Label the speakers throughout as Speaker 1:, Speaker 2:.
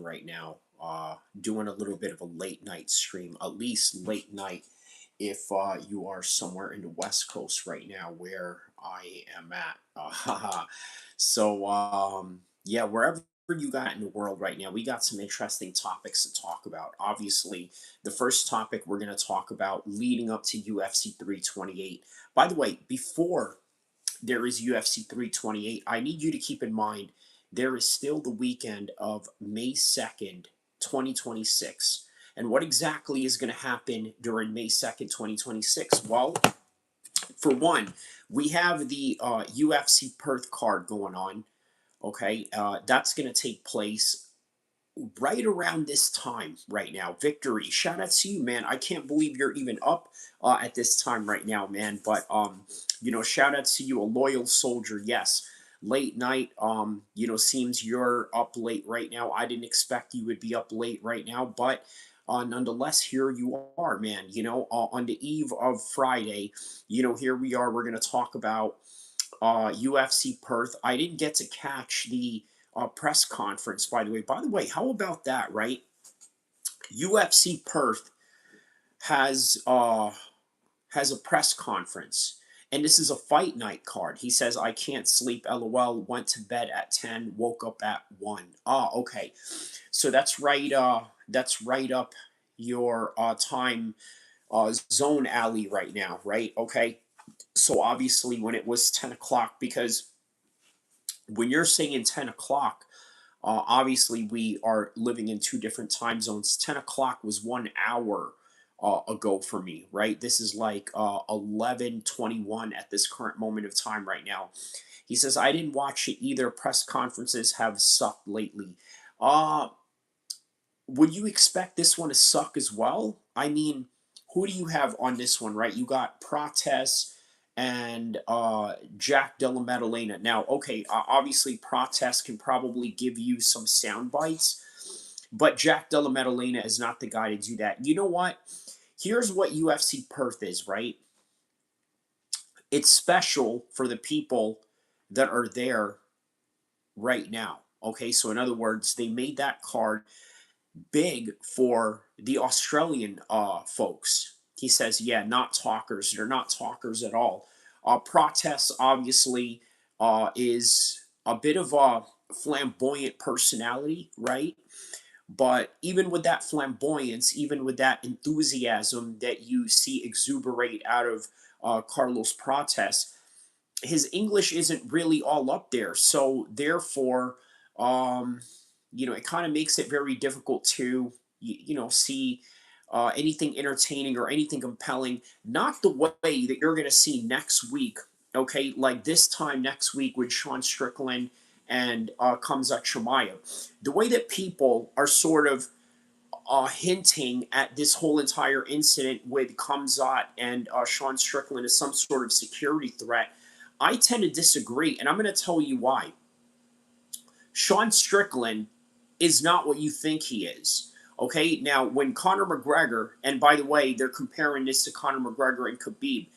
Speaker 1: right now, doing a little bit of a late night stream, at least late night if you are somewhere in the West Coast right now where I am at. Yeah, wherever you got in the world right now, we got some interesting topics to talk about. Obviously, the first topic we're going to talk about leading up to UFC 328. By the way, before there is UFC 328, I need you to keep in mind there is still the weekend of May 2nd, 2026. And what exactly is going to happen during May 2nd, 2026? Well, for one, we have the UFC Perth card going on. Okay, that's going to take place right around this time right now. Victory, shout out to you, man. I can't believe you're even up at this time right now, man. But shout out to you, a loyal soldier. Yes, late night. Seems you're up late right now. I didn't expect you would be up late right now, but nonetheless, here you are, man. On the eve of Friday, here we are. We're gonna talk about UFC Perth. I didn't get to catch the press conference, by the way. By the way, how about that, right? UFC Perth has has a press conference, and this is a fight night card. He says, "I can't sleep. LOL. Went to bed at 10, woke up at 1." Ah, okay. So that's right. That's right up your time zone alley right now, right? Okay. So obviously, when it was 10 o'clock, because when you're saying 10 o'clock, obviously we are living in two different time zones. 10 o'clock was 1 hour ago for me, right? This is like 11:21 at this current moment of time right now. He says, I didn't watch it either. Press conferences have sucked lately. Uh, would you expect this one to suck as well? I mean, who do you have on this one, right? You got Protes and Jack Della Maddalena. Now, okay, obviously Protes can probably give you some sound bites, but Jack Della Maddalena is not the guy to do that. You know what? Here's what UFC Perth is, right? It's special for the people that are there right now. Okay, so in other words, they made that card big for the Australian folks. He says, yeah, not talkers. They're not talkers at all. Protests, obviously, is a bit of a flamboyant personality, right? But even with that flamboyance, even with that enthusiasm that you see exuberate out of Carlos Protes, his English isn't really all up there. So therefore, um, it kind of makes it very difficult to see anything entertaining or anything compelling. Not the way that you're going to see next week. Okay, like this time next week with Sean Strickland and Khamzat. The way that people are sort of hinting at this whole entire incident with Khamzat and Sean Strickland as some sort of security threat, I tend to disagree, and I'm going to tell you why. Sean Strickland is not what you think he is. Okay, now when Conor McGregor, and by the way, they're comparing this to Conor McGregor and Khabib.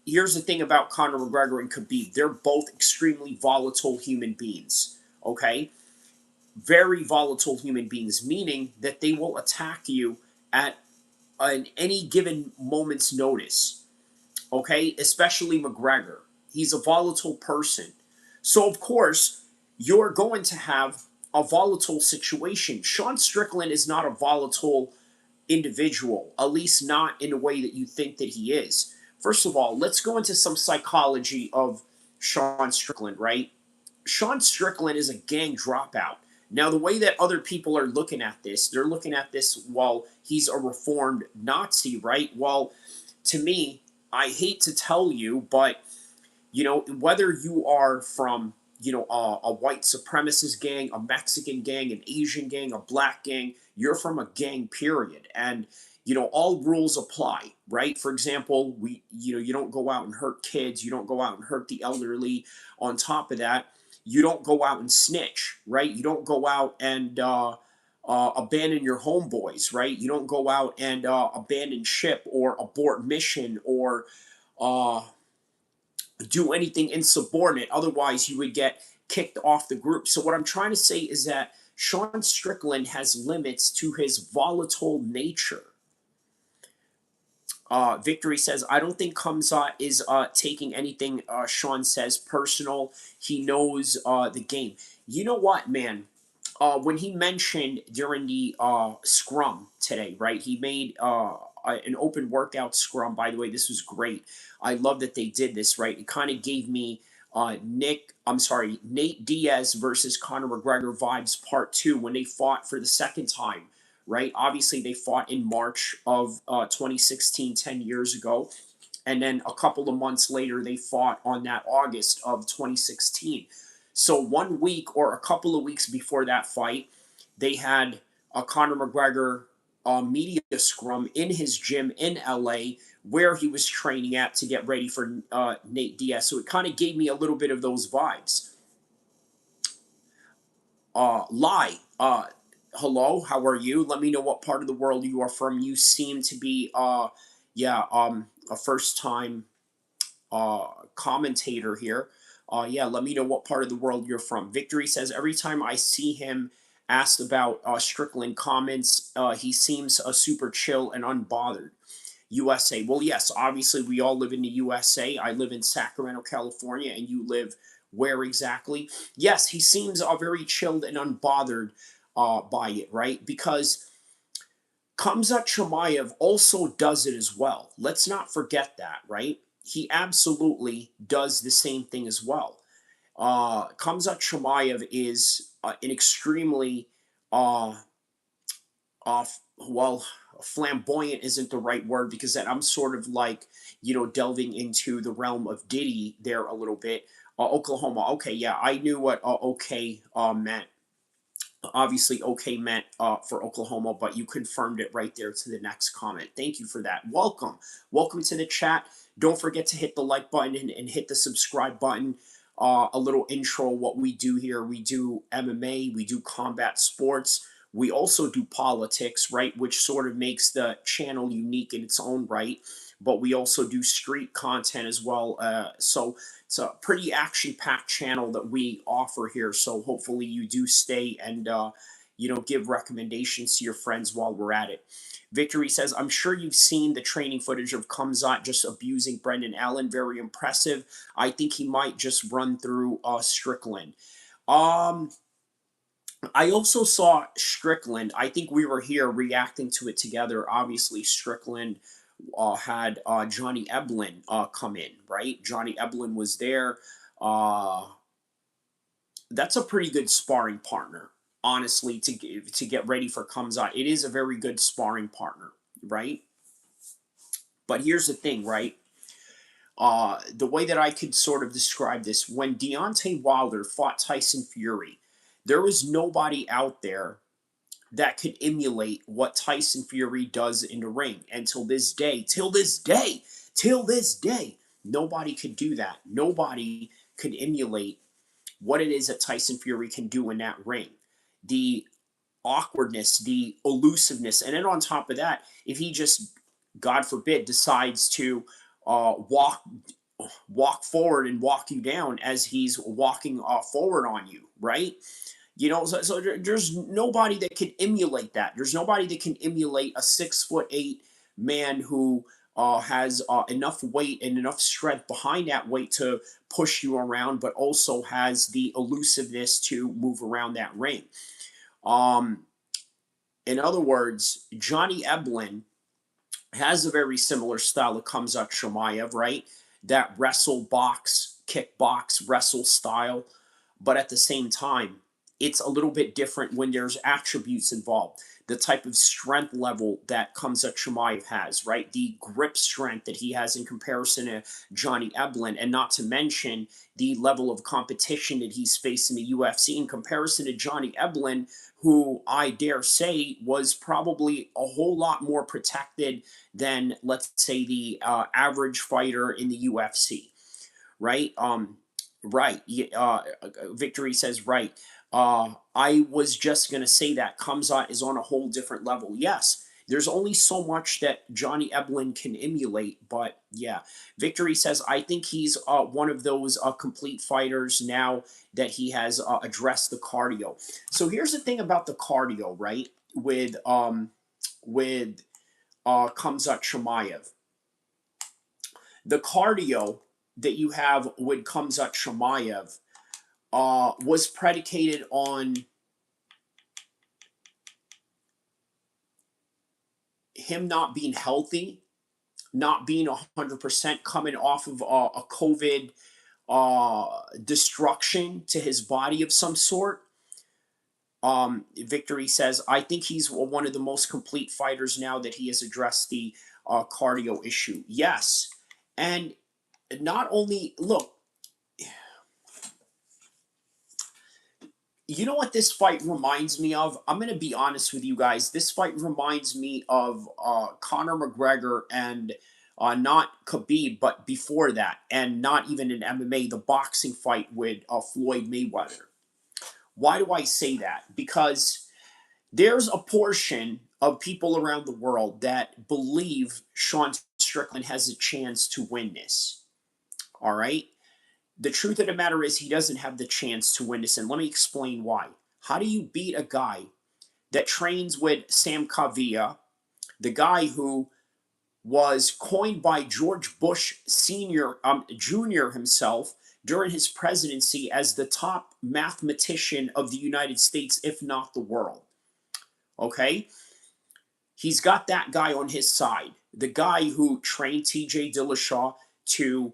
Speaker 1: Here's the thing about Conor McGregor and Khabib: they're both extremely volatile human beings. Okay, very volatile human beings, meaning that they will attack you at any given moment's notice. Okay, especially McGregor. He's a volatile person. So, of course, you're going to have a volatile situation. Sean Strickland is not a volatile individual, at least not in the way that you think that he is. First of all, let's go into some psychology of Sean Strickland, right? Sean Strickland is a gang dropout. Now, the way that other people are looking at this, they're looking at this, well, he's a reformed Nazi, right? Well, to me, I hate to tell you, but whether you are from a white supremacist gang, a Mexican gang, an Asian gang, a black gang, you're from a gang, period. And all rules apply, right? For example, you don't go out and hurt kids, you don't go out and hurt the elderly. On top of that, you don't go out and snitch, right? You don't go out and abandon your homeboys, right? You don't go out and abandon ship or abort mission or uh, do anything insubordinate. Otherwise, you would get kicked off the group. So what I'm trying to say is that Sean Strickland has limits to his volatile nature. Victory says, I don't think Khamzat is taking anything Sean says personal. He knows the game. You know what, man? When he mentioned during the scrum today, right? He made an open workout scrum. By the way, this was great. I love that they did this, right? It kind of gave me Nate Diaz versus Conor McGregor vibes part 2 when they fought for the second time, right? Obviously, they fought in March of 2016, 10 years ago. And then a couple of months later, they fought on that August of 2016. So 1 week or a couple of weeks before that fight, they had a Conor McGregor media scrum in his gym in LA where he was training at to get ready for Nate Diaz. So it kind of gave me a little bit of those vibes. Hello, how are you? Let me know what part of the world you are from. You seem to be, a first time commentator here. Yeah, let me know what part of the world you're from. Victory says, every time I see him asked about Strickland comments, he seems super chill and unbothered. USA. Well, yes, obviously we all live in the USA. I live in Sacramento, California, and you live where exactly? Yes, he seems very chilled and unbothered by it, right? Because Khamzat Chimaev also does it as well. Let's not forget that, right? He absolutely does the same thing as well. Khamzat Chimaev is an extremely uh, well, flamboyant isn't the right word because then I'm sort of like, delving into the realm of Diddy there a little bit. Oklahoma. Okay, yeah, I knew what okay meant. Obviously, okay meant for Oklahoma, but you confirmed it right there to the next comment. Thank you for that. Welcome. Welcome to the chat. Don't forget to hit the like button and hit the subscribe button. A little intro what we do here. We do MMA, we do combat sports. We also do politics, right? Which sort of makes the channel unique in its own right. But we also do street content as well. So it's a pretty action-packed channel that we offer here. So hopefully you do stay and give recommendations to your friends while we're at it. Victory says, I'm sure you've seen the training footage of Khamzat just abusing Brendan Allen. Very impressive. I think he might just run through Strickland. I also saw Strickland. I think we were here reacting to it together. Obviously, Strickland had Johnny Eblen come in, right? Johnny Eblen was there. That's a pretty good sparring partner, honestly, to get ready for Khamzat. It is a very good sparring partner, right? But here's the thing, right? The way that I could sort of describe this, when Deontay Wilder fought Tyson Fury, there was nobody out there that could emulate what Tyson Fury does in the ring. And till this day, nobody could do that. Nobody could emulate what it is that Tyson Fury can do in that ring. The awkwardness, the elusiveness, and then on top of that, if he just, God forbid, decides to walk forward and walk you down as he's walking forward on you, right? So there's nobody that can emulate that. There's nobody that can emulate a 6'8" man who has enough weight and enough strength behind that weight to push you around, but also has the elusiveness to move around that ring. In other words, Johnny Eblen has a very similar style that comes up Chimaev, right? That wrestle box, kickbox, wrestle style. But at the same time, it's a little bit different when there's attributes involved. The type of strength level that Khamzat Chimaev has, right? The grip strength that he has in comparison to Johnny Eblen, and not to mention the level of competition that he's faced in the UFC in comparison to Johnny Eblen, who I dare say was probably a whole lot more protected than, let's say, the average fighter in the UFC, right? Right. Victory says right. I was just going to say that Khamzat is on a whole different level. Yes, There's only so much that Johnny Eblen can emulate, but yeah. Victory says, I think he's one of those complete fighters now that he has addressed the cardio. So here's the thing about the cardio, right? With Khamzat Chimaev. The cardio that you have with Khamzat Chimaev was predicated on him not being healthy, not being 100%, coming off of a COVID destruction to his body of some sort. Victory says, I think he's one of the most complete fighters now that he has addressed the cardio issue. Yes. And not only, look, you know what this fight reminds me of? I'm going to be honest with you guys. This fight reminds me of Conor McGregor and not Khabib, but before that, and not even in MMA, the boxing fight with Floyd Mayweather. Why do I say that? Because there's a portion of people around the world that believe Sean Strickland has a chance to win this. All right? The truth of the matter is he doesn't have the chance to win this, and let me explain why. How do you beat a guy that trains with Sam Kavia, the guy who was coined by George Bush Jr. himself during his presidency as the top mathematician of the United States, if not the world? Okay? He's got that guy on his side. The guy who trained TJ Dillashaw to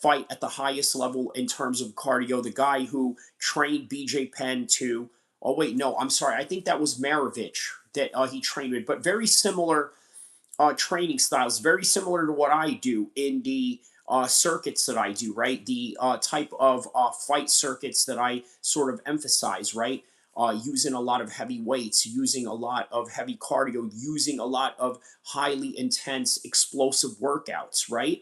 Speaker 1: fight at the highest level in terms of cardio. The guy who trained BJ Penn to, oh wait, no, I'm sorry. I think that was Maravich that he trained with, but very similar training styles, very similar to what I do in the circuits that I do, right? The type of fight circuits that I sort of emphasize, right? Using a lot of heavy weights, using a lot of heavy cardio, using a lot of highly intense explosive workouts, right?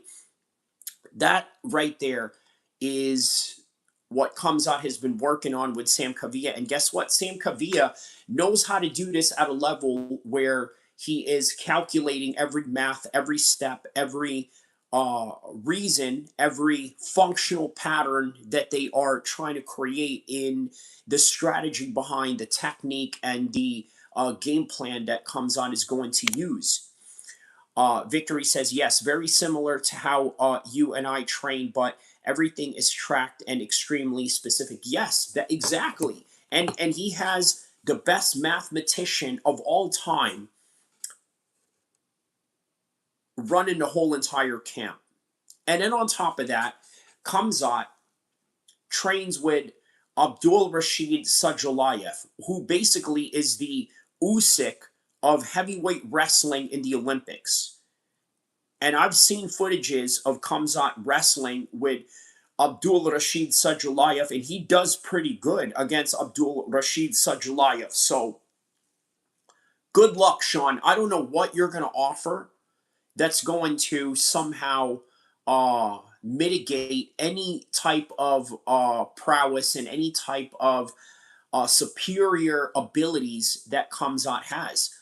Speaker 1: That right there is what Khamzat has been working on with Sam Kavia. And guess what? Sam Kavia knows how to do this at a level where he is calculating every math, every step, every reason, every functional pattern that they are trying to create in the strategy behind the technique and the game plan that Khamzat is going to use. Victory says, yes, very similar to how you and I train, but everything is tracked and extremely specific. Yes, that exactly. And he has the best mathematician of all time running the whole entire camp. And then on top of that, Khamzat trains with Abdul Rashid Sajalayev, who basically is the Usyk of heavyweight wrestling in the Olympics. And I've seen footages of Khamzat wrestling with Abdul Rashid Sajalayev, and he does pretty good against Abdul Rashid Sajalayev. So good luck, Sean. I don't know what you're going to offer that's going to somehow mitigate any type of prowess and any type of superior abilities that Khamzat has.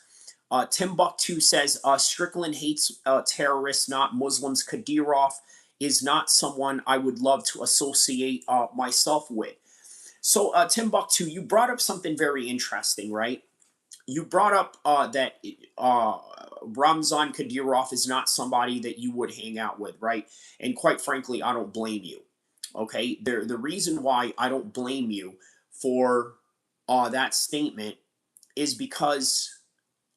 Speaker 1: Timbuktu says Strickland hates terrorists, not Muslims. Kadyrov is not someone I would love to associate myself with. So, Timbuktu, you brought up something very interesting, right? You brought up that Ramzan Kadyrov is not somebody that you would hang out with, right? And quite frankly, I don't blame you. Okay, the reason why I don't blame you for that statement is because,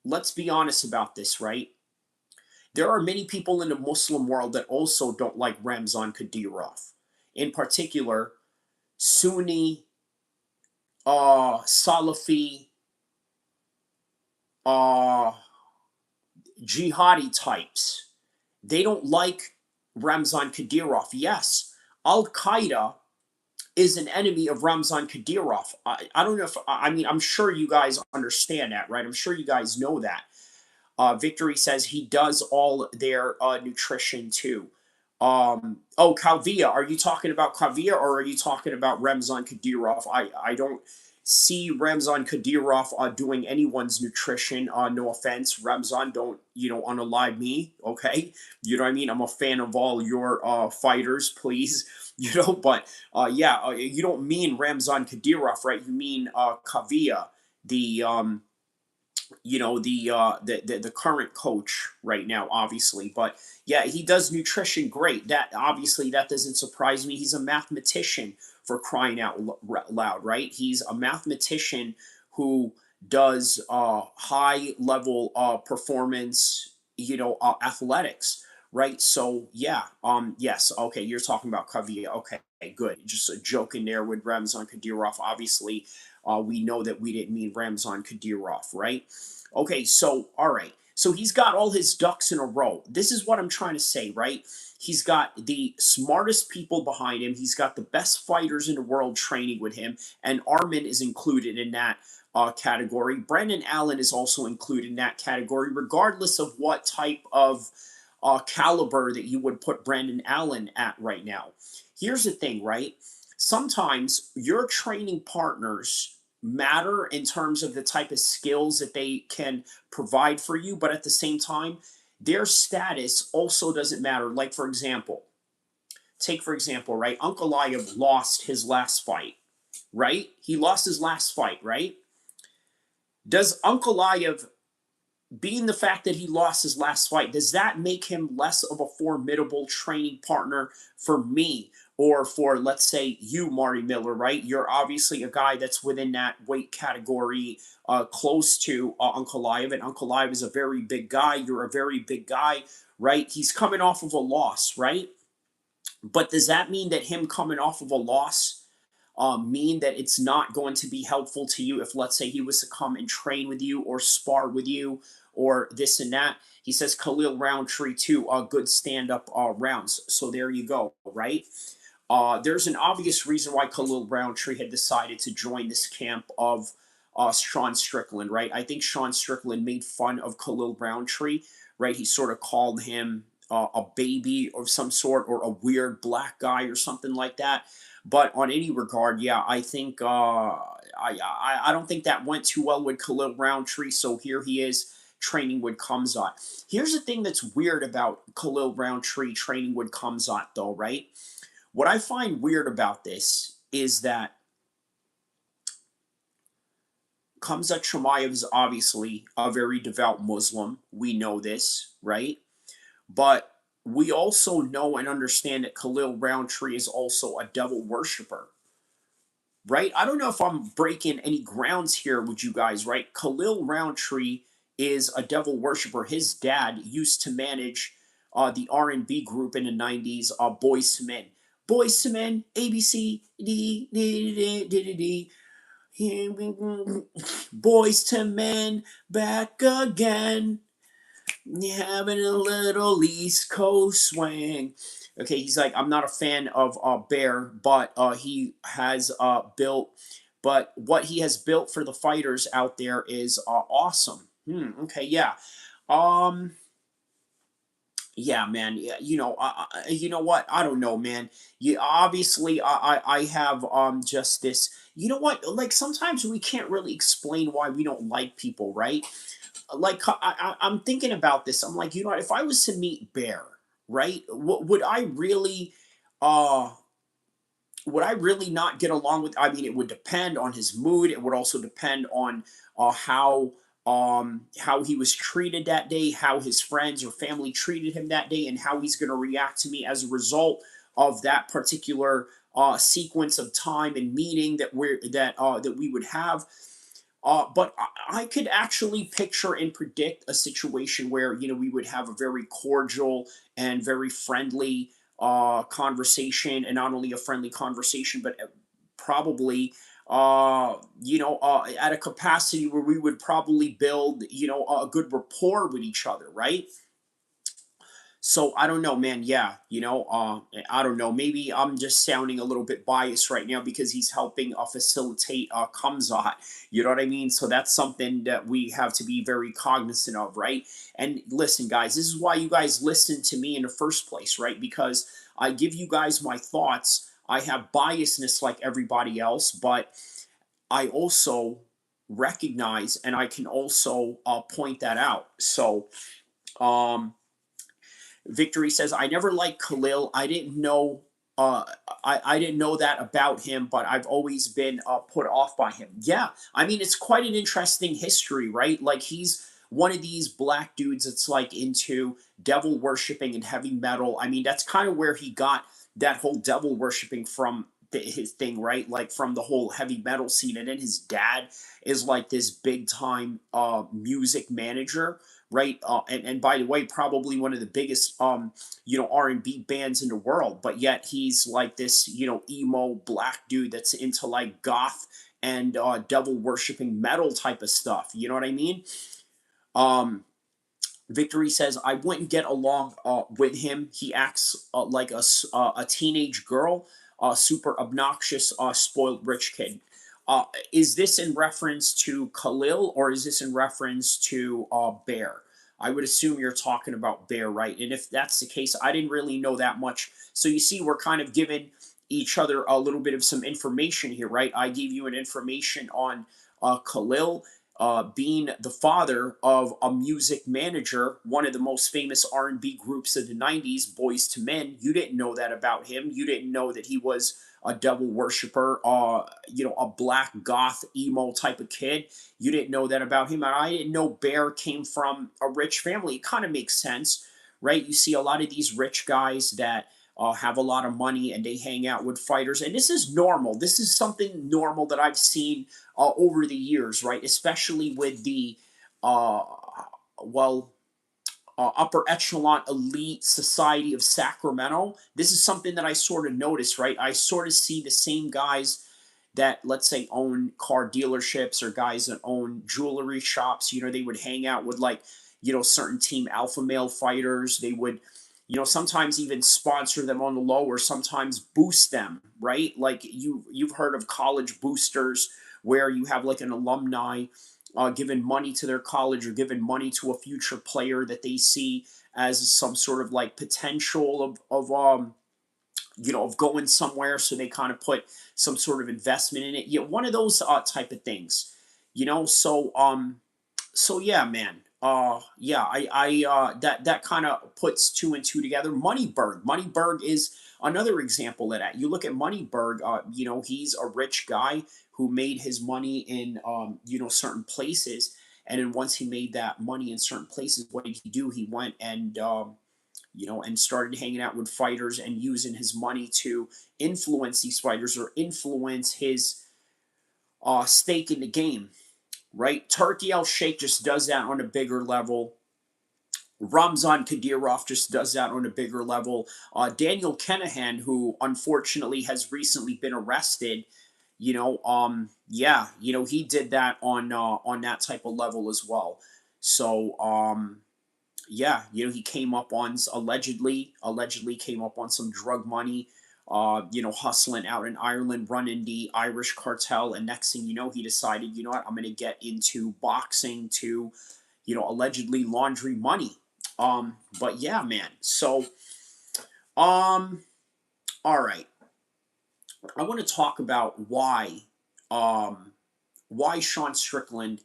Speaker 1: let's be honest about this, right? There are many people in the Muslim world that also don't like Ramzan Kadyrov. In particular, Sunni, Salafi, jihadi types. They don't like Ramzan Kadyrov. Yes, Al-Qaeda is an enemy of Ramzan Kadyrov. I don't know if, I mean, I'm sure you guys understand that, right? I'm sure you guys know that. Victory says he does all their nutrition too. Kavia, are you talking about Kavia or are you talking about Ramzan Kadyrov? I don't see Ramzan Kadyrov doing anyone's nutrition. No offense, Ramzan, don't unalive me, okay? You know what I mean? I'm a fan of all your fighters, please. But yeah, you don't mean Ramzan Kadyrov, right? You mean Kavia, the the current coach right now, obviously. But yeah, he does nutrition great. That obviously that doesn't surprise me. He's a mathematician, for crying out loud, right? He's a mathematician who does high level performance, athletics, right? So yeah, yes, okay, you're talking about Kavia. Okay, good. Just a joke in there with Ramzan Kadyrov. Obviously, we know that we didn't mean Ramzan Kadyrov, right? Okay, so all right. So he's got all his ducks in a row. This is what I'm trying to say, right? He's got the smartest people behind him. He's got the best fighters in the world training with him, and Armin is included in that category. Brendan Allen is also included in that category, regardless of what type of caliber that you would put Brandon Allen at right now. Here's the thing, right? Sometimes your training partners matter in terms of the type of skills that they can provide for you, but at the same time, their status also doesn't matter. Like, for example, right? Uncle Ayev lost his last fight, right? He lost his last fight, right? Does Uncle Ayev, being the fact that he lost his last fight, does that make him less of a formidable training partner for me or for, let's say, you, Marty Miller, right? You're obviously a guy that's within that weight category, close to Uncle Ayev, and Uncle Ayev is a very big guy. You're a very big guy, right? He's coming off of a loss, right? But does that mean that him coming off of a loss mean that it's not going to be helpful to you if, let's say, he was to come and train with you or spar with you or this and that? He says Khalil Roundtree too, good stand-up rounds. So there you go, right? There's an obvious reason why Khalil Roundtree had decided to join this camp of Sean Strickland, right? I think Sean Strickland made fun of Khalil Roundtree, right? He sort of called him a baby of some sort or a weird black guy or something like that. But on any regard, yeah, I think I don't think that went too well with Khalil Roundtree. So here he is training with Khamzat. Here's the thing that's weird about Khalil Roundtree training with Khamzat, though, right? What I find weird about this is that Khamzat Chimaev is obviously a very devout Muslim. We know this, right? But we also know and understand that Khalil Roundtree is also a devil worshiper, right? I don't know if I'm breaking any grounds here with you guys, right? Khalil Roundtree is a devil worshiper. His dad used to manage the R&B group in the 90s, Boys to Men. Boys to Men, ABC, D, D, D, D, D, D. Boys to Men, back again. Having a little East Coast swing. Okay, he's like, I'm not a fan of Bear, but he has built, but what he has built for the fighters out there is awesome. Okay, yeah. Um, yeah, man. Yeah, you know what? I don't know, man. You obviously, I have just this. You know what? Like sometimes we can't really explain why we don't like people, right? Like I'm thinking about this. I'm like, if I was to meet Bear, right? Would I really, uh, would I really not get along with? I mean, it would depend on his mood. It would also depend on how he was treated that day, how his friends or family treated him that day, and how he's going to react to me as a result of that particular sequence of time and meeting that we would have. But I could actually picture and predict a situation where we would have a very cordial and very friendly conversation, and not only a friendly conversation, but probably at a capacity where we would probably build a good rapport with each other, right? So I don't know, man. Yeah, I don't know. Maybe I'm just sounding a little bit biased right now because he's helping facilitate Khamzat. You know what I mean? So that's something that we have to be very cognizant of, right? And listen, guys, this is why you guys listen to me in the first place, right? Because I give you guys my thoughts. I have biasness like everybody else, but I also recognize and I can also point that out. So, um, Victory says, I never liked Khalil. I didn't know. Uh, I didn't know that about him, but I've always been put off by him. Yeah, I mean, it's quite an interesting history, right? Like, he's one of these black dudes that's like into devil worshiping and heavy metal. I mean, that's kind of where he got that whole devil worshiping from, his thing, right? Like, from the whole heavy metal scene. And then his dad is like this big time music manager, right? And by the way, probably one of the biggest R&B bands in the world, but yet he's like this emo black dude that's into like goth and devil worshiping metal type of stuff. You know what I mean? Um, Victory says, I wouldn't get along with him. He acts like a teenage girl, super obnoxious, spoiled rich kid. Is this in reference to Khalil or is this in reference to Bear? I would assume you're talking about Bear, right? And if that's the case, I didn't really know that much. So you see, we're kind of giving each other a little bit of some information here, right? I gave you an information on Khalil being the father of a music manager, one of the most famous R&B groups of the 90s, Boys to Men. You didn't know that about him. You didn't know that he was a devil worshiper, a black goth emo type of kid. You didn't know that about him. And I didn't know Bear came from a rich family. It kind of makes sense, right? You see a lot of these rich guys that have a lot of money and they hang out with fighters. And this is normal. This is something normal that I've seen over the years, right? Especially with the uh, well, upper echelon elite society of Sacramento. This is something that I sort of noticed, right? I sort of see the same guys that, let's say, own car dealerships or guys that own jewelry shops. They would hang out with like certain team alpha male fighters. They would sometimes even sponsor them on the low or sometimes boost them, right? Like you've heard of college boosters where you have like an alumni giving money to their college or giving money to a future player that they see as some sort of like potential of going somewhere, so they kind of put some sort of investment in it. One of those type of things. So yeah, man. Yeah, I that kind of puts two and two together. Moneyberg is another example of that. You look at Moneyberg. He's a rich guy who made his money in certain places, and then once he made that money in certain places, what did he do? He went and and started hanging out with fighters and using his money to influence these fighters or influence his stake in the game, right? Turkey Al Sheikh just does that on a bigger level. Ramzan Kadyrov just does that on a bigger level. Daniel Kinahan, who unfortunately has recently been arrested, he did that on that type of level as well. So yeah, he came up on allegedly came up on some drug money, hustling out in Ireland, running the Irish cartel, and next thing you know, he decided, what, I'm gonna get into boxing to, allegedly laundry money. But yeah, man. So, um, all right, I want to talk about um, why Sean Strickland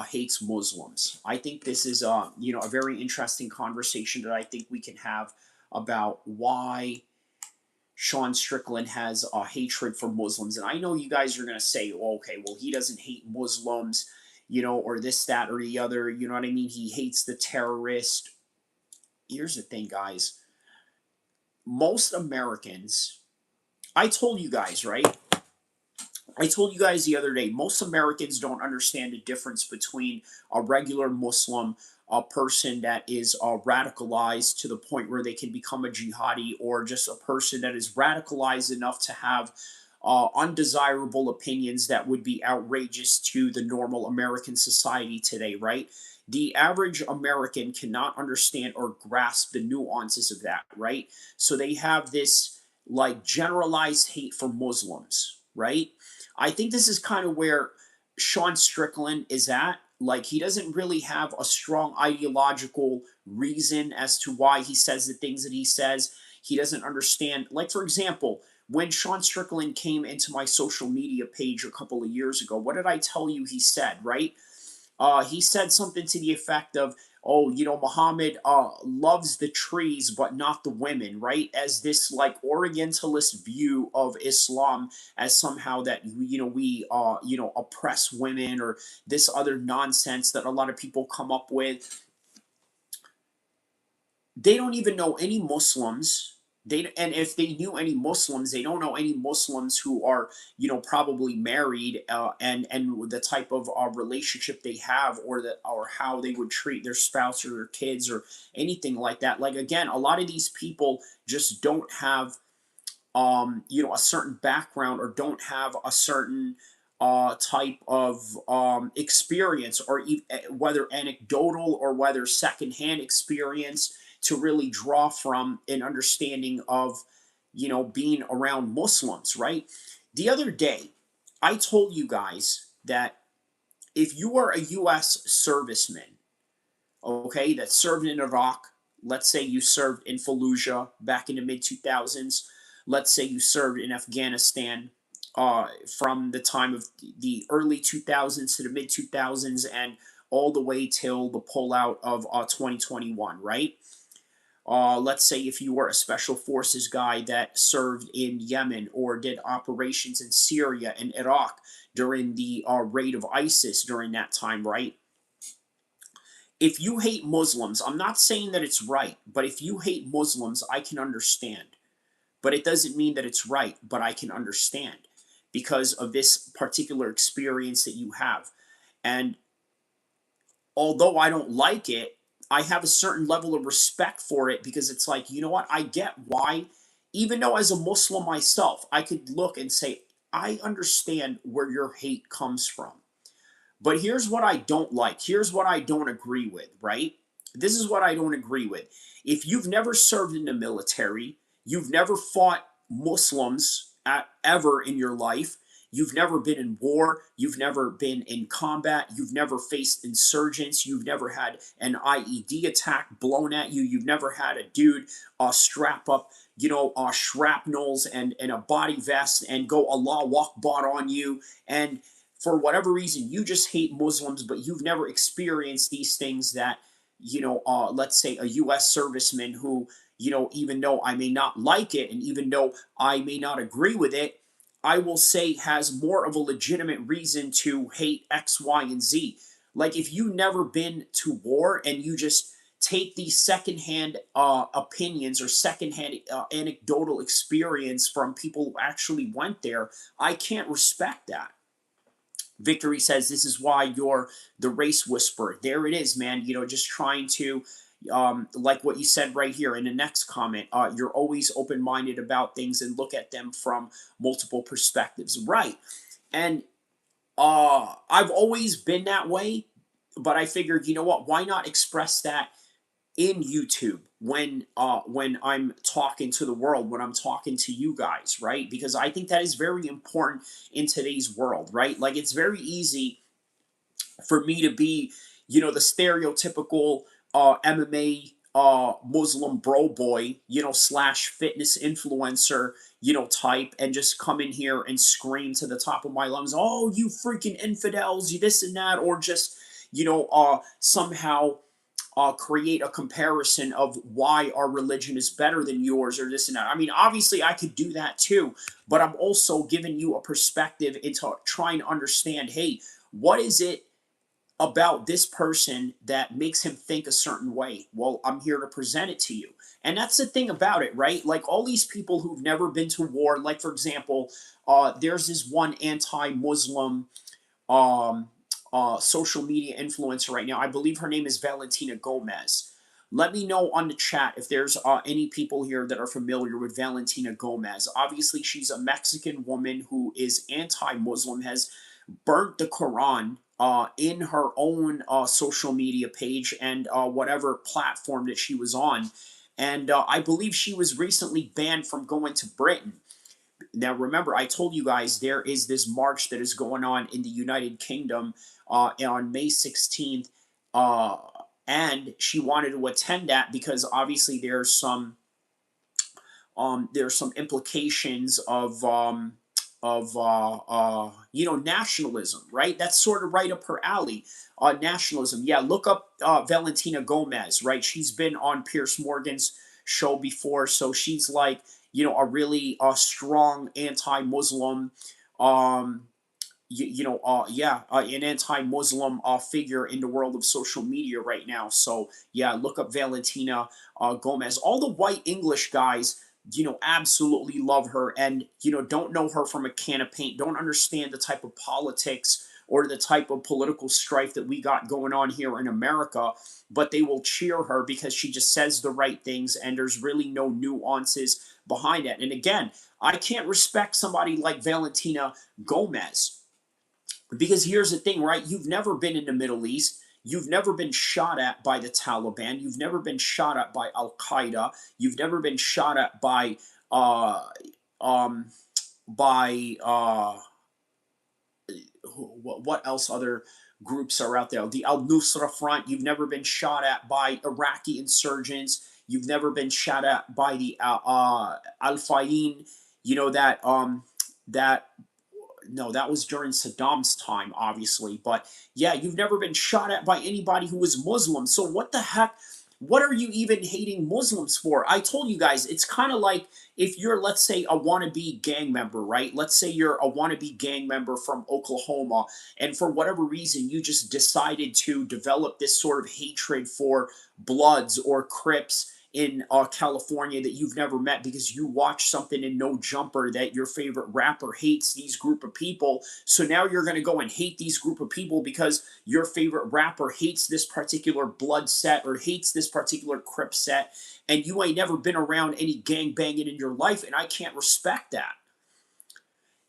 Speaker 1: hates Muslims. I think this is a very interesting conversation that I think we can have about why Sean Strickland has a hatred for Muslims. And I know you guys are going to say, well, okay, well, he doesn't hate Muslims, or this, that, or the other. You know what I mean? He hates the terrorist. Here's the thing, guys. Most Americans, I told you guys, right? I told you guys the other day, most Americans don't understand the difference between a regular Muslim, a person that is radicalized to the point where they can become a jihadi, or just a person that is radicalized enough to have undesirable opinions that would be outrageous to the normal American society today, right? The average American cannot understand or grasp the nuances of that, right? So they have this like generalized hate for Muslims, right? I think this is kind of where Sean Strickland is at. Like, he doesn't really have a strong ideological reason as to why he says the things that he says. He doesn't understand. Like, for example, when Sean Strickland came into my social media page a couple of years ago, what did I tell you he said, right? He said something to the effect of, "Oh, Muhammad loves the trees but not the women," right? As this like Orientalist view of Islam, as somehow that we oppress women, or this other nonsense that a lot of people come up with. They don't even know any Muslims. And if they knew any Muslims, they don't know any Muslims who are, probably married, and the type of relationship they have, or how they would treat their spouse or their kids or anything like that. Like, again, a lot of these people just don't have a certain background, or don't have a certain type of experience, or whether anecdotal or whether secondhand experience, to really draw from an understanding of being around Muslims, right? The other day I told you guys that if you are a US serviceman, okay, that served in Iraq. Let's say you served in Fallujah back in the mid 2000s. Let's say you served in Afghanistan from the time of the early 2000s to the mid 2000s, and all the way till the pullout of 2021, right? Let's say if you were a special forces guy that served in Yemen, or did operations in Syria and Iraq during the raid of ISIS during that time, right? If you hate Muslims, I'm not saying that it's right, but if you hate Muslims, I can understand. But it doesn't mean that it's right, but I can understand because of this particular experience that you have. And although I don't like it, I have a certain level of respect for it, because it's like, you know what? I get why, even though as a Muslim myself, I could look and say, I understand where your hate comes from. But here's what I don't like. Here's what I don't agree with, right? This is what I don't agree with. If you've never served in the military, you've never fought Muslims ever in your life, you've never been in war, you've never been in combat, you've never faced insurgents, you've never had an IED attack blown at you, you've never had a dude strap up shrapnels and a body vest and go Allah Akbar on you, and for whatever reason you just hate Muslims, but you've never experienced these things that let's say a U.S. serviceman who, even though I may not like it, and even though I may not agree with it, I will say has more of a legitimate reason to hate X, Y, and Z. Like, if you never been to war and you just take these secondhand opinions, or secondhand anecdotal experience from people who actually went there, I can't respect that. Victory says, this is why you're the race whisperer. There it is, man. Just trying to, like what you said right here in the next comment, you're always open minded about things and look at them from multiple perspectives. Right. And I've always been that way, but I figured, you know what? Why not express that in YouTube when I'm talking to the world, when I'm talking to you guys, right? Because I think that is very important in today's world, right? Like, it's very easy for me to be, the stereotypical MMA Muslim bro boy, slash fitness influencer, type, and just come in here and scream to the top of my lungs, "Oh, you freaking infidels, you this and that," or just, somehow create a comparison of why our religion is better than yours, or this and that. I mean, obviously, I could do that too, but I'm also giving you a perspective into trying to understand, hey, what is it about this person that makes him think a certain way? Well, I'm here to present it to you. And that's the thing about it, right? Like, all these people who've never been to war, like, for example, there's this one anti-Muslim um, social media influencer right now. I believe her name is Valentina Gomez. Let me know on the chat if there's any people here that are familiar with Valentina Gomez. Obviously, she's a Mexican woman who is anti-Muslim, has burnt the Quran in her own social media page and whatever platform that she was on. And I believe she was recently banned from going to Britain. Now, remember, I told you guys there is this march that is going on in the United Kingdom on May 16th, uh, and she wanted to attend that because obviously there's some there's some implications of nationalism, right? That's sort of right up her alley. Nationalism. Yeah, look up Valentina Gomez, right? She's been on Pierce Morgan's show before, so she's like, a really strong anti-Muslim, um, an anti-Muslim figure in the world of social media right now. So yeah, look up Valentina Gomez. All the white English guys, absolutely love her, and don't know her from a can of paint. Don't understand the type of politics or the type of political strife that we got going on here in America. But they will cheer her because she just says the right things, and there's really no nuances behind it. And again, I can't respect somebody like Valentina Gomez because here's the thing, right? You've never been in the Middle East. You've never been shot at by the Taliban. You've never been shot at by Al Qaeda. You've never been shot at uh, um, by what else other groups are out there? The Al Nusra Front. You've never been shot at by Iraqi insurgents. You've never been shot at by the Al Fayin. You know that no, that was during Saddam's time, obviously. But yeah, you've never been shot at by anybody who was Muslim. So what the heck? What are you even hating Muslims for? I told you guys, it's kind of like if you're, let's say, a wannabe gang member, right? Let's say you're a wannabe gang member from Oklahoma, and for whatever reason, you just decided to develop this sort of hatred for Bloods or Crips in California that you've never met because you watched something in No Jumper that your favorite rapper hates these group of people. So now you're going to go and hate these group of people because your favorite rapper hates this particular Blood set or hates this particular Crip set, and you ain't never been around any gang banging in your life, and I can't respect that.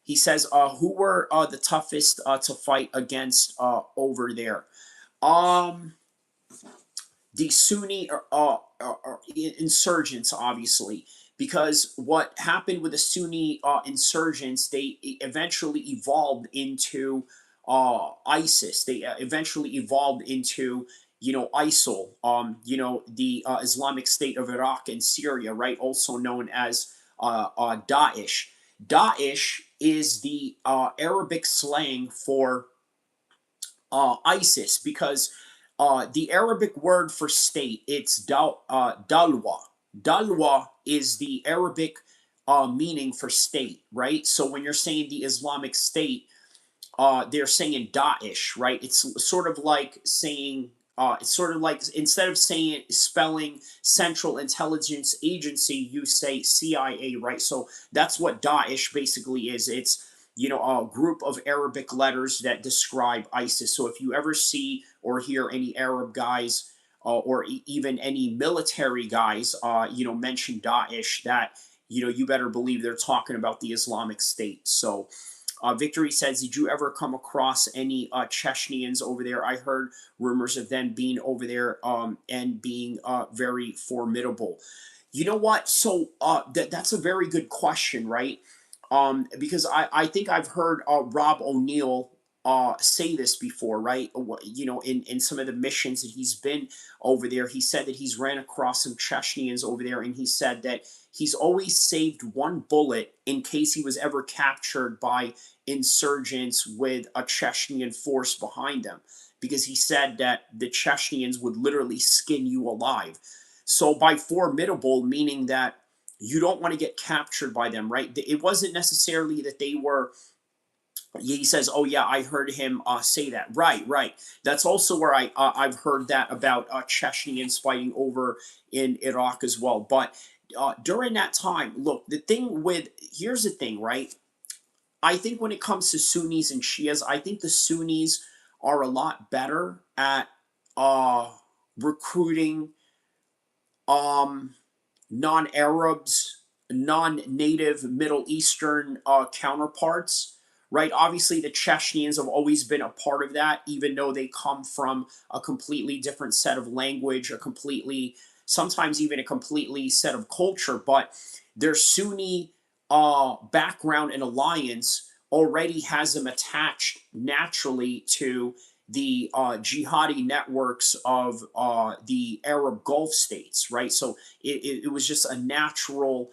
Speaker 1: He says, who were the toughest to fight against over there? Um, the Sunni insurgents, obviously, because what happened with the Sunni insurgents, they eventually evolved into ISIS. They eventually evolved into ISIL, the Islamic State of Iraq and Syria, right? Also known as Daesh. Daesh is the Arabic slang for ISIS because the Arabic word for state, it's dalwa. Dalwa is the Arabic meaning for state, right? So when you're saying the Islamic State, they're saying Daesh, right? It's sort of like saying, it's sort of like instead of saying spelling Central Intelligence Agency, you say CIA, right? So that's what Daesh basically is. It's a group of Arabic letters that describe ISIS. So if you ever see or hear any Arab guys or even any military guys, mention Daesh, that you better believe they're talking about the Islamic State. So Victory says, did you ever come across any Chechnyans over there? I heard rumors of them being over there and being very formidable. You know what? So that's a very good question, right? Because I think I've heard Rob O'Neill say this before, right? In some of the missions that he's been over there, he said that he's ran across some Chechnyans over there, and he said that he's always saved one bullet in case he was ever captured by insurgents with a Chechnyan force behind them, because he said that the Chechnyan would literally skin you alive. So by formidable, meaning that you don't want to get captured by them, right? It wasn't necessarily that they were. He says, "Oh yeah, I heard him say that." Right, right. That's also where I've heard that about Chechnyans fighting over in Iraq as well. But during that time, look, here's the thing, right? I think when it comes to Sunnis and Shias, I think the Sunnis are a lot better at recruiting um, non-Arabs, non-native Middle Eastern counterparts, right? Obviously, the Chechnyans have always been a part of that, even though they come from a completely different set of language, sometimes even a completely set of culture, but their Sunni background and alliance already has them attached naturally to the jihadi networks of the Arab Gulf states, right? So it was just a natural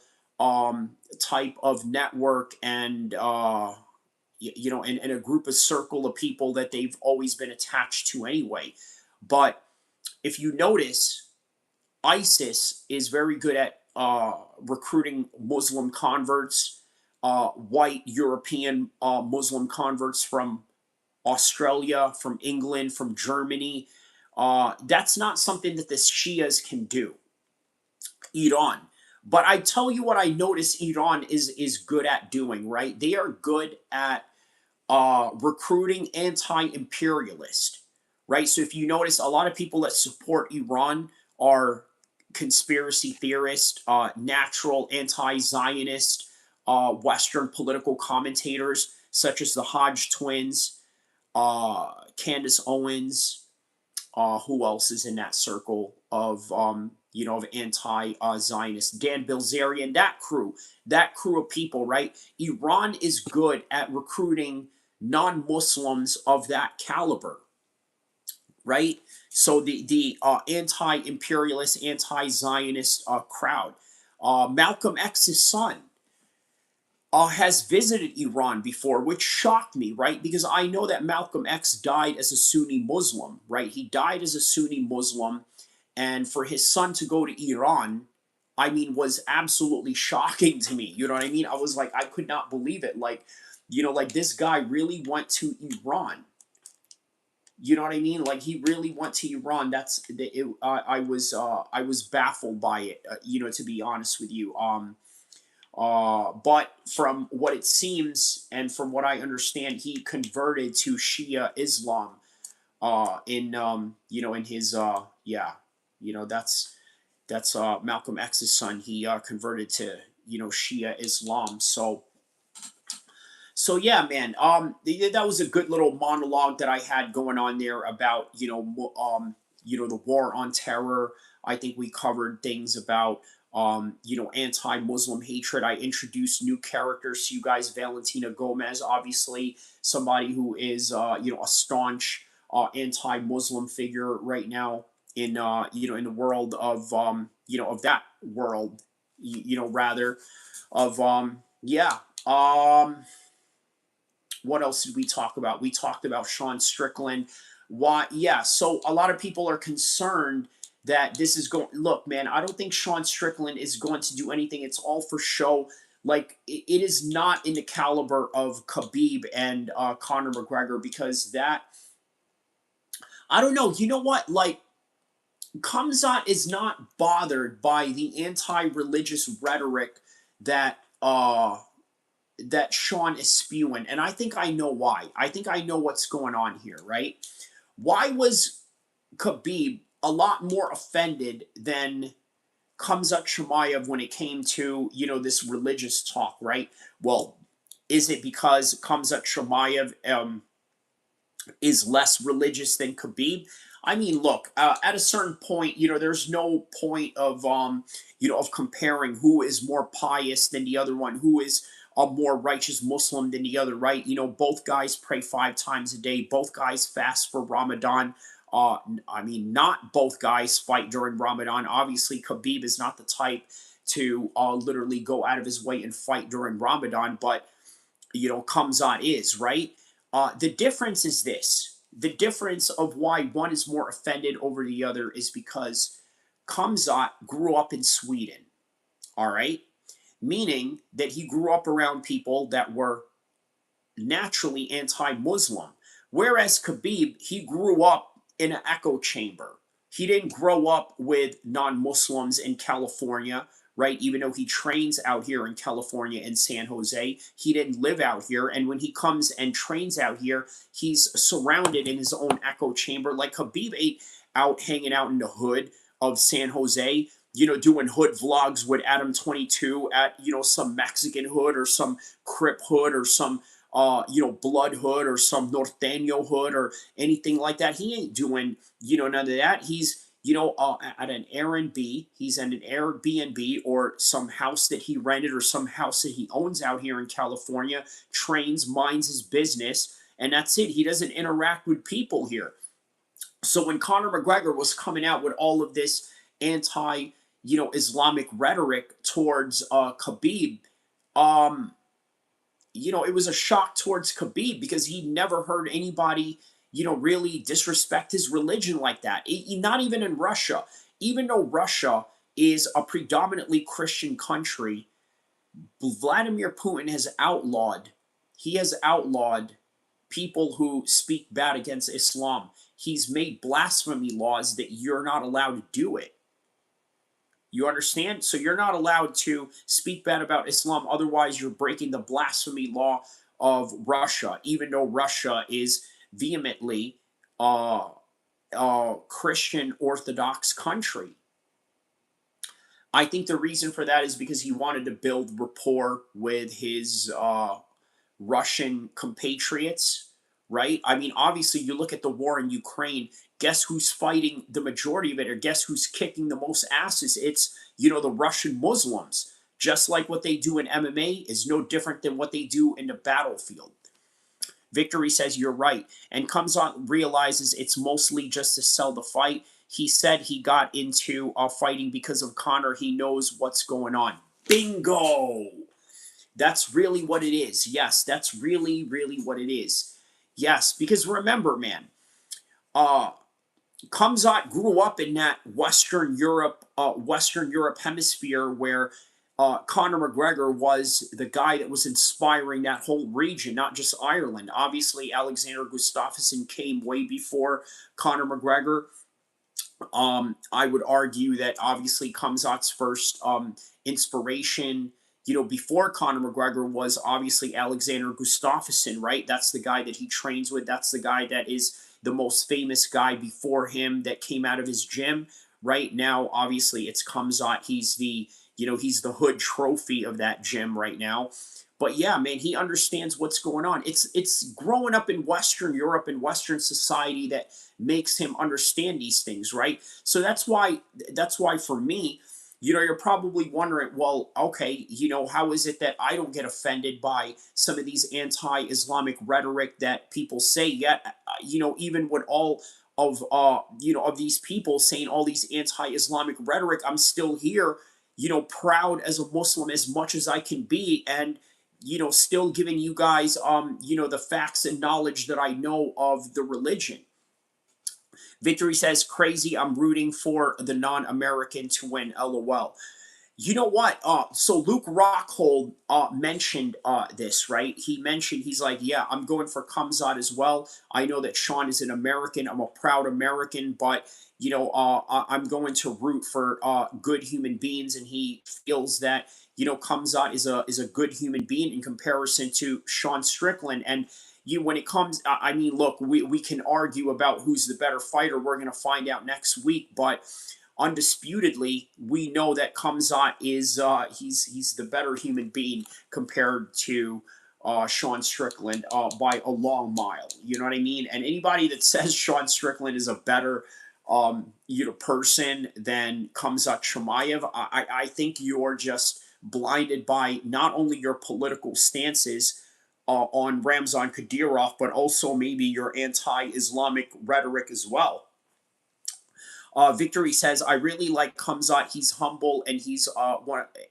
Speaker 1: type of network and and a group of circle of people that they've always been attached to anyway. But if you notice, ISIS is very good at recruiting Muslim converts, white European Muslim converts from Australia, from England, from Germany. That's not something that the Shias can do. Iran. But I tell you what I notice Iran is good at doing, right? They are good at recruiting anti-imperialist, right? So if you notice, a lot of people that support Iran are conspiracy theorists, natural anti-Zionist, Western political commentators such as the Hodge twins, Candace Owens, who else is in that circle of of anti-Zionist, Dan Bilzerian, that crew of people, right? Iran is good at recruiting non-Muslims of that caliber, right? So the anti-imperialist, anti-Zionist crowd. Malcolm X's son has visited Iran before, which shocked me, right? Because I know that Malcolm X died as a Sunni Muslim, right? He died as a Sunni Muslim, and for his son to go to Iran, I mean, was absolutely shocking to me. You know what I mean? I was like, I could not believe it. Like, like this guy really went to Iran. You know what I mean? Like he really went to Iran. I was baffled by it. To be honest with you. But from what it seems and from what I understand, he converted to Shia Islam. In his that's Malcolm X's son. He converted to Shia Islam. So yeah, man. That was a good little monologue that I had going on there about the war on terror. I think we covered things about anti-Muslim hatred. I introduced new characters to you guys. Valentina Gomez, obviously, somebody who is a staunch anti-Muslim figure right now in in the world of of that world, rather of yeah. What else did we talk about? We talked about Sean Strickland. Why? Yeah. So a lot of people are concerned that this is going. Look, man, I don't think Sean Strickland is going to do anything. It's all for show. Like it is not in the caliber of Khabib and Conor McGregor, because that, I don't know. You know what? Like Khamzat is not bothered by the anti-religious rhetoric that that Sean is spewing, and I think I know why. I think I know what's going on here, right? Why was Khabib a lot more offended than Khamzat Chimaev when it came to this religious talk, right? Well, is it because Khamzat Chimaev is less religious than Khabib? I mean, look, at a certain point, there's no point of of comparing who is more pious than the other one, who is a more righteous Muslim than the other, right? Both guys pray 5 times a day. Both guys fast for Ramadan. I mean, not both guys fight during Ramadan. Obviously, Khabib is not the type to literally go out of his way and fight during Ramadan, but Khamzat is, right? The difference is this. The difference of why one is more offended over the other is because Khamzat grew up in Sweden, all right? Meaning that he grew up around people that were naturally anti-Muslim. Whereas Khabib, he grew up in an echo chamber. He didn't grow up with non-Muslims in California, right? Even though he trains out here in California in San Jose, he didn't live out here. And when he comes and trains out here, he's surrounded in his own echo chamber. Like Khabib ain't out hanging out in the hood of San Jose, doing hood vlogs with Adam 22 at, some Mexican hood or some Crip hood or some, Blood hood or some Norteño hood or anything like that. He ain't doing, none of that. He's, at an Airbnb. He's at an Airbnb or some house that he rented or some house that he owns out here in California, trains, minds his business, and that's it. He doesn't interact with people here. So when Conor McGregor was coming out with all of this anti, Islamic rhetoric towards Khabib. Um, it was a shock towards Khabib because he never heard anybody, really disrespect his religion like that. Not even in Russia. Even though Russia is a predominantly Christian country, Vladimir Putin he has outlawed people who speak bad against Islam. He's made blasphemy laws that you're not allowed to do it. You understand? So you're not allowed to speak bad about Islam. Otherwise, you're breaking the blasphemy law of Russia, even though Russia is vehemently a Christian Orthodox country. I think the reason for that is because he wanted to build rapport with his Russian compatriots, right? I mean, obviously, you look at the war in Ukraine, guess who's fighting the majority of it, or guess who's kicking the most asses? It's, the Russian Muslims. Just like what they do in MMA is no different than what they do in the battlefield. Victory says you're right, and comes on realizes it's mostly just to sell the fight. He said he got into fighting because of Conor. He knows what's going on. Bingo! That's really what it is. Yes, that's really, really what it is. Yes, because remember, man, Khamzat grew up in that Western Europe hemisphere where Conor McGregor was the guy that was inspiring that whole region, not just Ireland. Obviously, Alexander Gustafsson came way before Conor McGregor. I would argue that obviously Khamzat's first inspiration, before Conor McGregor was obviously Alexander Gustafsson, right? That's the guy that he trains with. That's the guy that is the most famous guy before him that came out of his gym. Right now, obviously, it's Khamzat. He's the hood trophy of that gym right now. But yeah, man, he understands what's going on. It's growing up in Western Europe and Western society that makes him understand these things, right? So that's why for me, you're probably wondering, well, okay, how is it that I don't get offended by some of these anti-Islamic rhetoric that people say? Yet, even with all of these people saying all these anti-Islamic rhetoric, I'm still here, proud as a Muslim as much as I can be, and still giving you guys the facts and knowledge that I know of the religion. Victory says, crazy, I'm rooting for the non-American to win, LOL. You know what? So Luke Rockhold mentioned this, right? He's like, yeah, I'm going for Khamzat as well. I know that Sean is an American. I'm a proud American, but I'm going to root for good human beings, and he feels that Khamzat is a good human being in comparison to Sean Strickland. And when it comes, I mean, look, we can argue about who's the better fighter. We're going to find out next week, but undisputedly, we know that Khamzat is he's the better human being compared to Sean Strickland by a long mile. You know what I mean? And anybody that says Sean Strickland is a better person than Khamzat Chimaev, I think you're just blinded by not only your political stances on Ramzan Kadyrov, but also maybe your anti-Islamic rhetoric as well. Victory says, I really like Khamzat. He's humble, and he's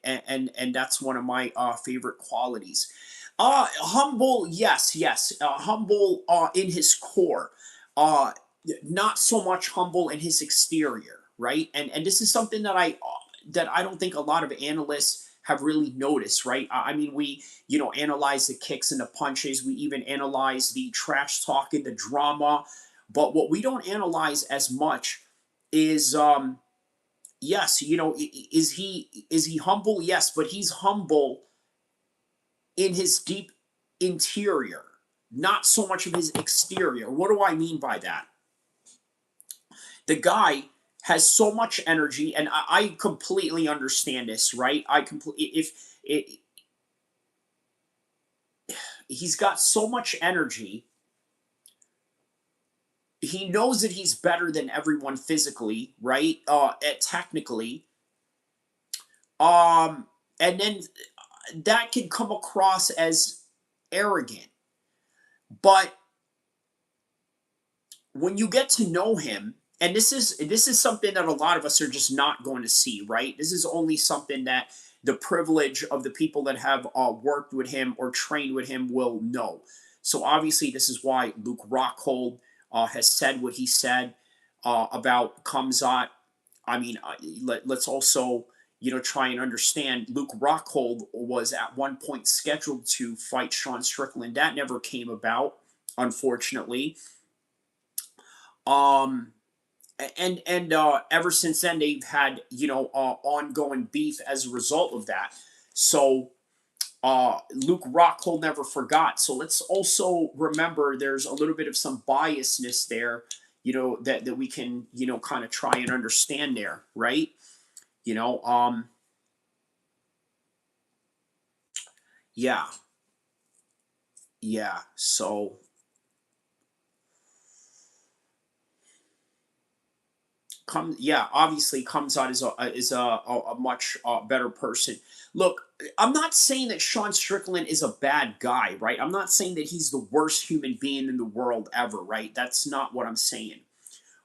Speaker 1: and that's one of my favorite qualities. Humble, yes, yes. Humble in his core. Not so much humble in his exterior, right? And this is something that I don't think a lot of analysts have really noticed, right? I mean, we analyze the kicks and the punches. We even analyze the trash talking, the drama. But what we don't analyze as much is yes, is he humble? Yes, but he's humble in his deep interior, not so much of his exterior. What do I mean by that? The guy has so much energy, and I completely understand this, right? He's got so much energy. He knows that he's better than everyone physically, right? Technically, and then that can come across as arrogant. But when you get to know him and this is something that a lot of us are just not going to see, right? This is only something that the privilege of the people that have worked with him or trained with him will know. So obviously, this is why Luke Rockhold has said what he said about Khamzat. I mean, let's also try and understand. Luke Rockhold was at one point scheduled to fight Sean Strickland. That never came about, unfortunately. Um, and ever since then they've had ongoing beef as a result of that. So Luke Rockhold never forgot. So let's also remember there's a little bit of some biasness there, that we can kind of try and understand there, right? You know, yeah, yeah. So yeah, obviously Khamzat is a much better person. Look, I'm not saying that Sean Strickland is a bad guy, right? I'm not saying that he's the worst human being in the world ever, right? That's not what I'm saying.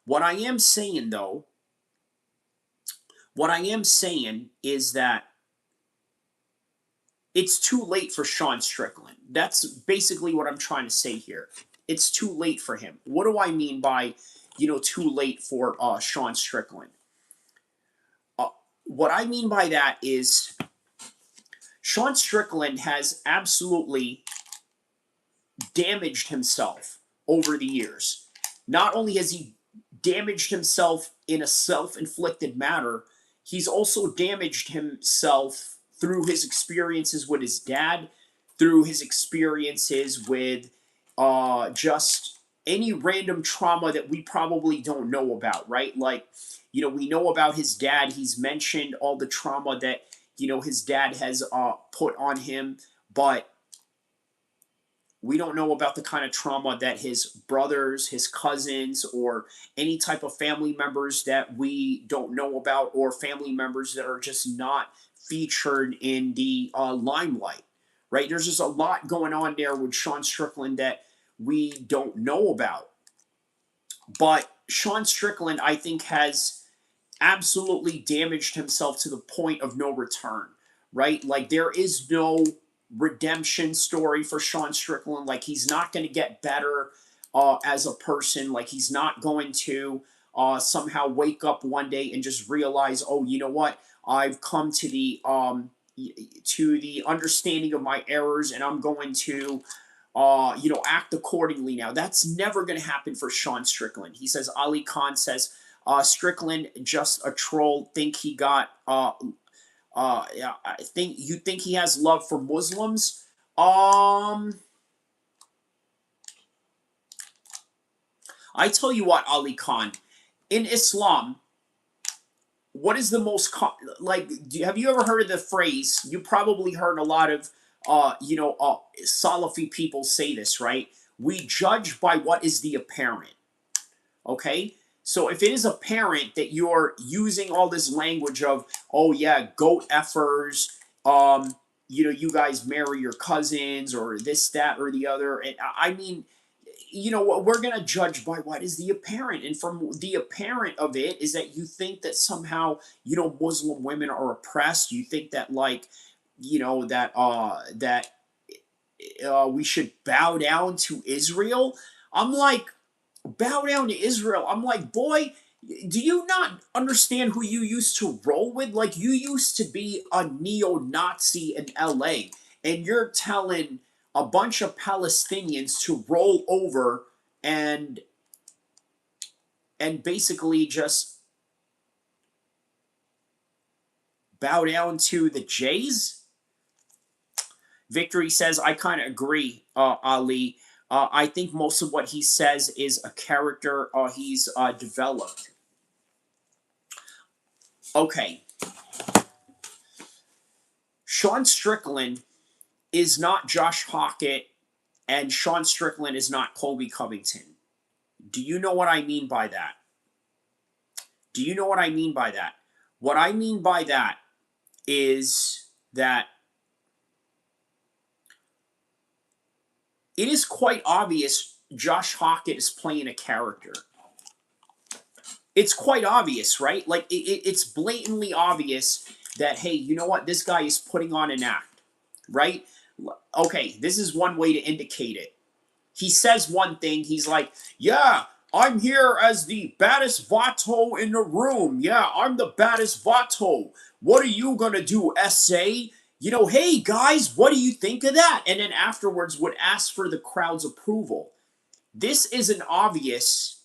Speaker 1: What I am saying though, what I am saying is that it's too late for Sean Strickland. That's basically what I'm trying to say here. It's too late for him. What do I mean by, too late for Sean Strickland? Uh, what I mean by that is Sean Strickland has absolutely damaged himself over the years. Not only has he damaged himself in a self inflicted manner, he's also damaged himself through his experiences with his dad, through his experiences with just any random trauma that we probably don't know about, right? Like, we know about his dad. He's mentioned all the trauma that, his dad has put on him, but we don't know about the kind of trauma that his brothers, his cousins, or any type of family members that we don't know about, or family members that are just not featured in the limelight, right? There's just a lot going on there with Sean Strickland that we don't know about. But Sean Strickland, I think, has absolutely damaged himself to the point of no return, right? Like, there is no redemption story for Sean Strickland. Like, he's not going to get better as a person. Like, he's not going to somehow wake up one day and just realize, oh, you know what? I've come to the understanding of my errors, and I'm going to act accordingly now. That's never going to happen for Sean Strickland. He says, Ali Khan says, Strickland just a troll. Think he got yeah, think he has love for Muslims. I tell you what, Ali Khan, in Islam, what is the most like? Have you ever heard of the phrase? You probably heard a lot of Salafi people say this, right? We judge by what is the apparent. Okay, so if it is apparent that you're using all this language of, oh yeah, goat effers, you guys marry your cousins or this, that, or the other, and I mean, we're gonna judge by what is the apparent, and from the apparent of it is that you think that somehow Muslim women are oppressed. You think that like that we should bow down to Israel. I'm like, bow down to Israel. I'm like, boy, do you not understand who you used to roll with? Like, you used to be a neo-Nazi in LA, and you're telling a bunch of Palestinians to roll over and basically just bow down to the Jays? Victory says, I kind of agree, Ali. I think most of what he says is a character he's developed. Okay. Sean Strickland is not Josh Hockett, and Sean Strickland is not Colby Covington. Do you know what I mean by that? Do you know what I mean by that? What I mean by that is that it is quite obvious Josh Hockett is playing a character. It's quite obvious, right? Like it's blatantly obvious that, hey, you know what, this guy is putting on an act, right? Okay, this is one way to indicate it. He says one thing, he's like, yeah, I'm here as the baddest Vato in the room. Yeah, I'm the baddest Vato. What are you gonna do, SA? You know, hey guys, what do you think of that? And then afterwards would ask for the crowd's approval. This is an obvious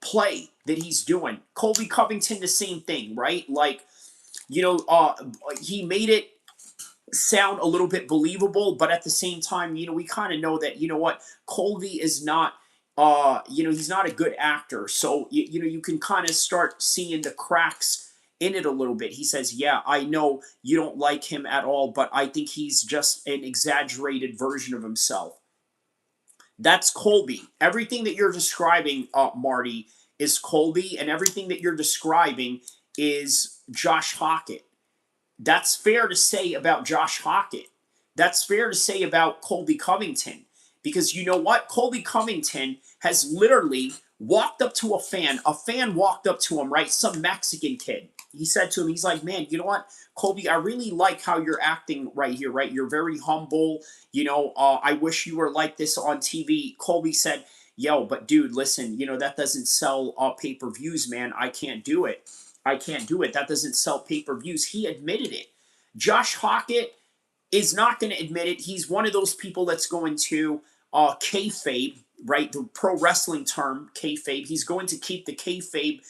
Speaker 1: play that he's doing. Colby Covington, the same thing, right? Like, you know, he made it sound a little bit believable, but at the same time, you know, we kind of know that, you know what, Colby is not, you know, he's not a good actor. So, you know, you can kind of start seeing the cracks in it a little bit. He says, yeah, I know you don't like him at all, but I think he's just an exaggerated version of himself. That's Colby. Everything that you're describing, Marty, is Colby, and everything that you're describing is Josh Hockett. That's fair to say about Josh Hockett. That's fair to say about Colby Covington. Because you know what? Colby Covington has literally walked up to a fan. A fan walked up to him, right? Some Mexican kid. He said to him, he's like, man, you know what, Colby, I really like how you're acting right here, right? You're very humble. You know, I wish you were like this on TV. Colby said, yo, but dude, listen, you know, that doesn't sell pay-per-views, man. I can't do it. I can't do it. That doesn't sell pay-per-views. He admitted it. Josh Hockett is not going to admit it. He's one of those people that's going to kayfabe, right? The pro wrestling term, kayfabe. He's going to keep the kayfabe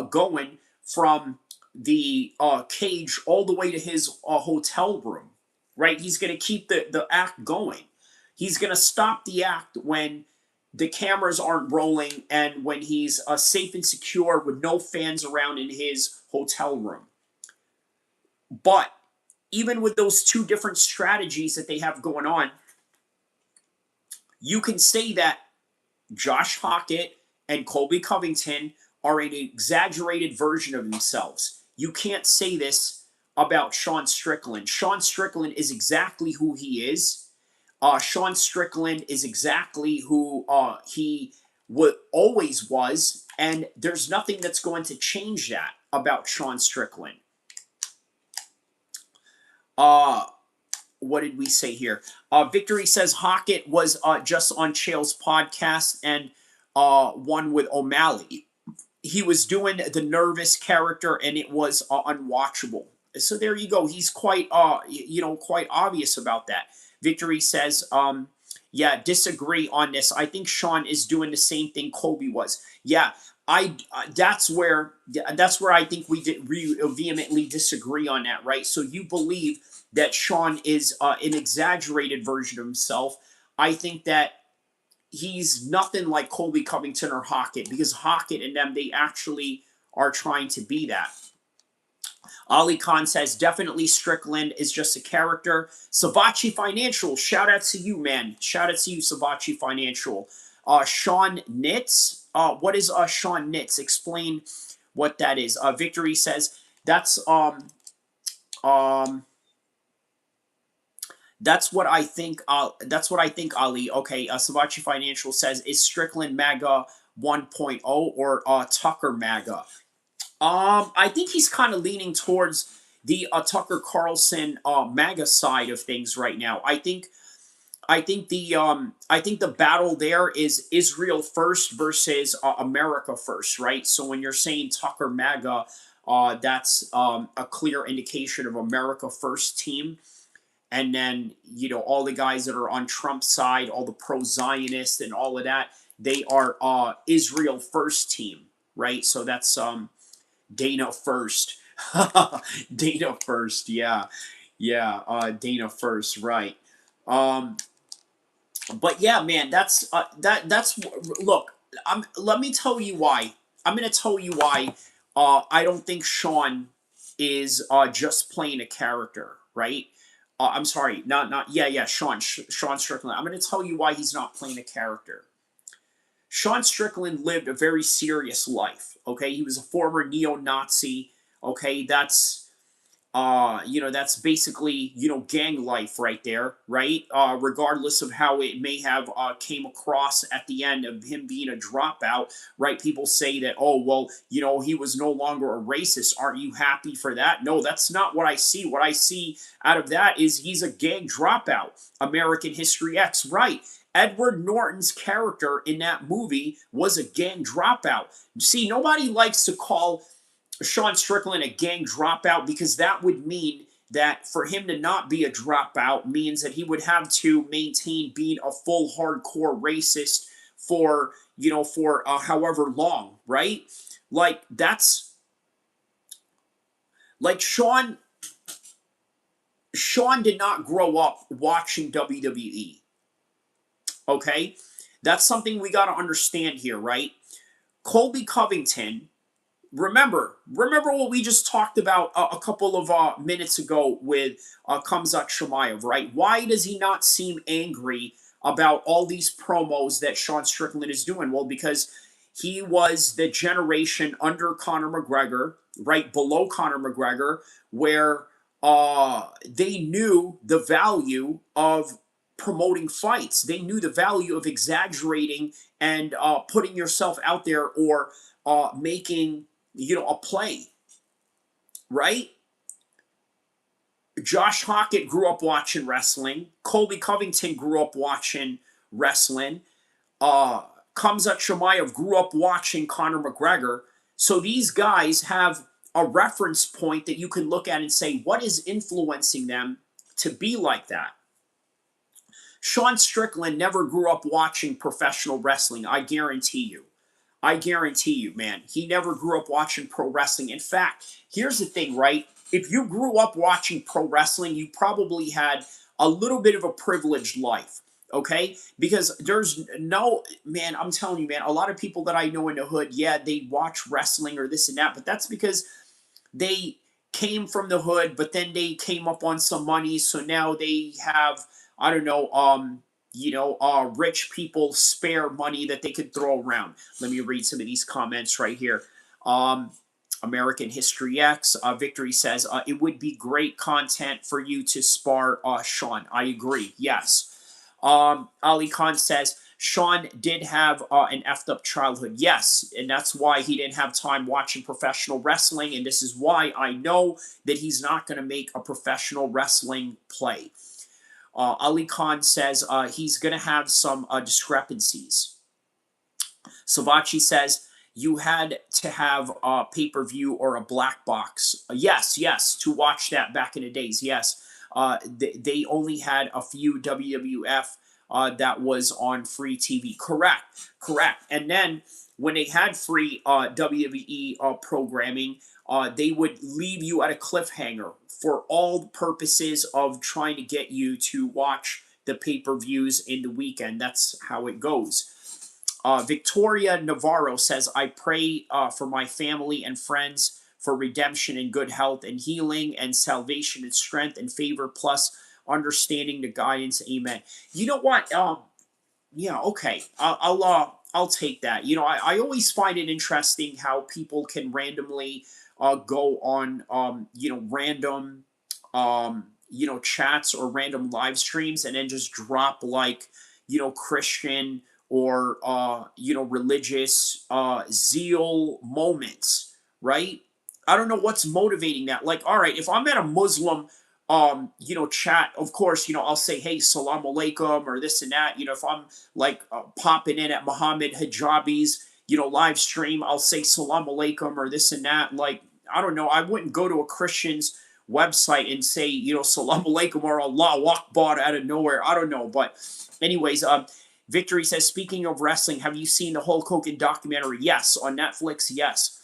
Speaker 1: going from the cage all the way to his hotel room, right? He's going to keep the act going. He's going to stop the act when the cameras aren't rolling and when he's safe and secure with no fans around in his hotel room. But even with those two different strategies that they have going on, you can say that Josh Hockett and Colby Covington are an exaggerated version of themselves. You can't say this about Sean Strickland. Sean Strickland is exactly who he is. Sean Strickland is exactly who he always was, and there's nothing that's going to change that about Sean Strickland. What did we say here? Victory says Hockett was just on Chael's podcast and one with O'Malley. He was doing the nervous character, and it was unwatchable. So there you go. He's quite, you know, quite obvious about that. Victory says, yeah, disagree on this. I think Sean is doing the same thing Colby was. Yeah, that's where I think we vehemently disagree on that, right? So you believe that Sean is an exaggerated version of himself. I think that he's nothing like Colby Covington or Hockett, because Hockett and them, they actually are trying to be that. Ali Khan says, definitely Strickland is just a character. Savachi Financial, shout out to you, man. Shout out to you, Savachi Financial. Sean Nitz, what is Sean Nitz? Explain what that is. Victory says, that's what I think. That's what I think, Ali. Okay, Savachi Financial says, is Strickland MAGA 1.0 or Tucker MAGA? I think he's kind of leaning towards the Tucker Carlson MAGA side of things right now. I think the battle there is Israel first versus America first, right? So when you're saying Tucker MAGA, that's a clear indication of America first team. And then, you know, all the guys that are on Trump's side, all the pro-Zionists and all of that, they are Israel first team, right? So that's Dana first. Dana first, yeah. Yeah, Dana first, right. But yeah, man, that's look, let me tell you why. I'm going to tell you why I don't think Sean is just playing a character, right? I'm sorry, Sean Strickland. I'm going to tell you why he's not playing a character. Sean Strickland lived a very serious life, okay? He was a former neo-Nazi, okay? That's That's basically, gang life right there, right? Regardless of how it may have came across at the end of him being a dropout, right? People say that, oh, well, he was no longer a racist. Aren't you happy for that? No, that's not what I see. What I see out of that is he's a gang dropout. American History X, right? Edward Norton's character in that movie was a gang dropout. See, nobody likes to call Sean Strickland a gang dropout because that would mean that for him to not be a dropout means that he would have to maintain being a full hardcore racist for however long, right? Like that's like Sean did not grow up watching WWE. Okay, that's something we got to understand here, right? Colby Covington, remember what we just talked about a couple of minutes ago with Khamzat Chimaev, right? Why does he not seem angry about all these promos that Sean Strickland is doing? Well, because he was the generation under Conor McGregor, right below Conor McGregor, where they knew the value of promoting fights. They knew the value of exaggerating and putting yourself out there or making a play, right? Josh Hockett grew up watching wrestling. Colby Covington grew up watching wrestling. Khamzat Chimaev grew up watching Conor McGregor. So these guys have a reference point that you can look at and say, what is influencing them to be like that? Sean Strickland never grew up watching professional wrestling, I guarantee you. I guarantee you, man, he never grew up watching pro wrestling. In fact, here's the thing, right? If you grew up watching pro wrestling, you probably had a little bit of a privileged life, okay? Because there's no, man, I'm telling you, man, a lot of people that I know in the hood, yeah, they watch wrestling or this and that, but that's because they came from the hood, but then they came up on some money, so now they have, I don't know, rich people spare money that they could throw around. Let me read some of these comments right here. American History X, Victory says, it would be great content for you to spar Sean. I agree, yes. Ali Khan says, Sean did have an effed up childhood. Yes, and that's why he didn't have time watching professional wrestling, and this is why I know that he's not going to make a professional wrestling play. Ali Khan says he's going to have some discrepancies. Savachi says you had to have a pay-per-view or a black box. Yes, to watch that back in the days. Yes, they only had a few WWF that was on free TV. Correct. And then when they had free WWE programming, they would leave you at a cliffhanger for all purposes of trying to get you to watch the pay-per-views in the weekend. That's how it goes. Victoria Navarro says, I pray for my family and friends for redemption and good health and healing and salvation and strength and favor plus understanding the guidance. Amen. You know what? Yeah, okay. I'll take that. I always find it interesting how people can randomly go on random chats or random live streams and then just drop like Christian or religious zeal moments, right? I don't know what's motivating that. Like, all right, if I'm at a Muslim chat, of course, I'll say, hey, salam alaikum, or this and that. If I'm like popping in at Muhammad Hijabi's, live stream, I'll say salam alaikum or this and that. Like, I don't know, I wouldn't go to a Christian's website and say, salam alaikum or Allah Akbar out of nowhere. I don't know. But anyways, Victory says, speaking of wrestling, have you seen the Hulk Hogan documentary? Yes. On Netflix, yes.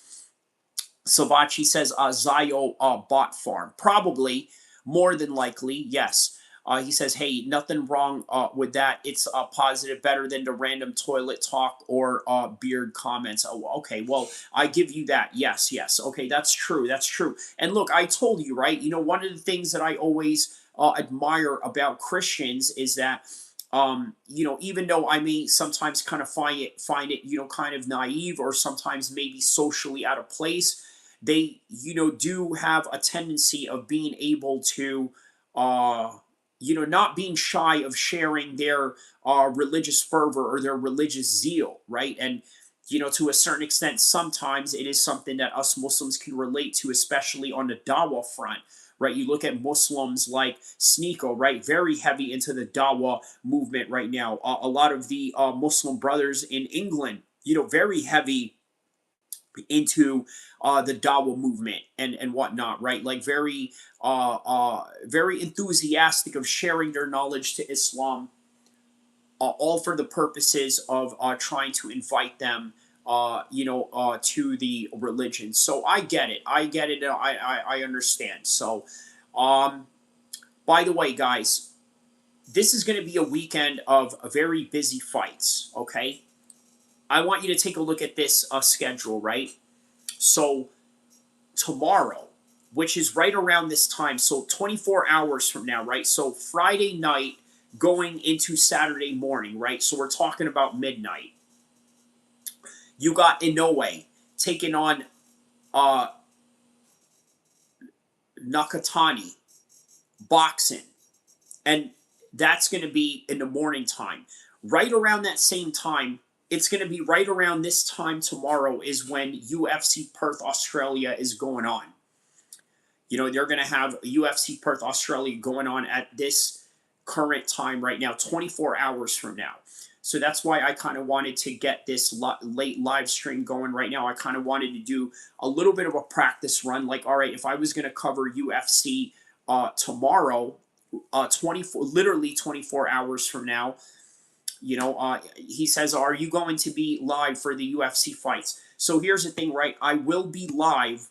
Speaker 1: Savachi says, Zayo Bot Farm. Probably. More than likely, yes. He says, hey, nothing wrong with that. It's positive, better than the random toilet talk or beard comments. Oh, okay, well, I give you that. Yes. Okay, that's true. And look, I told you, right? One of the things that I always admire about Christians is that, even though I may sometimes kind of find it, kind of naive or sometimes maybe socially out of place, they, do have a tendency of being able to, uh, not being shy of sharing their religious fervor or their religious zeal, right? And, to a certain extent, sometimes it is something that us Muslims can relate to, especially on the Dawah front, right? You look at Muslims like Sneeko, right? Very heavy into the Dawah movement right now. A lot of the Muslim brothers in England, very heavy into the Dawa movement and whatnot, right? Like very enthusiastic of sharing their knowledge to Islam, all for the purposes of trying to invite them, to the religion. So I get it. I get it. I understand. So, um, by the way, guys, this is going to be a weekend of very busy fights. Okay, I want you to take a look at this schedule, right? So tomorrow, which is right around this time, so 24 hours from now, right? So Friday night going into Saturday morning, right? So we're talking about midnight. You got Inoue taking on uh, Nakatani, boxing, and that's going to be in the morning time. Right around that same time, it's going to be right around this time tomorrow is when UFC Perth, Australia is going on. They're going to have UFC Perth, Australia going on at this current time right now, 24 hours from now. So that's why I kind of wanted to get this late live stream going right now. I kind of wanted to do a little bit of a practice run. Like, all right, if I was going to cover UFC tomorrow, 24 hours from now, he says, are you going to be live for the UFC fights? So here's the thing, right? I will be live.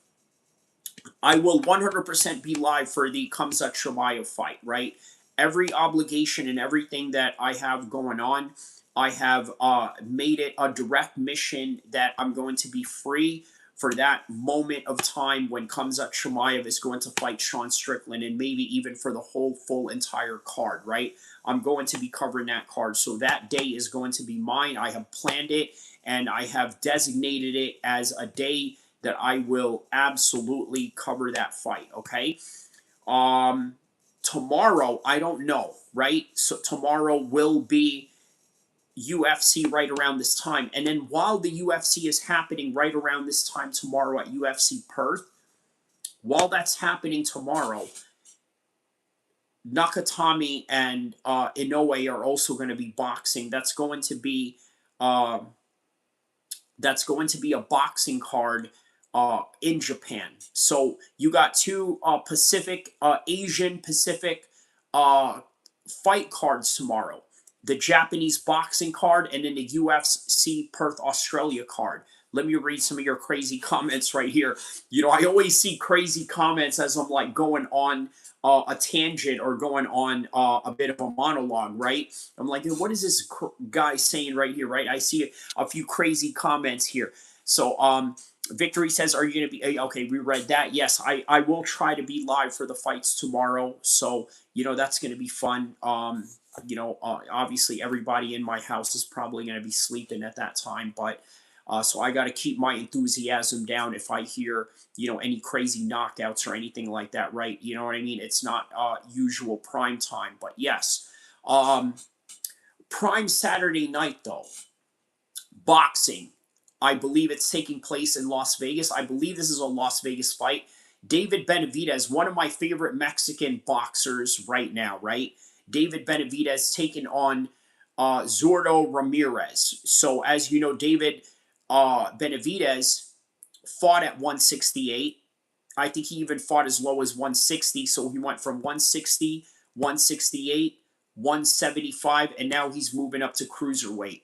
Speaker 1: I will 100% be live for the Khamzat Chimaev fight, right? Every obligation and everything that I have going on, I have made it a direct mission that I'm going to be free for that moment of time when Khamzat Chimaev is going to fight Sean Strickland, and maybe even for the whole full entire card, right? I'm going to be covering that card. So that day is going to be mine. I have planned it and I have designated it as a day that I will absolutely cover that fight, okay? Tomorrow, I don't know, right? So tomorrow will be UFC right around this time. And then while the UFC is happening right around this time tomorrow at UFC Perth, while that's happening tomorrow, Nakatani and Inoue are also going to be boxing. That's going to be a boxing card in Japan. So you got two Asian Pacific fight cards tomorrow. The Japanese boxing card and then the UFC Perth Australia card. Let me read some of your crazy comments right here. I always see crazy comments as I'm like going on a tangent or going on a bit of a monologue, right? I'm like, what is this guy saying right here, right? I see a few crazy comments here. So, Victory says, are you going to be okay? We read that. Yes, I will try to be live for the fights tomorrow. So, that's going to be fun. Obviously everybody in my house is probably going to be sleeping at that time, but so I got to keep my enthusiasm down if I hear, any crazy knockouts or anything like that, right? You know what I mean? It's not usual prime time, but yes. Prime Saturday night, though, boxing. I believe it's taking place in Las Vegas. I believe this is a Las Vegas fight. David Benavidez, one of my favorite Mexican boxers right now, right? David Benavidez taking on Zurdo Ramirez. So as you know, David Benavidez fought at 168. I think he even fought as low as 160. So he went from 160, 168, 175, and now he's moving up to cruiserweight.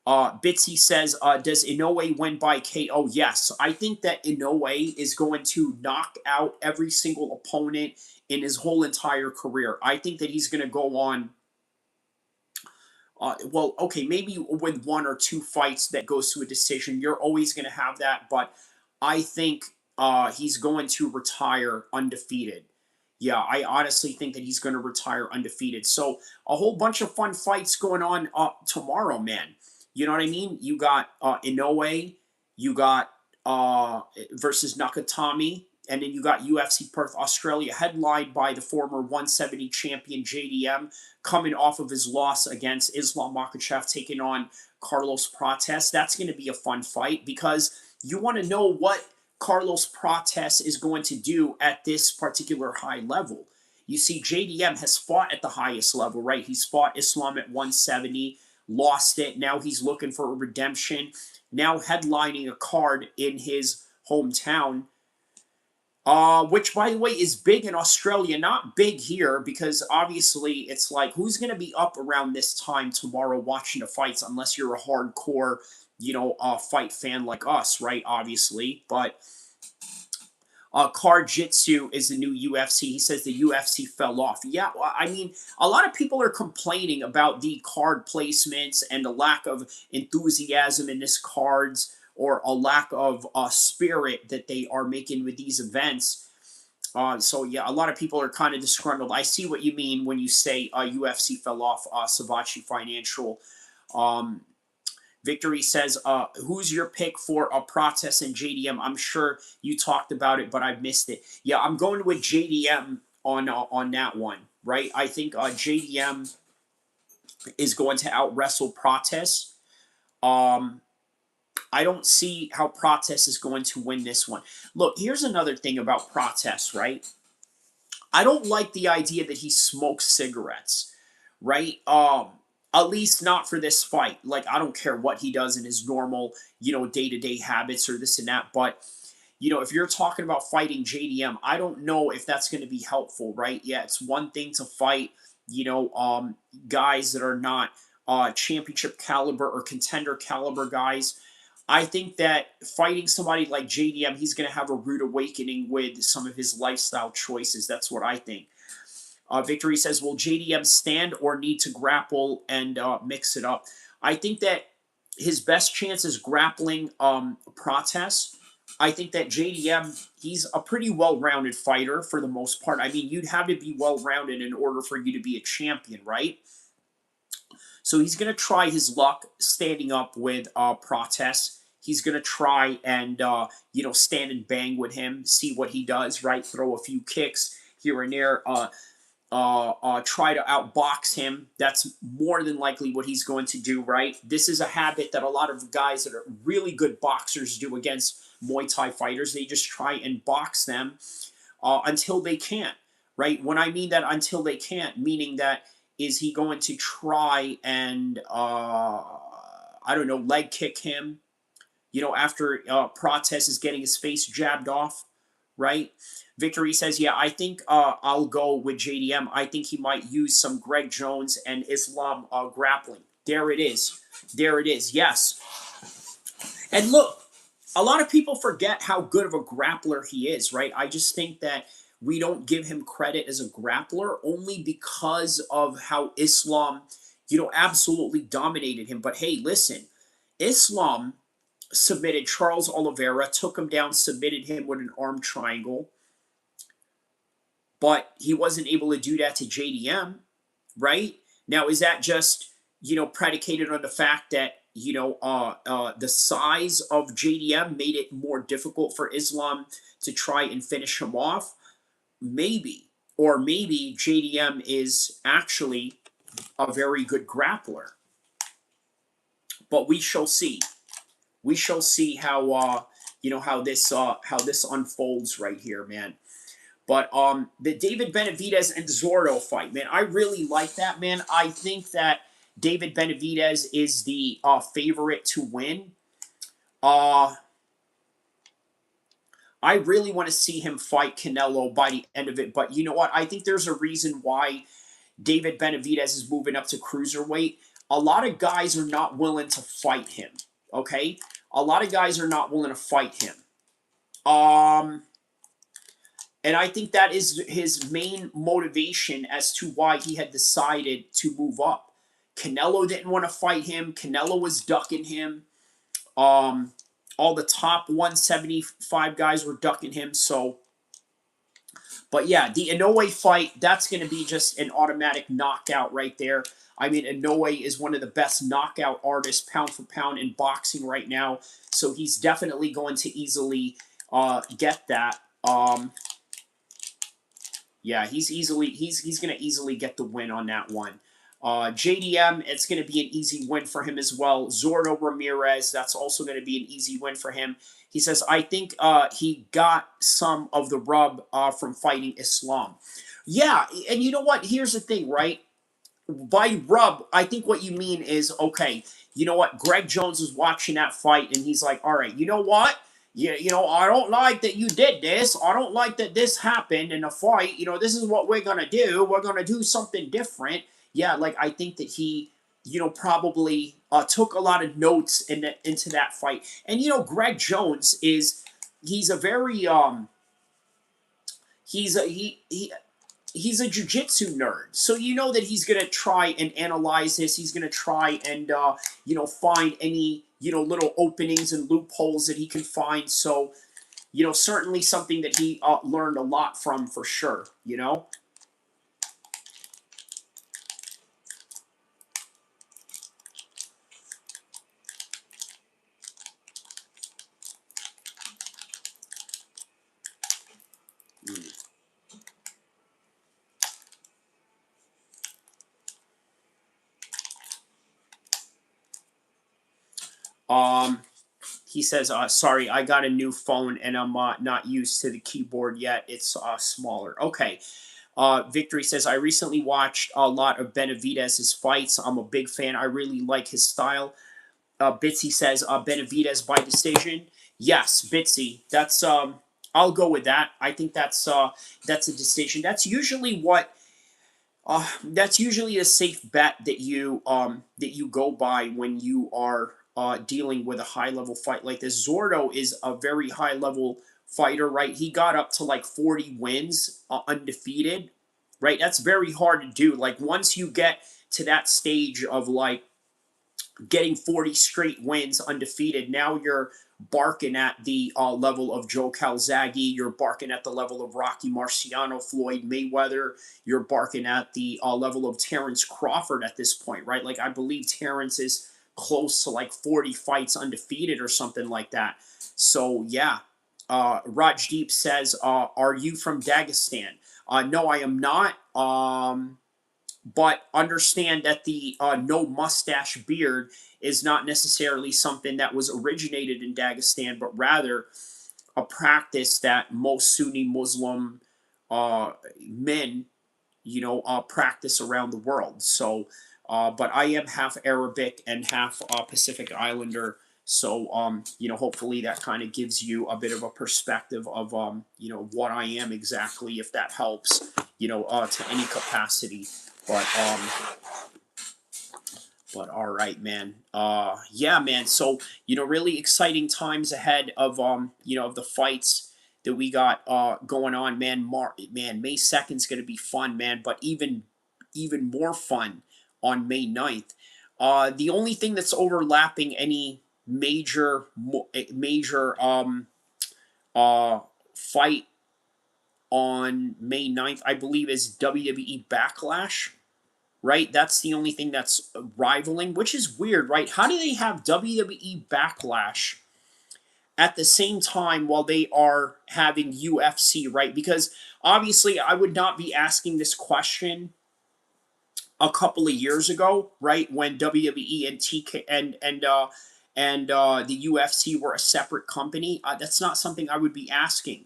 Speaker 1: Bitsy says, does Inoue win by KO? Yes. I think that Inoue is going to knock out every single opponent in his whole entire career. I think that he's going to go on, maybe with one or two fights that goes to a decision. You're always going to have that, but I think he's going to retire undefeated. Yeah, I honestly think that he's going to retire undefeated. So a whole bunch of fun fights going on tomorrow, man. You know what I mean? You got Inoue, you got versus Nakatani. And then you got UFC Perth, Australia, headlined by the former 170 champion JDM, coming off of his loss against Islam Makhachev, taking on Carlos Prates. That's going to be a fun fight because you want to know what Carlos Prates is going to do at this particular high level. You see, JDM has fought at the highest level, right? He's fought Islam at 170, lost it. Now he's looking for a redemption. Now headlining a card in his hometown, which, by the way, is big in Australia. Not big here because obviously it's like, who's going to be up around this time tomorrow watching the fights unless you're a hardcore, fight fan like us, right? Obviously, but Card Jitsu is the new UFC. He says the UFC fell off. Yeah, well, I mean, a lot of people are complaining about the card placements and the lack of enthusiasm in this cards, or a lack of spirit that they are making with these events. So yeah, a lot of people are kind of disgruntled. I see what you mean when you say UFC fell off. Savachi Financial. Victory says, who's your pick for a Prates and JDM? I'm sure you talked about it, but I've missed it. Yeah, I'm going with JDM on that one, right? I think JDM is going to out-wrestle Prates. I don't see how Prates is going to win this one. Look, here's another thing about Prates, right? I don't like the idea that he smokes cigarettes, right? At least not for this fight. Like, I don't care what he does in his normal, day-to-day habits or this and that. But, if you're talking about fighting JDM, I don't know if that's going to be helpful, right? Yeah, it's one thing to fight, guys that are not championship caliber or contender caliber guys. I think that fighting somebody like JDM, he's going to have a rude awakening with some of his lifestyle choices. That's what I think. Victory says, will JDM stand or need to grapple and mix it up? I think that his best chance is grappling Prates. I think that JDM, he's a pretty well-rounded fighter for the most part. I mean, you'd have to be well-rounded in order for you to be a champion, right? So he's going to try his luck standing up with Prates. He's going to try and, stand and bang with him, see what he does, right? Throw a few kicks here and there. Try to outbox him. That's more than likely what he's going to do, right? This is a habit that a lot of guys that are really good boxers do against Muay Thai fighters. They just try and box them until they can't, right? When I mean that until they can't, meaning that is he going to try and, leg kick him, after Prates is getting his face jabbed off, right? Victory says, yeah, I think I'll go with JDM. I think he might use some Greg Jones and Islam grappling. There it is. There it is. Yes. And look, a lot of people forget how good of a grappler he is, right? I just think that we don't give him credit as a grappler only because of how Islam, absolutely dominated him. But hey, listen, Islam submitted Charles Oliveira, took him down, submitted him with an arm triangle. But he wasn't able to do that to JDM, right? Now, is that just, predicated on the fact that, the size of JDM made it more difficult for Islam to try and finish him off? Maybe. Or maybe JDM is actually a very good grappler. But we shall see. We shall see how, how this unfolds right here, man. But the David Benavidez and Zurdo fight, man, I really like that, man. I think that David Benavidez is the favorite to win. I really want to see him fight Canelo by the end of it. But you know what? I think there's a reason why David Benavidez is moving up to cruiserweight. A lot of guys are not willing to fight him, okay? A lot of guys are not willing to fight him. And I think that is his main motivation as to why he had decided to move up. Canelo didn't want to fight him. Canelo was ducking him. All the top 175 guys were ducking him. So, but yeah, the Inoue fight, that's going to be just an automatic knockout right there. I mean, Inoue is one of the best knockout artists pound for pound in boxing right now. So he's definitely going to easily get that. Yeah, he's going to easily get the win on that one. JDM, it's going to be an easy win for him as well. Zurdo Ramirez, that's also going to be an easy win for him. He says, I think he got some of the rub from fighting Islam. Yeah, and you know what? Here's the thing, right? By rub, I think what you mean is, okay, you know what? Greg Jones was watching that fight and he's like, all right, you know what? Yeah, you know, I don't like that you did this. I don't like that this happened in the fight. You know, this is what we're gonna do. We're gonna do something different. Yeah, like I think that he, you know, probably took a lot of notes into that fight. And you know, Greg Jones is he's a very he's a he's a jujitsu nerd, so you know that he's gonna try and analyze this. He's gonna try and you know, find any, you know, little openings and loopholes that he can find. So you know, certainly something that he learned a lot from for sure. You know. Um, he says, "Sorry, I got a new phone and I'm not used to the keyboard yet. It's smaller." Okay. Victory says, I recently watched a lot of Benavidez's fights. I'm a big fan. I really like his style. Bitsy says, Benavidez by decision. Yes, Bitsy. I'll go with that. I think that's a decision. That's usually a safe bet that you go by when you are dealing with a high level fight like this. Zurdo is a very high level fighter, right? He got up to like 40 wins undefeated, right? That's very hard to do. Like once you get to that stage of like getting 40 straight wins undefeated, now you're barking at the level of Joe Calzaghe. You're barking at the level of Rocky Marciano, Floyd Mayweather. You're barking at the level of Terrence Crawford at this point, right? Like I believe Terrence is close to like 40 fights undefeated or something like that. So yeah. Rajdeep says, are you from Dagestan? No, I am not. But understand that the no mustache beard is not necessarily something that was originated in Dagestan, but rather a practice that most Sunni Muslim men, you know, practice around the world. So, but I am half Arabic and half Pacific Islander. So, you know, hopefully that kind of gives you a bit of a perspective of, you know, what I am exactly, if that helps, you know, to any capacity. But but all right, man. Yeah, man. So you know, really exciting times ahead of you know, of the fights that we got going on, man. Man, May 2nd is going to be fun, man. But even more fun on May 9th. The only thing that's overlapping any major fight on May 9th, I believe, is WWE Backlash, right? That's the only thing that's rivaling, which is weird, right? How do they have WWE Backlash at the same time while they are having UFC, right? Because obviously, I would not be asking this question a couple of years ago, right? When WWE and TK and the UFC were a separate company. That's not something I would be asking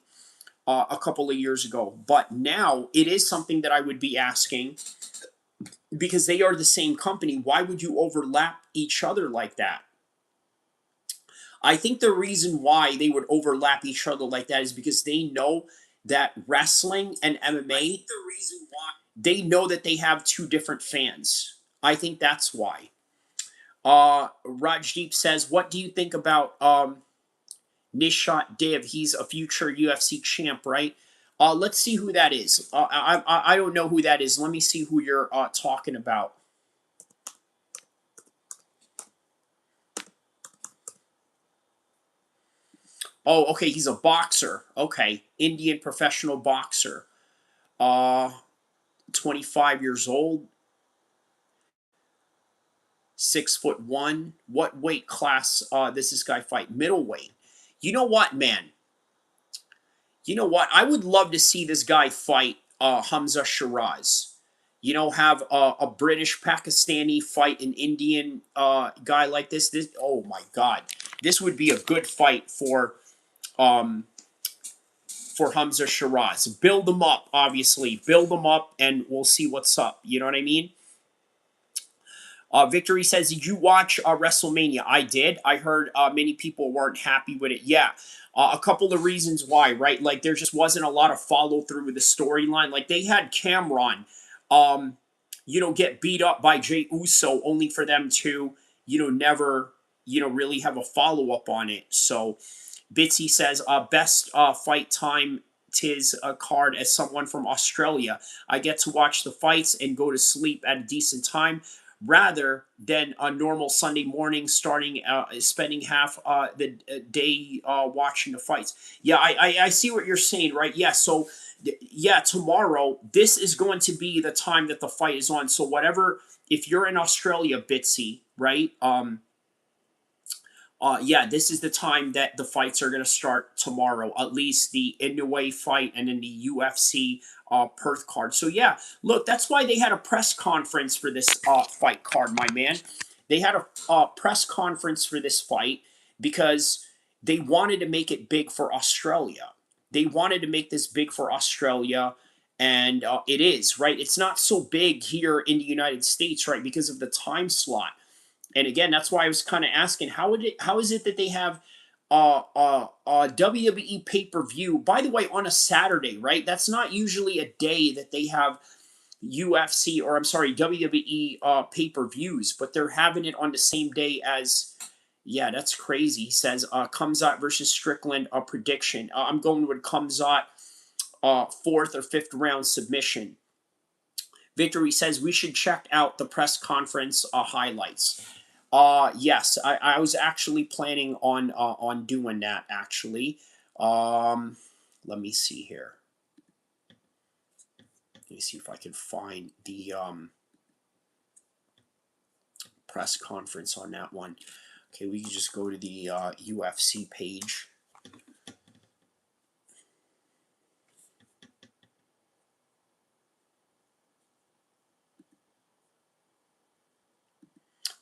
Speaker 1: a couple of years ago. But now it is something that I would be asking because they are the same company. Why would you overlap each other like that? I think the reason why they would overlap each other like that is because they know that wrestling and MMA, they know that they have two different fans. I think that's why. Rajdeep says, what do you think about Nishat Div? He's a future UFC champ, right? Let's see who that is. I don't know who that is. Let me see who you're talking about. Oh, okay, he's a boxer. Okay, Indian professional boxer. Uh, 25 years old. 6'1". What weight class does this guy fight? Middleweight. You know what, man? You know what? I would love to see this guy fight Khamzat Shiraz. You know, have a British Pakistani fight an Indian guy like this. This, oh my God, this would be a good fight um, for Khamzat Shiraz. Build them up, obviously. Build them up, and we'll see what's up. You know what I mean? Victory says, did you watch WrestleMania? I did. I heard many people weren't happy with it. Yeah. A couple of reasons why, right? Like, there just wasn't a lot of follow through with the storyline. Like, they had Cameron, get beat up by Jey Uso only for them to, never, really have a follow up on it. So, Bitsy says, best fight time tis a card as someone from Australia. I get to watch the fights and go to sleep at a decent time rather than a normal Sunday morning spending half the day watching the fights. Yeah, I see what you're saying, right? Yeah, so yeah, tomorrow, this is going to be the time that the fight is on. So whatever, if you're in Australia, Bitsy, right? Yeah, this is the time that the fights are going to start tomorrow. At least the Inoue fight and then the UFC Perth card. So yeah, look, that's why they had a press conference for this fight card, my man. They had a press conference for this fight because they wanted to make it big for Australia. They wanted to make this big for Australia, and it is, right? It's not so big here in the United States, right, because of the time slot. And again, that's why I was kind of asking, how is it that they have WWE pay-per-view, by the way, on a Saturday, right? That's not usually a day that they have UFC, or I'm sorry, WWE pay-per-views, but they're having it on the same day as, yeah, that's crazy. He says, Khamzat versus Strickland, a prediction. I'm going with Khamzat, 4th or 5th round submission. Victory says we should check out the press conference highlights. Yes, I was actually planning on doing that, actually. Let me see here. Let me see if I can find the press conference on that one. Okay, we can just go to the UFC page.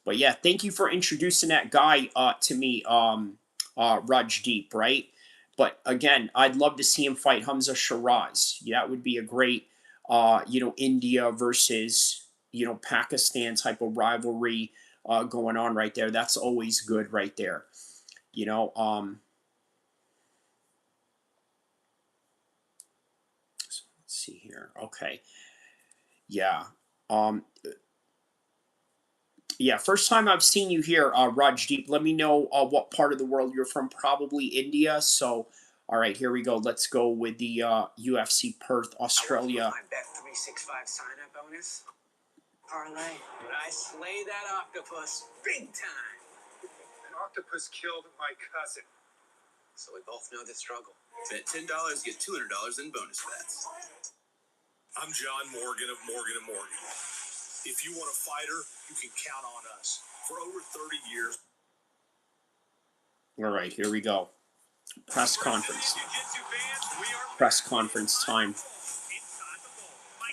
Speaker 1: But yeah, thank you for introducing that guy to me, Rajdeep, right? But again, I'd love to see him fight Khamzat Shiraz. Yeah, that would be a great, India versus, Pakistan type of rivalry going on right there. That's always good right there. So let's see here. Okay. Yeah. Yeah, first time I've seen you here, Rajdeep. Let me know what part of the world you're from. Probably India. So, all right, here we go. Let's go with the UFC Perth, Australia.
Speaker 2: My Bet365 sign-up bonus. Parlay. But I slay that octopus big time.
Speaker 3: An octopus killed my cousin.
Speaker 2: So we both know the struggle.
Speaker 4: Bet $10, get $200 in bonus bets.
Speaker 3: I'm John Morgan of Morgan & Morgan. If you want a fighter, you can count on us. For over 30 years.
Speaker 1: All right, here we go. Press conference. Press conference time.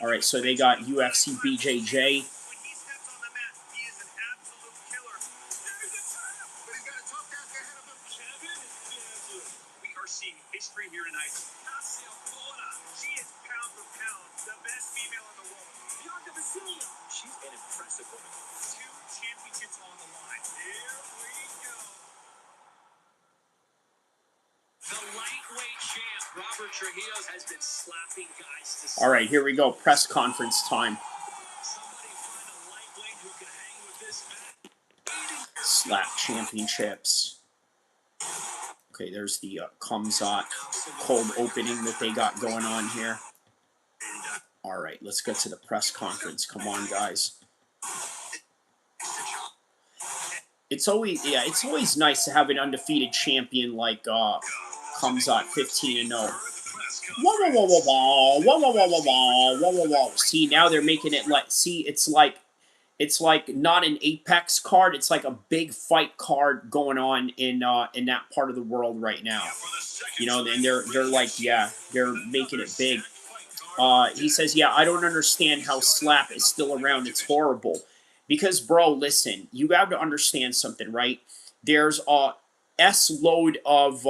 Speaker 1: All right, so they got UFC BJJ.
Speaker 3: We are seeing history here tonight. She is pound for pound the best female in the world. She's an impressive woman. 2 championships on the line. Here we go. The lightweight champ, Robert Trujillo, has been slapping guys to...
Speaker 1: All right, here we go. Press conference time.
Speaker 3: Somebody find a lightweight who can hang with this man.
Speaker 1: Slap championships. Okay, there's the Khamzat cold opening that they got going on here. All right, let's get to the press conference. Come on, guys. It's always nice to have an undefeated champion like Khamzat, 15-0. Whoa, whoa, whoa, whoa, whoa, whoa, whoa, whoa, whoa, whoa, whoa, whoa, whoa. See, now they're making it like, see, it's like It's like not an Apex card. It's like a big fight card going on in that part of the world right now. You know, and they're like, yeah, they're making it big. He says, yeah, I don't understand how Slap is still around. It's horrible. Because, bro, listen, you have to understand something, right? There's a S load of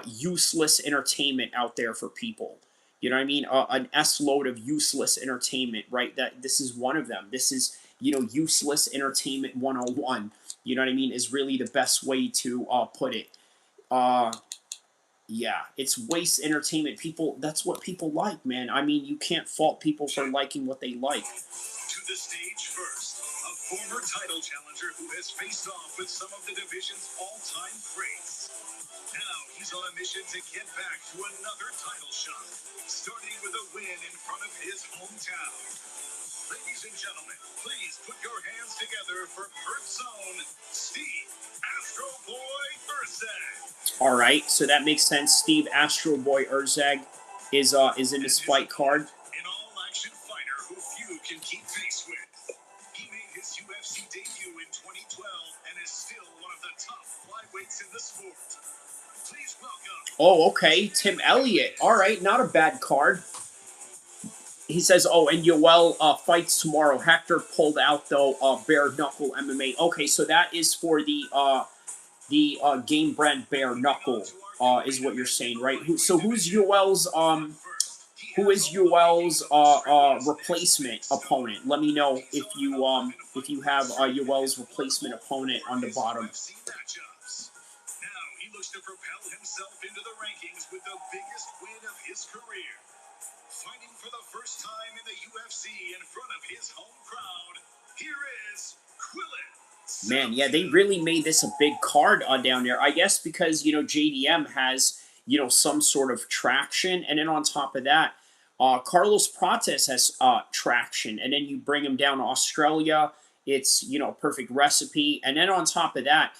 Speaker 1: useless entertainment out there for people. You know what I mean? An S load of useless entertainment, right? That this is one of them. This is, you know, useless entertainment 101. You know what I mean? Is really the best way to put it. Yeah, it's waste entertainment. People, that's what people like, man. I mean, you can't fault people for liking what they like.
Speaker 3: To the stage first, a former title challenger who has faced off with some of the division's all-time greats. Now he's on a mission to get back to another title shot, starting with a win in front of his hometown. Ladies and gentlemen, please put your hands together for Perth's own Steve Astro Boy Urzag.
Speaker 1: All right, so that makes sense. Steve Astro Boy Urzag is in this fight card.
Speaker 3: An all-action fighter who few can keep pace with. He made his UFC debut in 2012 and is still one of the top flyweights in the sport. Please welcome.
Speaker 1: Oh, okay, Tim Elliott. All right, not a bad card. He says, oh, and Yoel fights tomorrow. Hector pulled out, though, bare knuckle MMA. Okay, so that is for the game brand bare knuckle, is what you're saying, right? So who's Yoel's who is Yoel's replacement opponent? Let me know if you have Yoel's replacement opponent on the bottom.
Speaker 3: Now he looks to propel himself into the rankings with the biggest win of his career. Fighting for the first time in the UFC in front of his home crowd, here is Quillen.
Speaker 1: Man, yeah, they really made this a big card down there. I guess because, you know, JDM has, you know, some sort of traction. And then on top of that, Carlos Prates has traction. And then you bring him down to Australia. It's, you know, a perfect recipe. And then on top of that,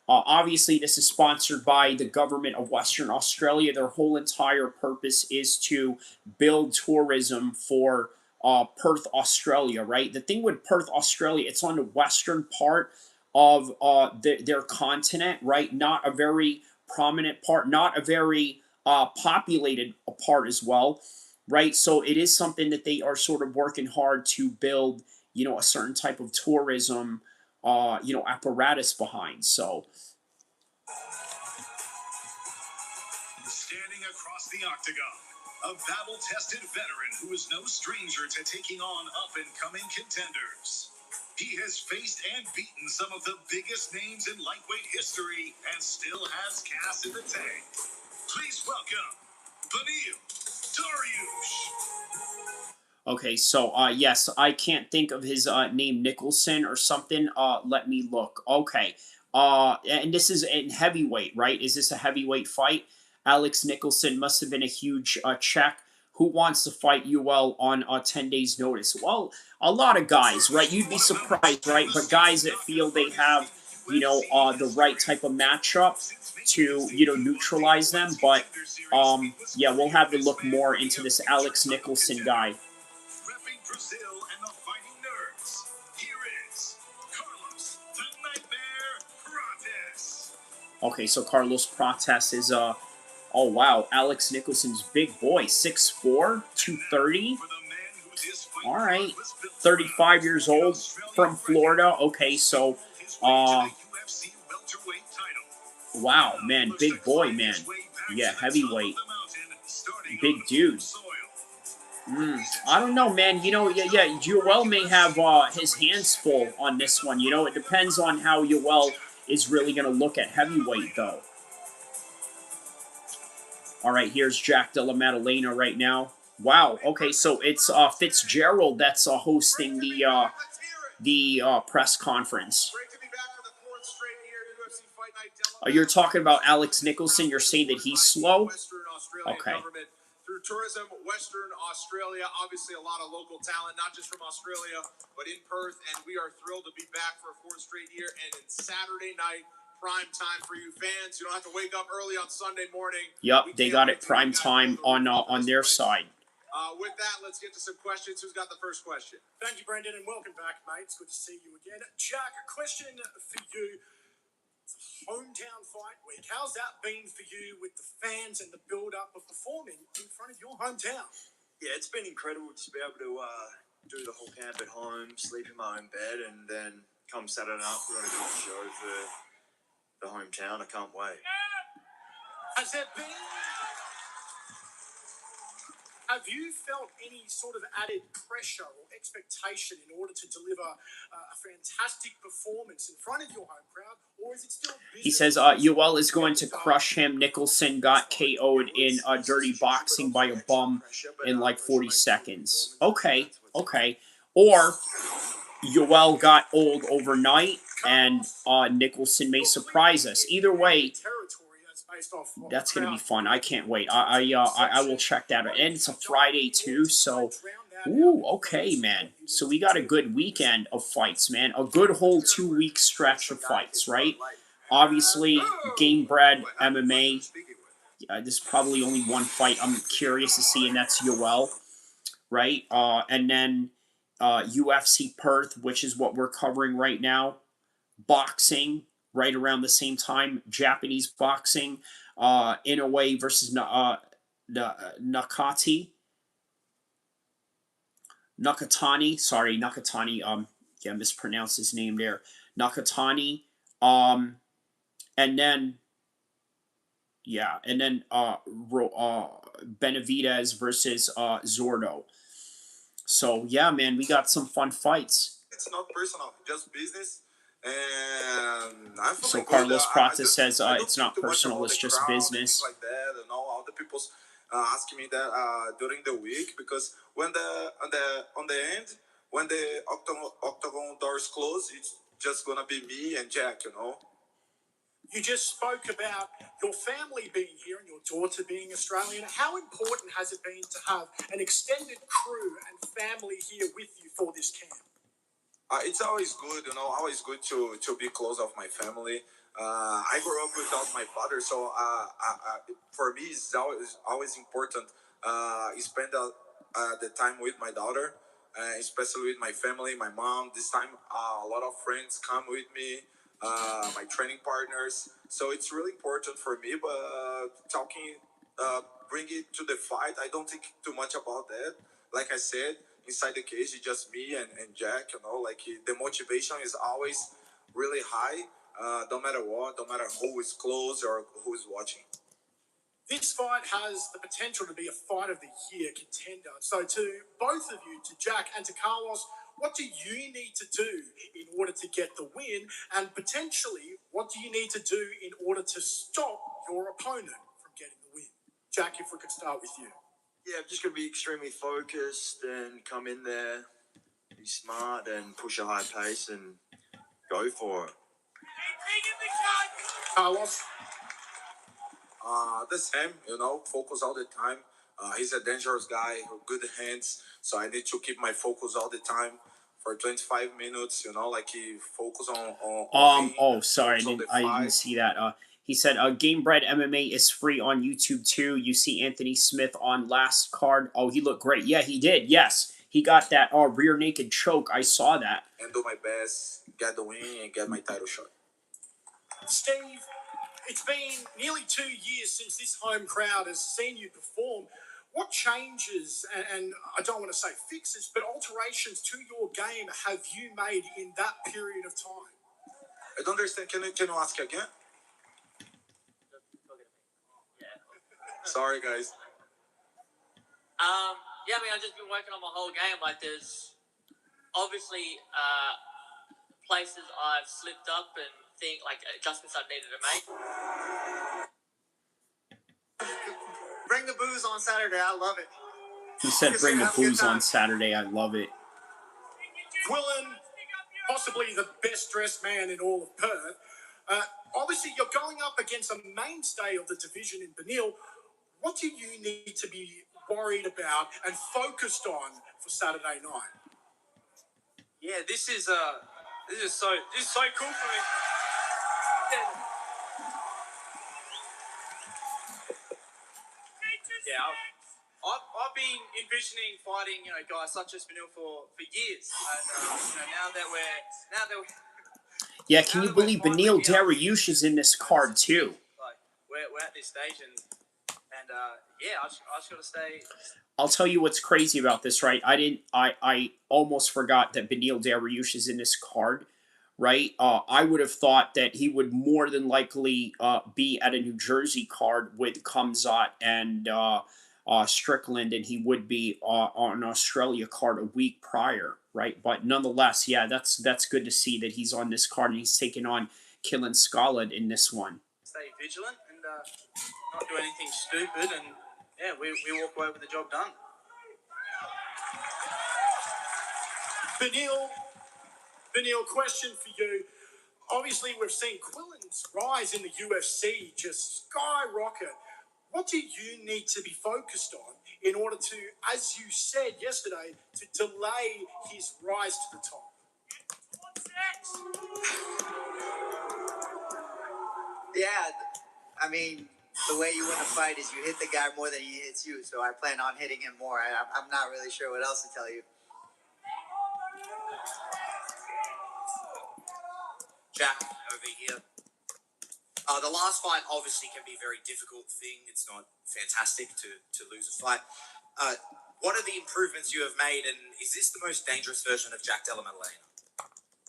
Speaker 1: obviously, this is sponsored by the government of Western Australia. Their whole entire purpose is to build tourism for Perth, Australia, right? The thing with Perth, Australia, it's on the western part of their continent, right? Not a very prominent part, not a very populated part as well, right? So it is something that they are sort of working hard to build, you know, a certain type of tourism you know, apparatus behind. So
Speaker 3: standing across the octagon, a battle-tested veteran who is no stranger to taking on up-and-coming contenders. He has faced and beaten some of the biggest names in lightweight history and still has gas in the tank. Please welcome Beneil Dariush.
Speaker 1: okay, so yes, I can't think of his name, Nicholson or something. Let me look. Okay, and this is in heavyweight, right? Is this a heavyweight fight? Alex Nicholson must have been a huge check. Who wants to fight UL on 10 days' notice? Well, a lot of guys, right? You'd be surprised, right? But guys that feel they have, you know, the right type of matchup to, you know, neutralize them. But yeah, we'll have to look more into this Alex Nicholson guy.
Speaker 3: Repping Brazil and the Fighting Nerds, here is Carlos the Nightmare Prates.
Speaker 1: Okay, so Carlos Prates is oh wow, Alex Nicholson's big boy, 6'4", 230. All right, 35 years old, from Florida. Okay, so wow, man, big boy, man. Yeah, heavyweight, big dude. I don't know, man. You know, yeah, Yoel may have his hands full on this one. You know, it depends on how Yoel is really going to look at heavyweight, though. All right, here's Jack Della Maddalena right now. Wow. Okay, so it's Fitzgerald that's hosting the press conference. You're talking about Alex Nicholson. You're saying that he's slow. Okay.
Speaker 5: Through tourism, Western Australia, obviously a lot of local talent, not just from Australia, but in Perth, and we are thrilled to be back for a fourth straight year, and in Saturday night, prime time for you fans. You don't have to wake up early on Sunday morning.
Speaker 1: Yep, they got it prime time on their side.
Speaker 5: With that, let's get to some questions. Who's got the first question?
Speaker 3: Thank you, Brendan, and welcome back, mate. It's good to see you again. Jack, a question for you. Hometown fight week. How's that been for you with the fans and the build-up of performing in front of your hometown?
Speaker 6: Yeah, it's been incredible to be able to do the whole camp at home, sleep in my own bed, and then come Saturday night, put on a good show for the hometown. I can't wait.
Speaker 3: Has there been... Have you felt any sort of added pressure or expectation in order to deliver a fantastic performance in front of your home crowd, or is it still...
Speaker 1: He says Yoel is going to crush him. Nicholson got KO'd in dirty boxing by a bum in like 40 seconds. Okay, okay. Or Yoel got old overnight and Nicholson may surprise us. Either way, that's going to be fun. I can't wait. I will check that out. And it's a Friday too, so... Ooh, okay, man. So we got a good weekend of fights, man. A good whole 2-week stretch of fights, right? Obviously, game bred MMA. There's probably only one fight I'm curious to see, and that's Yoel, right? And then UFC Perth, which is what we're covering right now. Boxing, right around the same time. Japanese boxing. Inoue versus Nakatani. Yeah, mispronounced his name there. Nakatani. And then Benavidez versus Zurdo. So yeah, man, we got some fun fights.
Speaker 5: It's not personal, just business. And I feel
Speaker 1: so
Speaker 5: like
Speaker 1: Carlos Prata says
Speaker 5: I don't
Speaker 1: it's
Speaker 5: think
Speaker 1: not
Speaker 5: too much
Speaker 1: personal,
Speaker 5: about
Speaker 1: it's
Speaker 5: the
Speaker 1: just
Speaker 5: crowd,
Speaker 1: business.
Speaker 5: things like that, and all the people asking me that during the week, because when on the end, when the octagon doors close, it's just gonna be me and Jack, you know.
Speaker 3: You just spoke about your family being here and your daughter being Australian. How important has it been to have an extended crew and family here with you for this camp?
Speaker 5: It's always good, you know, always good to be close of my family. I grew up without my father, so for me, it's always important spend the time with my daughter, especially with my family, my mom. This time, a lot of friends come with me, my training partners. So it's really important for me. But bring it to the fight, I don't think too much about that. Like I said, inside the cage, it's just me and Jack, you know, like the motivation is always really high, no matter what, no matter who is close or who is watching.
Speaker 3: This fight has the potential to be a fight of the year contender. So to both of you, to Jack and to Carlos, what do you need to do in order to get the win? And potentially, what do you need to do in order to stop your opponent from getting the win? Jack, if we could start with you.
Speaker 6: Yeah, I'm just going to be extremely focused and come in there, be smart and push a high pace and go for it.
Speaker 3: Carlos?
Speaker 5: The same, you know, focus all the time. He's a dangerous guy with good hands, so I need to keep my focus all the time for 25 minutes, you know, like he focus on me,
Speaker 1: oh, sorry, I didn't
Speaker 5: fight.
Speaker 1: see that. He said, Game Bred MMA is free on YouTube too. You see Anthony Smith on last card. Oh, he looked great. Yeah, he did. Yes, he got that rear naked choke. I saw that.
Speaker 5: And do my best, get the win, and get my title shot.
Speaker 3: Steve, it's been nearly 2 years since this home crowd has seen you perform. What changes, and I don't want to say fixes, but alterations to your game have you made in that period of time?
Speaker 5: I don't understand. Can you ask again? Sorry, guys.
Speaker 7: Yeah, I mean, I've just been working on my whole game. Like, there's obviously places I've slipped up and think like adjustments I've needed to make.
Speaker 2: Bring the booze on Saturday. I love it.
Speaker 1: He said, bring the booze on Saturday. I love it.
Speaker 3: Quillen, possibly the best dressed man in all of Perth. Obviously, you're going up against a mainstay of the division in Benil. What do you need to be worried about and focused on for Saturday night?
Speaker 8: Yeah, this is so cool for me. Yeah, I've been envisioning fighting, guys such as Benil for years, and now that we're
Speaker 1: Yeah,
Speaker 8: now
Speaker 1: can you
Speaker 8: that we're
Speaker 1: believe
Speaker 8: finally
Speaker 1: Beneil
Speaker 8: here,
Speaker 1: Dariush is in this card too?
Speaker 8: like we're at this stage, and yeah, I just got to stay.
Speaker 1: I'll tell you what's crazy about this, right? I almost forgot that Beneil Dariush is in this card, right? I would have thought that he would more than likely be at a New Jersey card with Khamzat and Strickland, and he would be on an Australia card a week prior, right? But nonetheless, yeah, that's good to see that he's on this card and he's taking on Killen Scarlett in this one.
Speaker 8: Stay vigilant and not do anything stupid, and yeah, we walk away with the job done.
Speaker 3: Benil, question for you. Obviously, we've seen Quillen's rise in the UFC just skyrocket. What do you need to be focused on in order to, as you said yesterday, to delay his rise to the top?
Speaker 2: Yeah, I mean, the way you win a fight is you hit the guy more than he hits you, so I plan on hitting him more. I'm not really sure what else to tell you.
Speaker 9: Jack, over here. The last fight obviously can be a very difficult thing. It's not fantastic to lose a fight. What are the improvements you have made, and is this the most dangerous version of Jack Della Maddalena?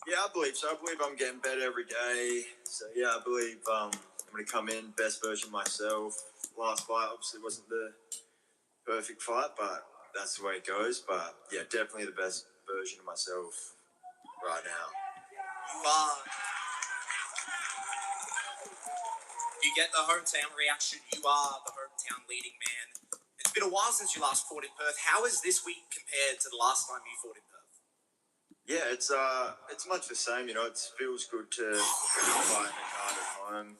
Speaker 6: Yeah, I believe so. I believe I'm getting better every day. So yeah, I believe I'm going to come in best version of myself. Last fight obviously wasn't the perfect fight, but that's the way it goes. But yeah, definitely the best version of myself right now.
Speaker 9: You get the hometown reaction. You are the hometown leading man. It's been a while since you last fought in Perth. How is this week compared to the last time you fought in Perth?
Speaker 6: Yeah, it's much the same. It feels good to fight in a card at home.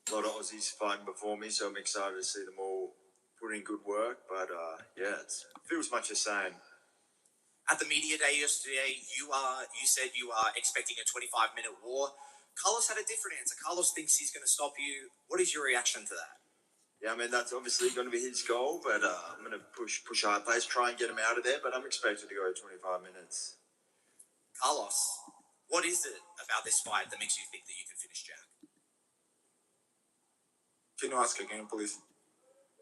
Speaker 6: A lot of Aussies fighting before me, so I'm excited to see them all put in good work. But yeah, it feels much the same.
Speaker 9: At the media day yesterday, you said you are expecting a 25-minute war. Carlos had a different answer. Carlos thinks he's going to stop you. What is your reaction to that?
Speaker 6: Yeah, I mean, that's obviously going to be his goal, but I'm going to push hard pace, try and get him out of there, but I'm expected to go 25 minutes.
Speaker 9: Carlos, what is it about this fight that makes you think that you can finish Jack?
Speaker 5: Can you ask again, please?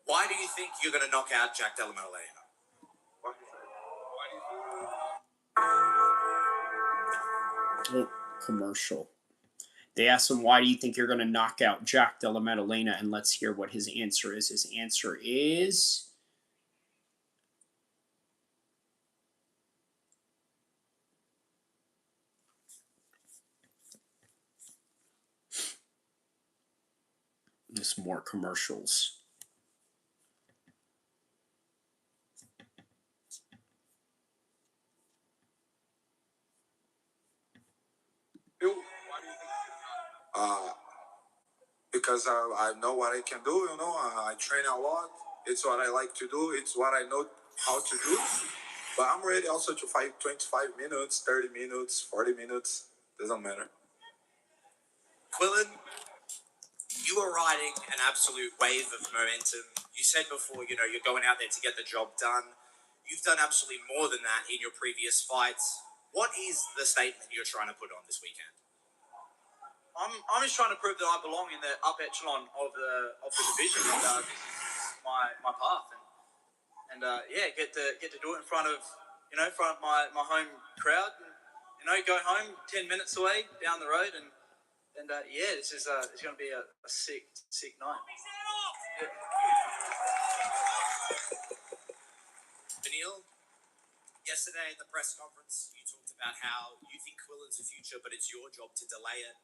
Speaker 9: Why do you think you're going to knock out Jack Della Maddalena?
Speaker 1: Oh, commercial. They asked him, why do you think you're going to knock out Jack Della Maddalena? And let's hear what his answer is. His answer is... There's more commercials.
Speaker 5: Because I know what I can do, I train a lot. It's what I like to do. It's what I know how to do. But I'm ready also to fight 25 minutes, 30 minutes, 40 minutes. Doesn't matter.
Speaker 9: Quillen, you are riding an absolute wave of momentum. You said before, you're going out there to get the job done. You've done absolutely more than that in your previous fights. What is the statement you're trying to put on this weekend?
Speaker 8: I'm just trying to prove that I belong in the up echelon of the division, and this is my path, and yeah, get to do it in front of my home crowd, and go home 10 minutes away down the road, and yeah, this is it's going to be a sick night. Yeah.
Speaker 9: Beneil, yesterday at the press conference, you talked about how you think Quillen's the future, but it's your job to delay it.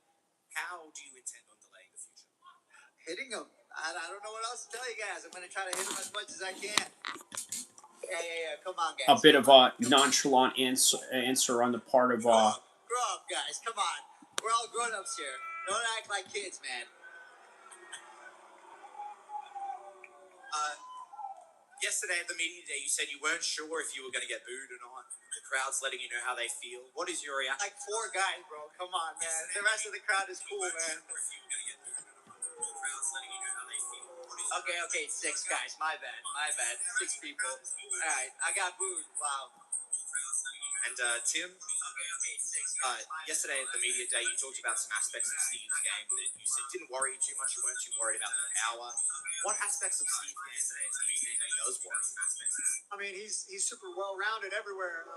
Speaker 9: How do you intend on delaying the future?
Speaker 2: Hitting him. I don't know what else to tell you guys. I'm going to try to hit him as much as I can. Yeah. Come on, guys.
Speaker 1: A bit of a nonchalant answer on the part of...
Speaker 2: Grow up, guys. Come on. We're all grown-ups here. Don't act like kids, man.
Speaker 9: Yesterday at the media day, you said you weren't sure if you were going to get booed or not. The crowd's letting you know how they feel. What is your reaction?
Speaker 2: Like 4 guys, bro. Come on, man. The rest of the crowd is cool, man. Okay, 6 guys. My bad. 6 people. All right, I got booed. Wow.
Speaker 9: And Tim, yesterday at the media day, you talked about some aspects of Steve's game that you said didn't worry you too much. You weren't too worried about the power. What aspects of Steve's game today at the media day does worry?
Speaker 2: I mean, he's super well-rounded everywhere.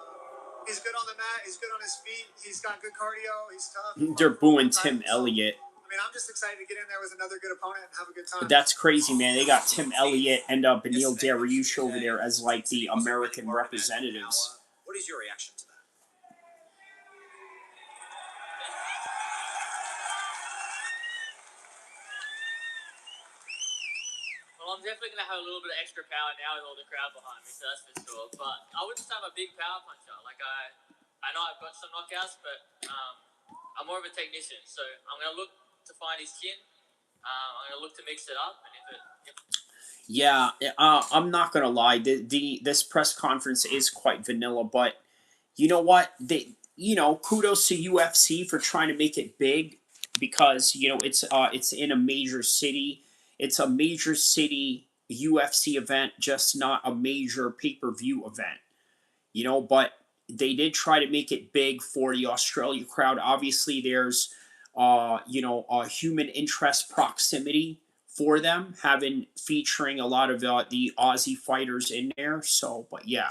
Speaker 2: He's good on the mat. He's good on his feet. He's got good cardio. He's tough.
Speaker 1: They're booing Tim Elliott.
Speaker 2: I mean, I'm just excited to get in there with another good opponent and have a good time.
Speaker 1: That's crazy, man. They got Tim Elliott and Beneil Dariush over there as like the American representatives.
Speaker 9: What is your reaction to that?
Speaker 7: Well, I'm definitely going to have a little bit of extra power now with all the crowd behind me, so that's for sure. But I wouldn't say I'm a big power puncher. Like, I know I've got some knockouts, but I'm more of a technician. So I'm going to look to find his chin. I'm going to look to mix it up. And
Speaker 1: Yeah, I'm not gonna lie. This press conference is quite vanilla, but you know what? Kudos to UFC for trying to make it big because it's in a major city. It's a major city UFC event, just not a major pay-per-view event. But they did try to make it big for the Australia crowd. Obviously, there's a human interest proximity for them, featuring a lot of the Aussie fighters in there. So, but yeah.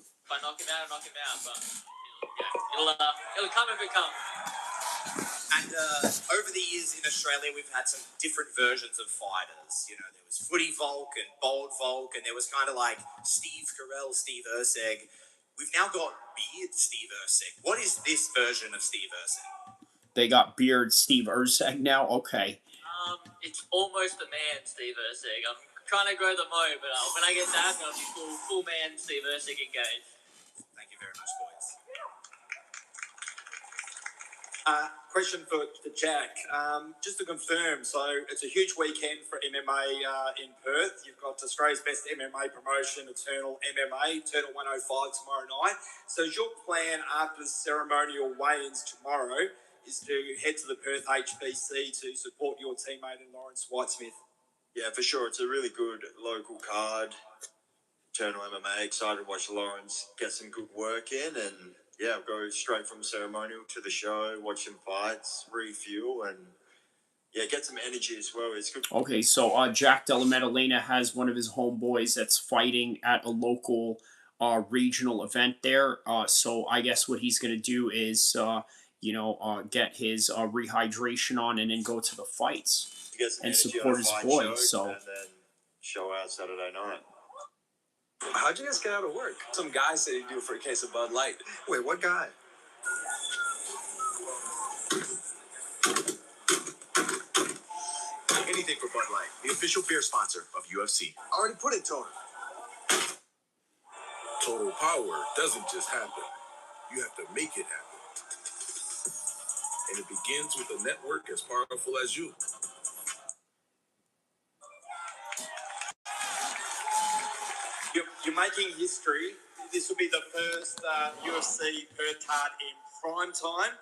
Speaker 7: if I knock him out, I knock him out. But it'll come if it comes.
Speaker 9: And over the years in Australia, we've had some different versions of fighters. There was Footy Volk and Bold Volk, and there was kind of like Steve Carell, Steve Erceg. We've now got Beard Steve Erceg. What is this version of Steve Erceg?
Speaker 1: They got Beard Steve Erceg now? Okay.
Speaker 7: It's almost a man, Steve Erceg. I'm trying to grow the mo, but when I get that, I'll be full man Steve Erceg engaged.
Speaker 9: Thank you very much, boys.
Speaker 10: Question for Jack. Just to confirm, so it's a huge weekend for MMA in Perth. You've got Australia's best MMA promotion, Eternal MMA, Eternal 105 tomorrow night. So is your plan after the ceremonial weigh-ins tomorrow is to head to the Perth HPC to support your teammate in Lawrence Whitesmith?
Speaker 6: Yeah, for sure. It's a really good local card. Eternal MMA. Excited to watch Lawrence get some good work in, and yeah, go straight from ceremonial to the show, watch some fights, refuel, and yeah, get some energy as well. It's good.
Speaker 1: Okay, so Jack Della Maddalena has one of his homeboys that's fighting at a local regional event there. So I guess what he's going to do is, get his rehydration on and then go to the fights and support his boys. So
Speaker 6: and then show out Saturday night.
Speaker 3: How'd you guys get out of work? Some guy said he'd do it for a case of Bud Light. Wait, what guy? Anything for Bud Light, the official beer sponsor of UFC. I already put it total. Total power doesn't just happen. You have to make it happen. And it begins with a network as powerful as you.
Speaker 10: You're making history. This will be the first UFC Perth card in prime time.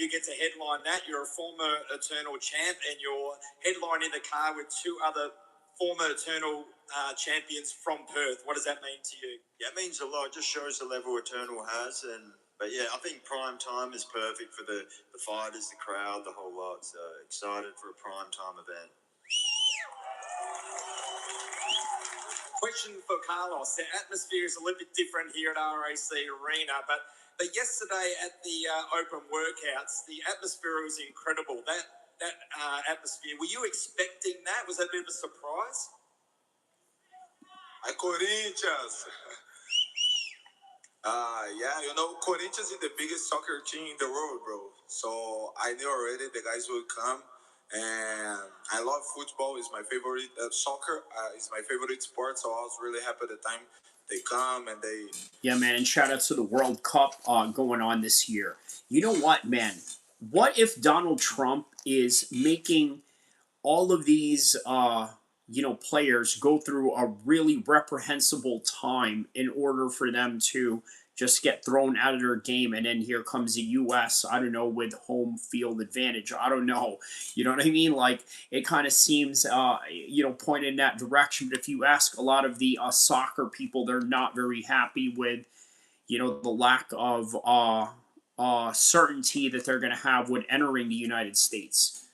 Speaker 10: You get to headline that. You're a former Eternal champ, and you're headlining the card with 2 other former Eternal champions from Perth. What does that mean to you?
Speaker 6: Yeah, it means a lot. It just shows the level Eternal has, but yeah, I think prime time is perfect for the fighters, the crowd, the whole lot. So excited for a prime time event.
Speaker 10: Question for Carlos. The atmosphere is a little bit different here at RAC Arena, but yesterday at the open workouts, the atmosphere was incredible. That atmosphere, were you expecting that? Was that a bit of a surprise?
Speaker 3: Corinthians. Corinthians is the biggest soccer team in the world, bro. So I knew already the guys would come. And I love football. It's my favorite. Soccer is my favorite sport. So I was really happy at the time they come and they.
Speaker 1: yeah, man, and shout out to the World Cup going on this year. You know what, man? What if Donald Trump is making all of these players go through a really reprehensible time in order for them to just get thrown out of their game, and then here comes the U.S. I don't know, with home field advantage. I don't know. You know what I mean? Like, it kind of seems pointed in that direction. But if you ask a lot of the soccer people, they're not very happy with the lack of certainty that they're going to have when entering the United States.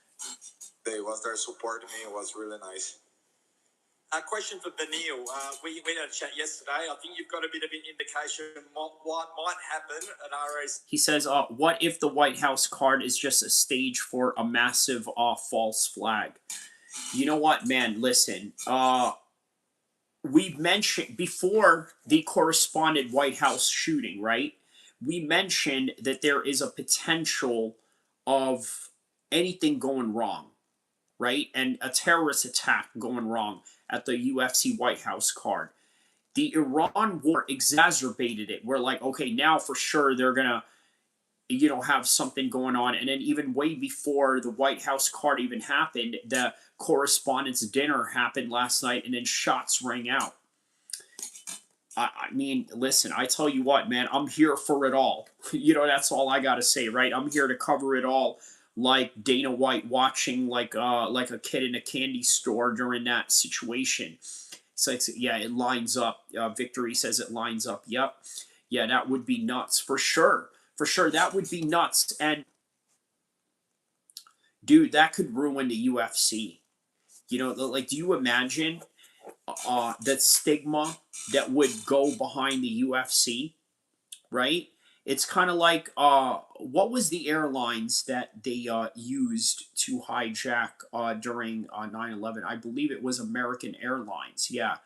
Speaker 10: They was there supporting me. It was really nice. A question for Benil. We had a chat yesterday. I think you've got a bit of an indication what might happen at RAC.
Speaker 1: He says, what if the White House card is just a stage for a massive false flag? You know what, man? Listen, we mentioned before the correspondent White House shooting, right? We mentioned that there is a potential of anything going wrong, right? And a terrorist attack going wrong at the UFC White House card. The Iran war exacerbated it. We're like, okay, now for sure they're gonna, have something going on. And then even way before the White House card even happened, the correspondence dinner happened last night, and then shots rang out. I mean, listen, I tell you what, man, I'm here for it all. That's all I gotta say, right? I'm here to cover it all, like Dana White watching like a kid in a candy store during that situation. So yeah, it lines up. Victory says it lines up. Yep. Yeah, that would be nuts for sure. For sure, that would be nuts. And dude, that could ruin the UFC. Like, do you imagine that stigma that would go behind the UFC, right? It's kind of like what was the airlines that they used to hijack during 9/11? I believe it was American Airlines. Yeah,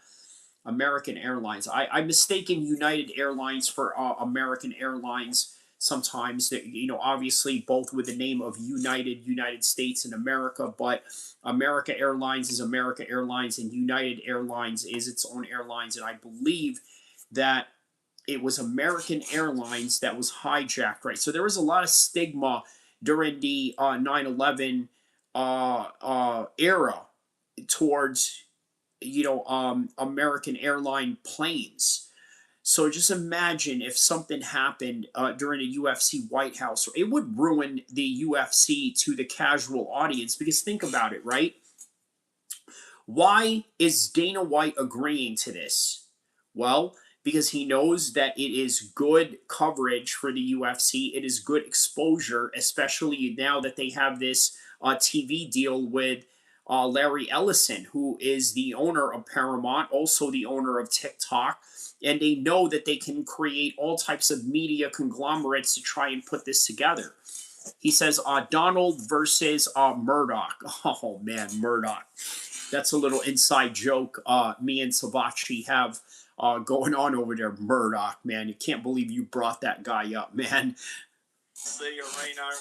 Speaker 1: American Airlines. I'm mistaking United Airlines for American Airlines sometimes. That obviously both with the name of United States and America, but America Airlines is America Airlines, and United Airlines is its own airlines. And I believe that it was American Airlines that was hijacked, right? So there was a lot of stigma during the 9/11 era towards American airline planes. So just imagine if something happened during a UFC White House. It would ruin the UFC to the casual audience, because think about it, right? Why is Dana White agreeing to this? Well, because he knows that it is good coverage for the UFC. It is good exposure, especially now that they have this TV deal with Larry Ellison, who is the owner of Paramount, also the owner of TikTok. And they know that they can create all types of media conglomerates to try and put this together. He says, Donald versus Murdoch. Oh, man, Murdoch. That's a little inside joke me and Savachi have going on over there. Murdoch, man. You can't believe you brought that guy up, man.
Speaker 10: The arena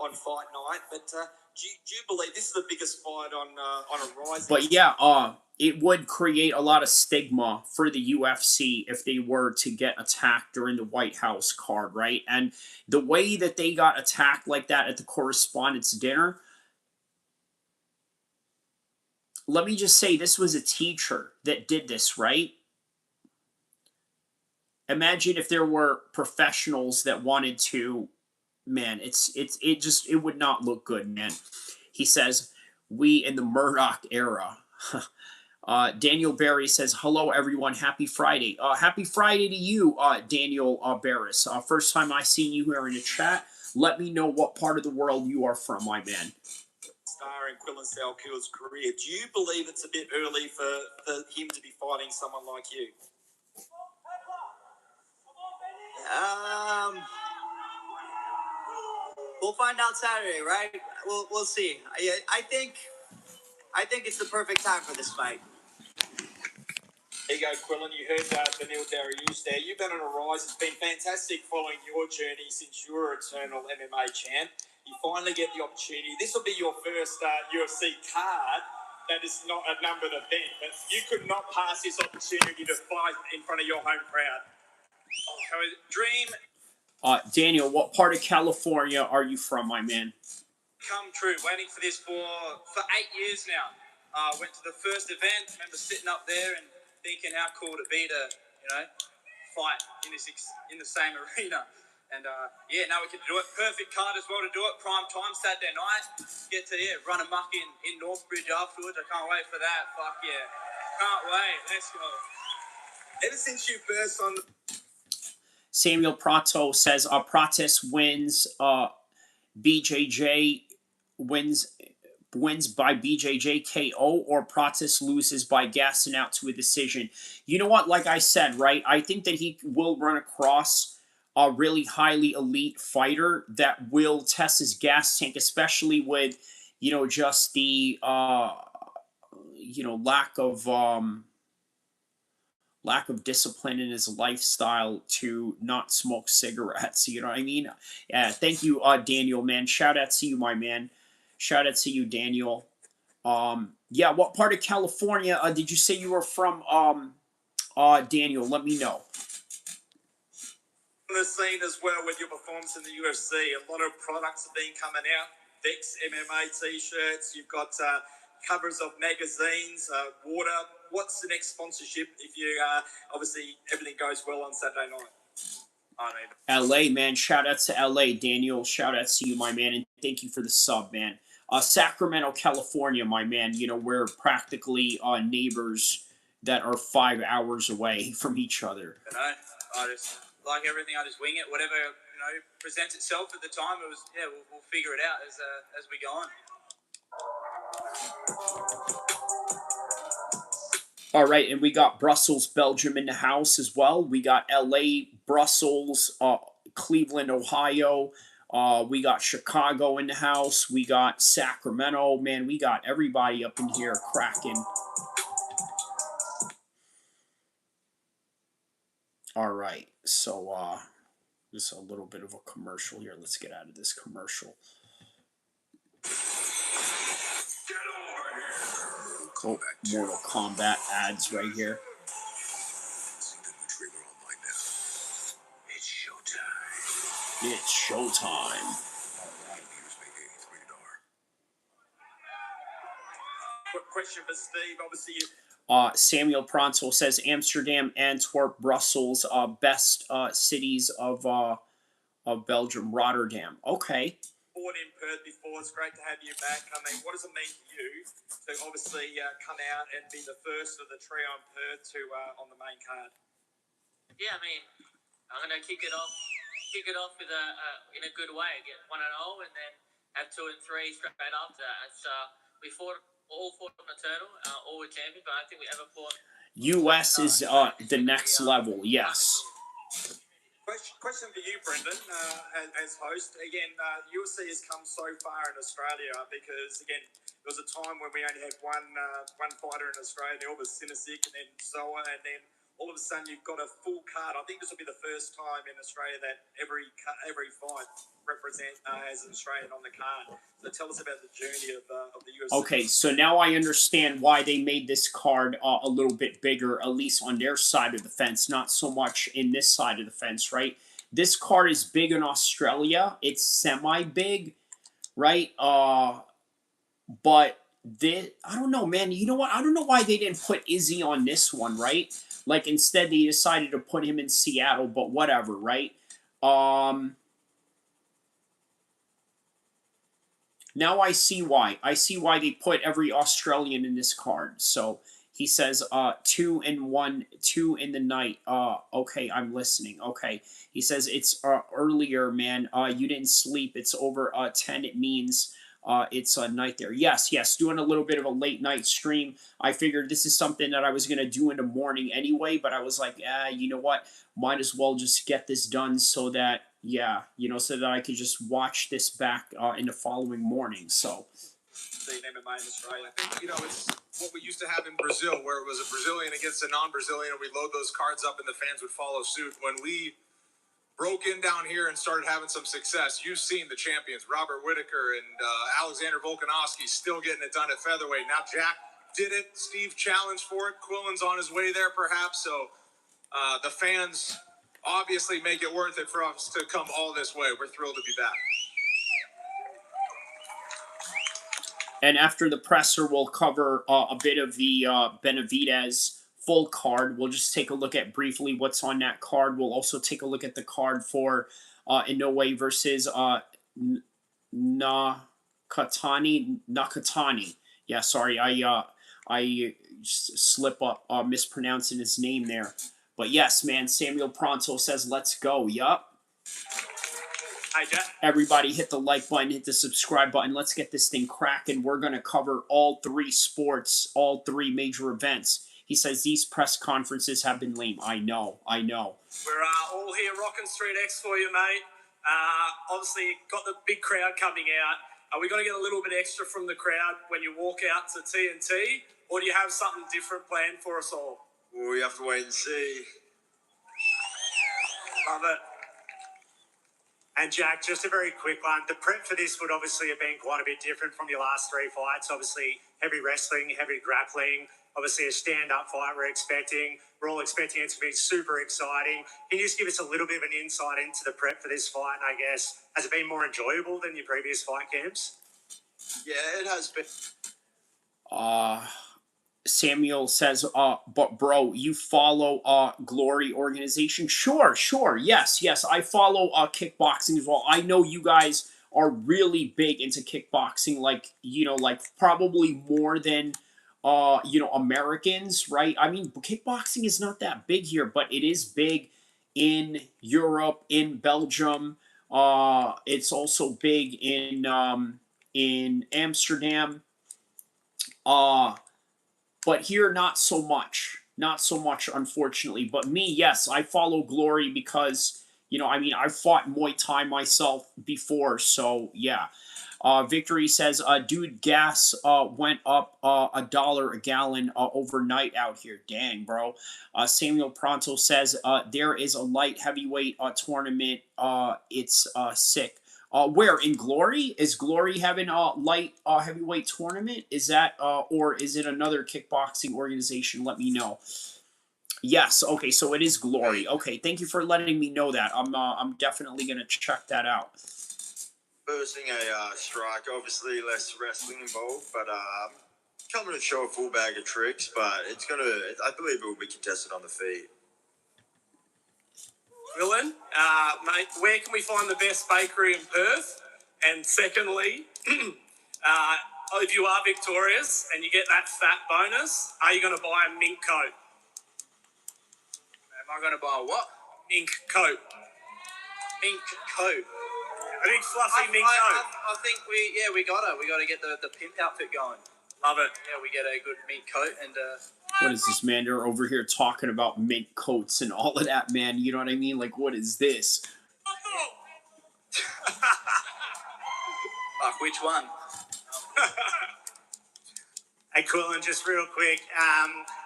Speaker 10: on fight night, but do you believe this is the biggest fight on a rise?
Speaker 1: But yeah, it would create a lot of stigma for the UFC if they were to get attacked during the White House card, right? And the way that they got attacked like that at the correspondence dinner, let me just say, this was a teacher that did this, right? Imagine if there were professionals that wanted to, man, it would not look good, man. He says, we in the Murdoch era. Daniel Barry says, hello, everyone. Happy Friday. Happy Friday to you, Daniel Barris. First time I seen you here in the chat. Let me know what part of the world you are from, my man.
Speaker 10: Star in El-Kheer's career. Do you believe it's a bit early for him to be fighting someone like you?
Speaker 2: We'll find out Saturday, right? We'll see. I think it's the perfect time for this fight.
Speaker 10: There you go, Quillan. You heard Benil Dariush there. You've been on a rise. It's been fantastic following your journey since you were eternal MMA champ. You finally get the opportunity. This will be your first UFC card that is not a numbered event, but you could not pass this opportunity to fight in front of your home crowd. Oh, dream.
Speaker 1: Daniel, what part of California are you from, my man?
Speaker 8: Come true. Waiting for this for 8 years now. Went to the first event. Remember sitting up there and thinking how cool it'd be to, fight in the same arena. And yeah, now we can do it. Perfect card as well to do it. Prime time Saturday night. Get to run amok in Northbridge afterwards. I can't wait for that. Fuck yeah, can't wait. Let's go. Ever since you burst on.
Speaker 1: Samuel Prato says Pratis wins. BJJ wins by BJJ KO, or Pratis loses by gassing out to a decision. You know what? Like I said, right? I think that he will run across a really highly elite fighter that will test his gas tank, especially with, you know, just the you know, lack of discipline in his lifestyle to not smoke cigarettes. You know what I mean? Yeah. Thank you, Daniel, man. Shout out to you, my man. Shout out to you, Daniel. Yeah. What part of California did you say you were from? Daniel, let me know.
Speaker 10: The scene as well with your performance in the UFC. A lot of products have been coming out. Vex MMA t-shirts. You've got covers of magazines, water. What's the next sponsorship if you obviously everything goes well on Saturday night?
Speaker 1: LA, man. Shout out to LA, Daniel. Shout out to you, my man, and thank you for the sub, man. Sacramento, California, my man. You know, we're practically neighbors that are 5 hours away from each other.
Speaker 8: You know, I just like everything. I just wing it. Whatever presents itself at the time. It was we'll figure it out as we go on.
Speaker 1: All right, and we got Brussels, Belgium in the house as well. We got LA, Brussels, Cleveland, Ohio. We got Chicago in the house. We got Sacramento. Man, we got everybody up in here cracking. All right, so just a little bit of a commercial here. Let's get out of this commercial. Oh, Mortal Kombat ads right here.
Speaker 3: It's showtime.
Speaker 1: It's showtime.
Speaker 10: Quick question for Steve. Obviously,
Speaker 1: Samuel Pronto says Amsterdam, Antwerp, Brussels, best cities of Belgium, Rotterdam. Okay.
Speaker 10: Fought in Perth before. It's great to have you back. I mean, what does it mean to you to obviously come out and be the first of the trio in Perth to on the main card?
Speaker 7: Yeah, I mean, I'm gonna kick it off with in a good way. Get 1-0 and then have 2 and 3 straight after that. It's we all fought on Eternal, all were champions, but I don't think we ever fought.
Speaker 1: US is the next level. Yes.
Speaker 10: Question for you, Brendan, as host. Again, UFC has come so far in Australia because, again, there was a time when we only had one fighter in Australia, all was Cinesic, and then Zoa, and then all of a sudden you've got a full card. I think this will be the first time in Australia that every fight has an Australian on the card. So tell us about the journey of the UFC.
Speaker 1: Okay, so now I understand why they made this card a little bit bigger, at least on their side of the fence, not so much in this side of the fence, right? This card is big in Australia. It's semi-big, right? But I don't know, man. You know what? I don't know why they didn't put Izzy on this one, right? Like, instead they decided to put him in Seattle, but whatever, right? Now I see why. I see why they put every Australian in this card. So he says 2 and 1, 2 in the night. Okay, I'm listening. Okay. He says it's earlier, man. You didn't sleep. It's over 10. It means it's a night there. Yes, doing a little bit of a late night stream. I figured this is something that I was going to do in the morning anyway, but I was like, you know what? Might as well just get this done so that, so that I could just watch this back in the following morning. So.
Speaker 10: MMA in Australia.
Speaker 5: I think, it's what we used to have in Brazil, where it was a Brazilian against a non-Brazilian, and we load those cards up and the fans would follow suit. When we broke in down here and started having some success, you've seen the champions, Robert Whittaker and Alexander Volkanovski, still getting it done at featherweight. Now Jack did it. Steve challenged for it. Quillen's on his way there, perhaps. So the fans obviously make it worth it for us to come all this way. We're thrilled to be back.
Speaker 1: And after the presser, we'll cover a bit of the Benavidez full card. We'll just take a look at briefly what's on that card. We'll also take a look at the card for Inoue versus Nakatani. Yeah, sorry, I slip up mispronouncing his name there. But yes, man, Samuel Pronto says, let's go. Yup.
Speaker 3: Hi, Jack.
Speaker 1: Everybody hit the like button, hit the subscribe button. Let's get this thing cracking. We're going to cover all 3 sports, all 3 major events. He says these press conferences have been lame. I know.
Speaker 3: We're all here rocking Street X for you, mate. Obviously, got the big crowd coming out. Are we going to get a little bit extra from the crowd when you walk out to TNT? Or do you have something different planned for us all?
Speaker 6: Well, we have to wait and see.
Speaker 3: Love it.
Speaker 11: And Jack, just a very quick one. The prep for this would obviously have been quite a bit different from your last 3 fights. Obviously, heavy wrestling, heavy grappling. Obviously, a stand-up fight we're expecting. We're all expecting it to be super exciting. Can you just give us a little bit of an insight into the prep for this fight? And I guess, has it been more enjoyable than your previous fight camps?
Speaker 6: Yeah, it has been.
Speaker 1: Samuel says, but bro, you follow Glory organization? Sure, yes, I follow kickboxing as well. I know you guys are really big into kickboxing, like probably more than Americans, right? I mean, kickboxing is not that big here, but it is big in Europe, in Belgium. It's also big in Amsterdam. But here, not so much, unfortunately. But me, yes, I follow Glory because, I fought Muay Thai myself before, so yeah. Victory says, dude, gas went up $1 a gallon overnight out here. Dang, bro. Samuel Pronto says, there is a light heavyweight tournament. It's sick. Where in Glory? Is Glory having a light heavyweight tournament? Is that or is it another kickboxing organization? Let me know. Yes. Okay. So it is Glory. Okay. Thank you for letting me know that. I'm definitely gonna check that out.
Speaker 6: Bursting a strike, obviously less wrestling involved, but coming to show a full bag of tricks. But I believe it will be contested on the feet.
Speaker 3: Willen, mate, where can we find the best bakery in Perth? And secondly, if you are victorious and you get that fat bonus, are you going to buy a mink coat?
Speaker 8: Am I going to buy a what?
Speaker 3: Mink coat.
Speaker 8: Mink coat.
Speaker 3: A big fluffy mink coat.
Speaker 8: I think we got to get the pimp outfit going.
Speaker 3: Love it.
Speaker 8: Yeah, we get a good mink coat and.
Speaker 1: What is this, man? They're over here talking about mink coats and all of that, man. You know what I mean? Like, what is this?
Speaker 8: Fuck, which one?
Speaker 11: Hey, Quillen, just real quick.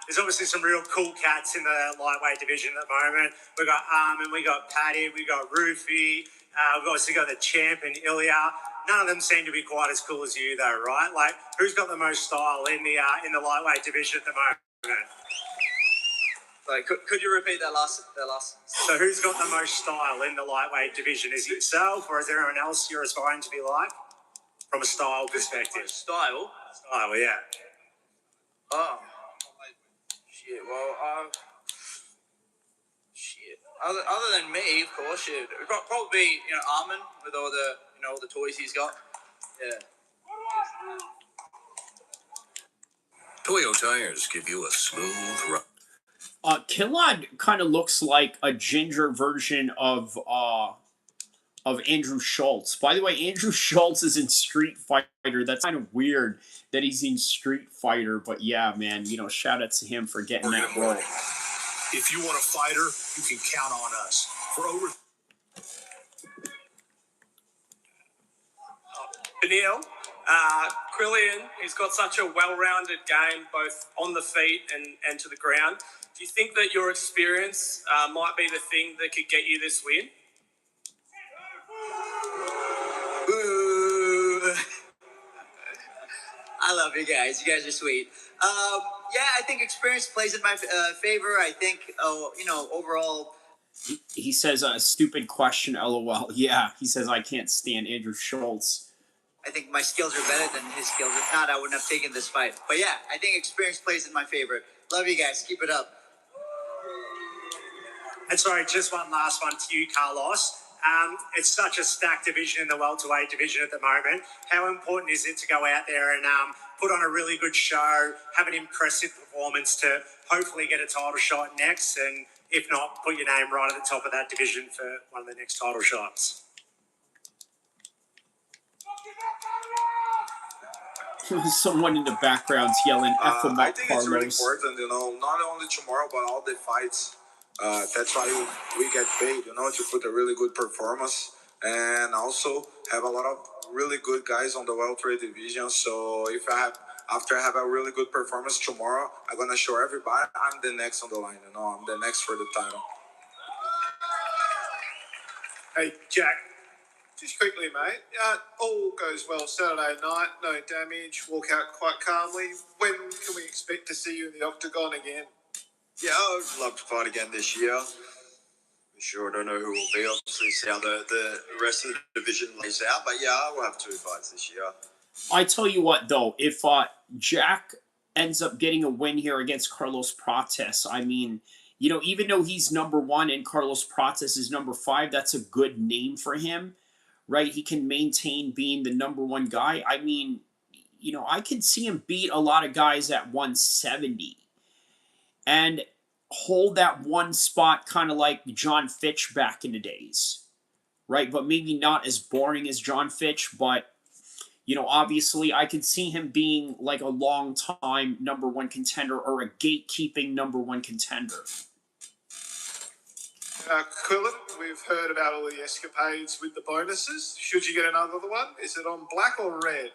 Speaker 11: There's obviously some real cool cats in the lightweight division at the moment. We got Armin, we got Paddy, we got Roofy. We've obviously got the champ and Ilya. None of them seem to be quite as cool as you, though, right? Like, who's got the most style in the lightweight division at the moment?
Speaker 8: Like, could you repeat that last?
Speaker 11: So, who's got the most style in the lightweight division? Is it yourself, or is there anyone else you're aspiring to be like, from a style perspective?
Speaker 8: Style?
Speaker 11: Style, yeah.
Speaker 8: Oh, shit. Well, shit. Other than me, of course, shit. It'd probably be Armin with all the toys he's got. Yeah.
Speaker 4: Toyo tires give you a smooth ride.
Speaker 1: Killad kind of looks like a ginger version of Andrew Schultz. By the way, Andrew Schultz is in Street Fighter. That's kind of weird that he's in Street Fighter, but yeah, man, shout out to him for getting that role.
Speaker 5: If you want a fighter, you can count on us. For over.
Speaker 3: Benil, Quillian, he's got such a well-rounded game, both on the feet and to the ground. Do you think that your experience might be the thing that could get you this win?
Speaker 2: Ooh. I love you guys. You guys are sweet. Yeah, I think experience plays in my favor. I think, overall.
Speaker 1: He says a stupid question, LOL. Yeah, he says I can't stand Andrew Schultz.
Speaker 2: I think my skills are better than his skills. If not, I wouldn't have taken this fight. But yeah, I think experience plays in my favor. Love you guys. Keep it up.
Speaker 11: And sorry, just one last one to you, Carlos. It's such a stacked division in the welterweight division at the moment. How important is it to go out there and put on a really good show, have an impressive performance to hopefully get a title shot next, and if not, put your name right at the top of that division for one of the next title shots?
Speaker 1: Someone in the background's yelling F him
Speaker 5: I
Speaker 1: up,
Speaker 5: think
Speaker 1: Carlos.
Speaker 5: it's really important, not only tomorrow, but all the fights. That's why we get paid, to put a really good performance and also have a lot of really good guys on the welterweight division. So after I have a really good performance tomorrow, I'm going to show everybody I'm the next on the line, I'm the next for the title.
Speaker 12: Hey, Jack, just quickly, mate. All goes well Saturday night, no damage, walk out quite calmly. When can we expect to see you in the octagon again?
Speaker 6: Yeah, I would love to fight again this year. For sure, I don't know who will be. Obviously, see how the rest of the division lays out. But yeah, I will have 2 fights this year.
Speaker 1: I tell you what, though, if Jack ends up getting a win here against Carlos Prates, I mean, even though he's number 1 and Carlos Prates is number 5, that's a good name for him, right? He can maintain being the number 1 guy. I mean, I could see him beat a lot of guys at 170 and hold that one spot kind of like John Fitch back in the days, right? But maybe not as boring as John Fitch, but obviously I could see him being like a long time number 1 contender or a gatekeeping number 1 contender.
Speaker 12: Quillen, we've heard about all the escapades with the bonuses. Should you get another one? Is it on black or red?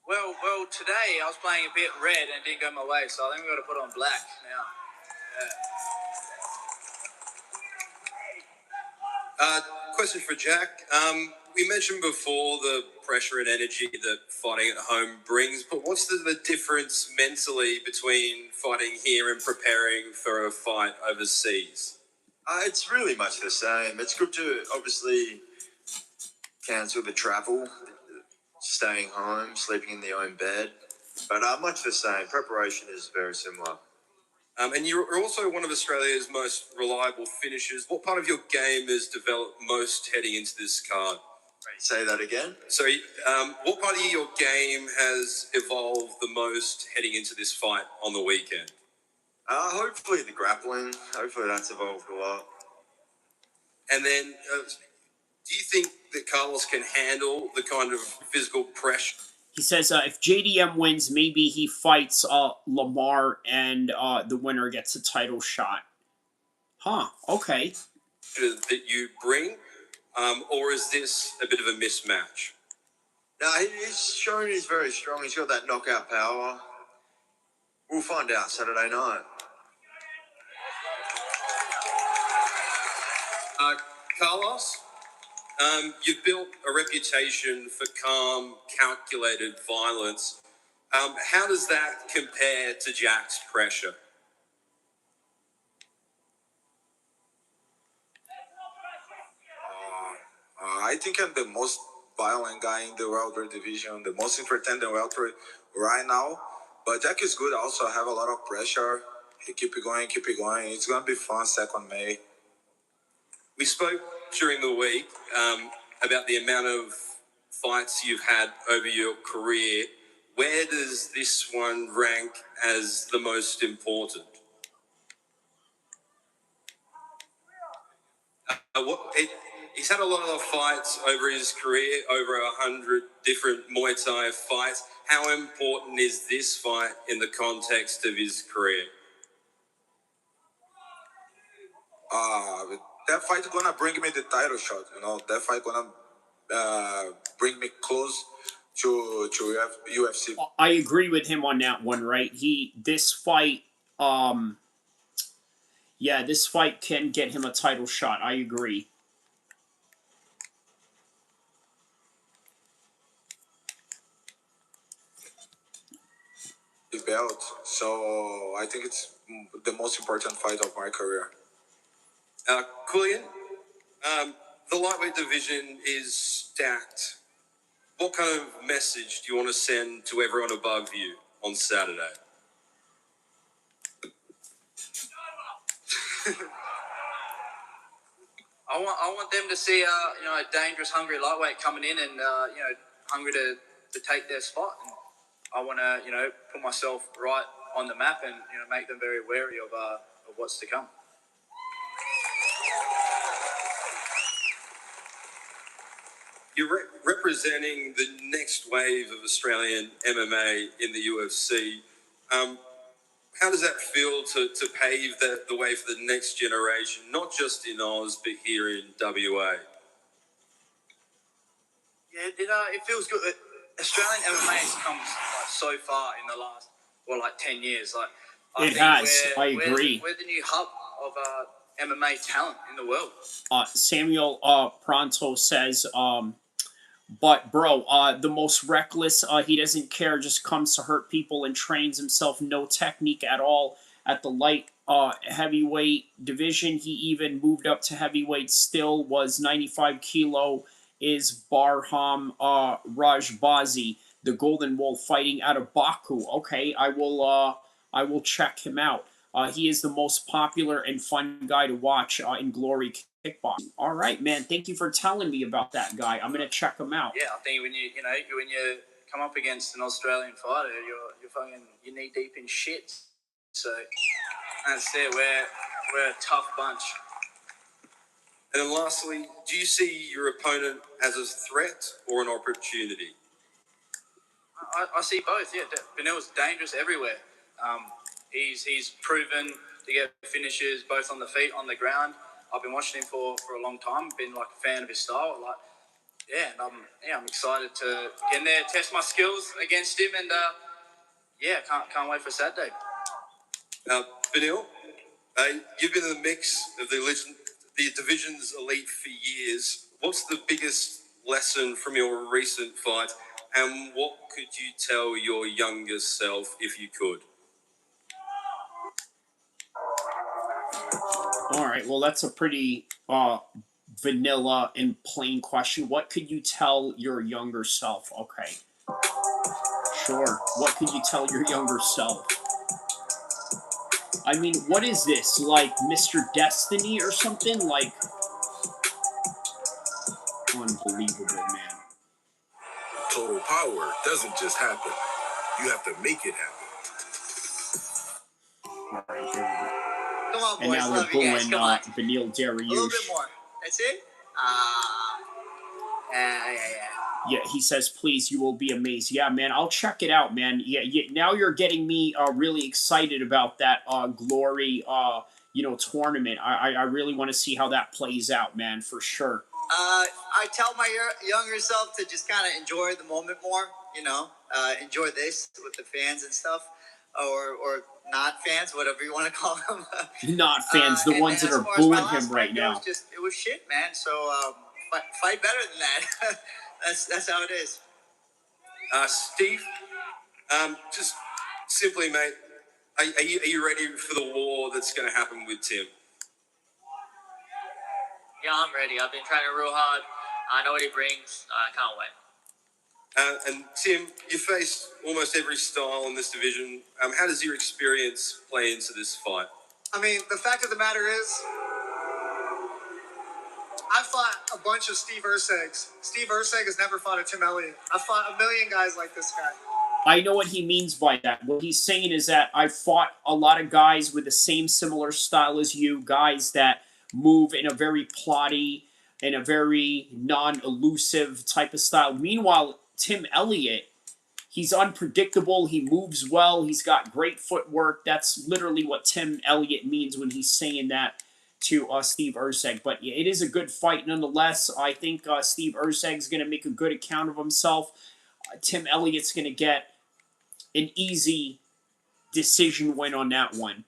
Speaker 8: Well, today I was playing a bit red and it didn't go my way, so I think we've got to put on black now.
Speaker 4: Yeah. Question for Jack. We mentioned before the pressure and energy that fighting at home brings, but what's the difference mentally between fighting here and preparing for a fight overseas?
Speaker 6: It's really much the same. It's good to obviously cancel the travel, staying home, sleeping in their own bed, but much the same. Preparation is very similar.
Speaker 4: And you're also one of Australia's most reliable finishers. What part of your game has developed most heading into this card?
Speaker 6: Say that again?
Speaker 4: So, what part of your game has evolved the most heading into this fight on the weekend?
Speaker 6: Hopefully the grappling. Hopefully that's evolved a lot.
Speaker 4: And then, do you think that Carlos can handle the kind of physical pressure?
Speaker 1: He says if JDM wins, maybe he fights Lamar and the winner gets a title shot. Huh, okay.
Speaker 4: That you bring, or is this a bit of a mismatch?
Speaker 6: No, he's shown he's very strong. He's got that knockout power. We'll find out Saturday night.
Speaker 4: Carlos, you've built a reputation for calm, calculated violence. How does that compare to Jack's pressure?
Speaker 5: I think I'm the most violent guy in the welterweight division, the most entertaining welterweight right now. But Jack is good. Also, I have a lot of pressure. He keep it going. It's gonna be fun. 2nd May.
Speaker 4: We spoke during the week about the amount of fights you've had over your career. Where does this one rank as the most important? He's had a lot of fights over his career, over 100 different Muay Thai fights. How important is this fight in the context of his career?
Speaker 5: That fight gonna bring me the title shot. That fight gonna bring me close to UFC.
Speaker 1: I agree with him on that one, right? This fight can get him a title shot. I agree.
Speaker 5: The belt, so I think it's the most important fight of my career.
Speaker 4: Quillian, the lightweight division is stacked. What kind of message do you want to send to everyone above you on Saturday?
Speaker 8: I want them to see a dangerous, hungry lightweight coming in and hungry to take their spot. And I want to put myself right on the map and make them very wary of what's to come.
Speaker 4: You're representing the next wave of Australian MMA in the UFC. How does that feel to pave the way for the next generation, not just in Oz, but here in WA?
Speaker 8: Yeah, it feels good. Australian MMA has come so far in the last 10 years. I
Speaker 1: agree.
Speaker 8: We're the new hub of MMA talent in the world.
Speaker 1: Samuel Pronto says, but bro, the most reckless, he doesn't care, just comes to hurt people and trains himself, no technique at all at the light heavyweight division. He even moved up to heavyweight, still was 95 kilo, is Barham Rajbazi, the Golden Wolf, fighting out of Baku. Okay, I will check him out. He is the most popular and fun guy to watch in Glory Kickboxing. All right, man. Thank you for telling me about that guy. I'm gonna check him out.
Speaker 8: Yeah, I think when you come up against an Australian fighter, you're knee deep in shit. So that's it. We're a tough bunch.
Speaker 4: And then lastly, do you see your opponent as a threat or an opportunity?
Speaker 8: I see both. Yeah, Benil's dangerous everywhere. He's proven to get finishes both on the feet, on the ground. I've been watching him for a long time. Been a fan of his style. I'm excited to get in there, test my skills against him, and can't wait for Saturday.
Speaker 4: Benil, you've been in the mix of the division's elite for years. What's the biggest lesson from your recent fight, and what could you tell your younger self if you could?
Speaker 1: All right, well, that's a pretty vanilla and plain question. What could you tell your younger self? Okay. Sure. What could you tell your younger self? I mean, what is this? Like Mr. Destiny or something? Like, unbelievable, man.
Speaker 13: Total power doesn't just happen. You have to make it happen.
Speaker 1: All right, there we go.
Speaker 2: Come on, boys.
Speaker 1: And now they're booing Beneil Dariush.
Speaker 2: A little bit more. That's it?
Speaker 1: Yeah, he says, please, you will be amazed. Yeah, man, I'll check it out, man. Yeah, now you're getting me really excited about that Glory, tournament. I really want to see how that plays out, man, for sure.
Speaker 2: I tell my younger self to just kind of enjoy the moment more, enjoy this with the fans and stuff, or not fans, whatever you want to call them.
Speaker 1: Not fans, the ones that are booing him right now.
Speaker 2: It was shit, man. So fight better than that. That's how it is.
Speaker 4: Steve, just simply, mate, are you ready for the war that's going to happen with Tim?
Speaker 7: Yeah, I'm ready. I've been training real hard. I know what he brings. I can't wait.
Speaker 4: And Tim, you faced almost every style in this division. How does your experience play into this fight?
Speaker 12: I mean, the fact of the matter is, I fought a bunch of Steve Ercegs. Steve Erceg has never fought a Tim Elliott. I fought a million guys like this guy.
Speaker 1: I know what he means by that. What he's saying is that I fought a lot of guys with the same similar style as you, guys that move in a very plotty and a very non-elusive type of style. Meanwhile, Tim Elliott, he's unpredictable. He moves well. He's got great footwork. That's literally what Tim Elliott means when he's saying that to Steve Erceg. But yeah, it is a good fight nonetheless. I think Steve Erceg's going to make a good account of himself. Tim Elliott's going to get an easy decision win on that one.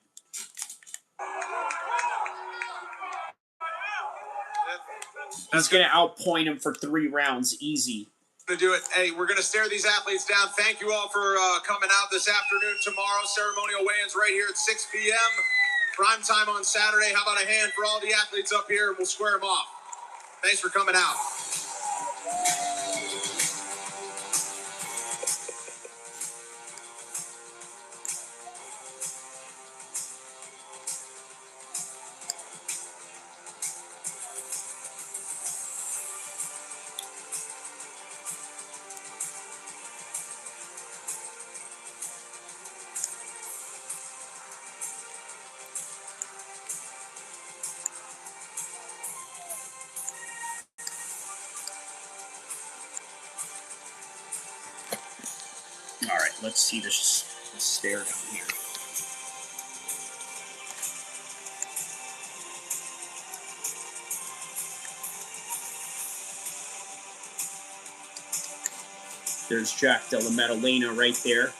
Speaker 1: He's going to outpoint him for 3 rounds, easy.
Speaker 5: To do it. Hey, we're going to stare these athletes down. Thank you all for coming out this afternoon. Tomorrow, ceremonial weigh-ins right here at 6 p.m. Prime time on Saturday. How about a hand for all the athletes up here? We'll square them off. Thanks for coming out.
Speaker 1: All right, let's see this stare down here. There's Jack Della Maddalena right there.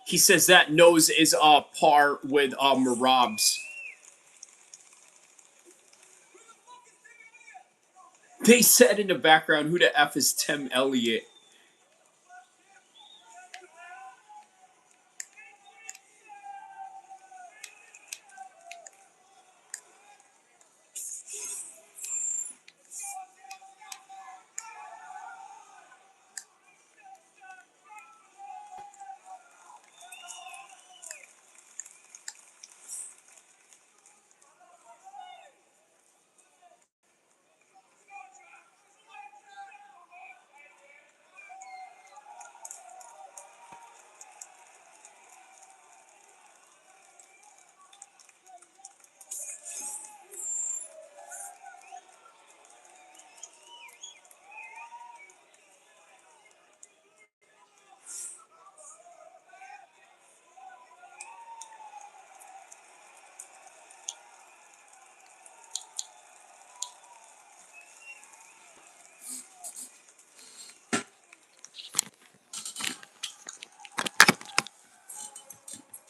Speaker 1: He says that nose is par with Marab's. They said in the background, who the F is Tim Elliott?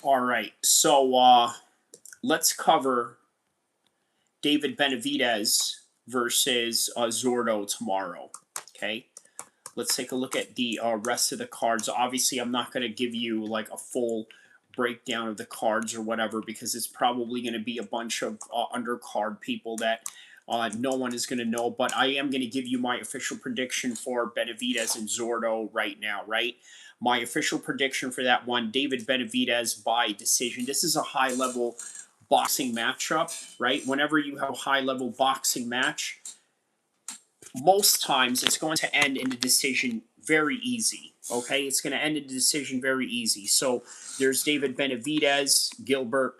Speaker 1: All right, so let's cover David Benavidez versus Zurdo tomorrow. Okay, let's take a look at the rest of the cards. Obviously, I'm not going to give you like a full breakdown of the cards or whatever because it's probably going to be a bunch of undercard people that no one is going to know. But I am going to give you my official prediction for Benavidez and Zurdo right now, right? My official prediction for that one, David Benavidez by decision. This is a high-level boxing matchup, right? Whenever you have a high-level boxing match, most times it's going to end in a decision very easy. Okay, it's going to end in a decision very easy. So there's David Benavidez, Gilbert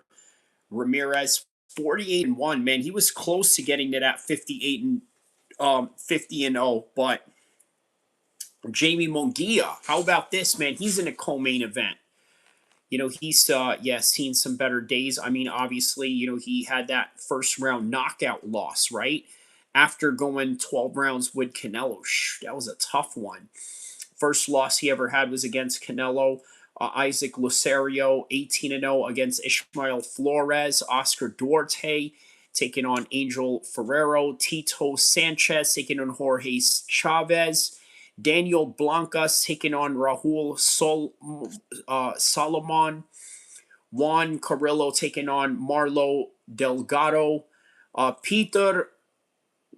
Speaker 1: Ramirez, 48-1. Man, he was close to getting to that 50-0, but Jamie Munguia, how about this, man? He's in a co-main event. You know, he's seen some better days. I mean, obviously, you know, he had that first round knockout loss, right? After going 12 rounds with Canelo. That was a tough one. First loss he ever had was against Canelo. Isaac Lucerio, 18-0 against Ishmael Flores. Oscar Duarte taking on Angel Ferrero. Tito Sanchez taking on Jorge Chavez. Daniel Blancas taking on Rahul Solomon. Juan Carrillo taking on Marlo Delgado. Peter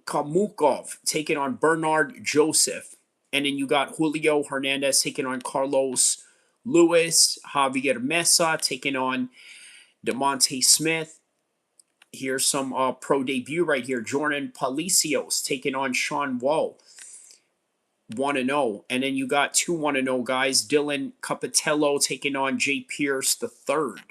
Speaker 1: Kamukov taking on Bernard Joseph. And then you got Julio Hernandez taking on Carlos Lewis. Javier Mesa taking on DeMonte Smith. Here's some pro debut right here. Jordan Palacios taking on Sean Wall. 1-0. And then you got two 1-0 guys. Dylan Capitello taking on Jay Pierce III.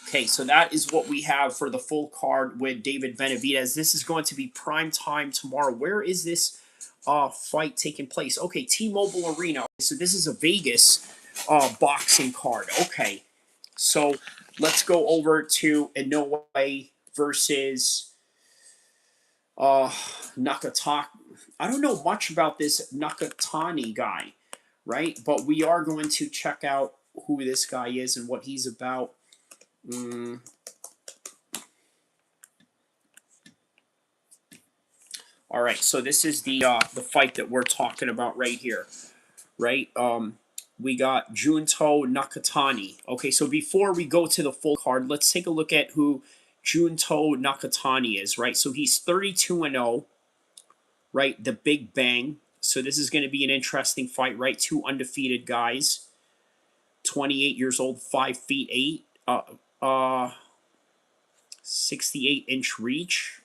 Speaker 1: Okay, so that is what we have for the full card with David Benavidez. This is going to be prime time tomorrow. Where is this fight taking place? Okay, T-Mobile Arena. So this is a Vegas boxing card. Okay, so let's go over to Inoue versus Nakatani. I don't know much about this Nakatani guy, right? But we are going to check out who this guy is and what he's about. All right, so this is the fight that we're talking about right here, right? We got Junto Nakatani. Okay, so before we go to the full card, let's take a look at who Junto Nakatani is, right? So he's 32-0, right? The Big Bang. So this is going to be an interesting fight, right? Two undefeated guys, 28 years old, 5'8", 68-inch reach.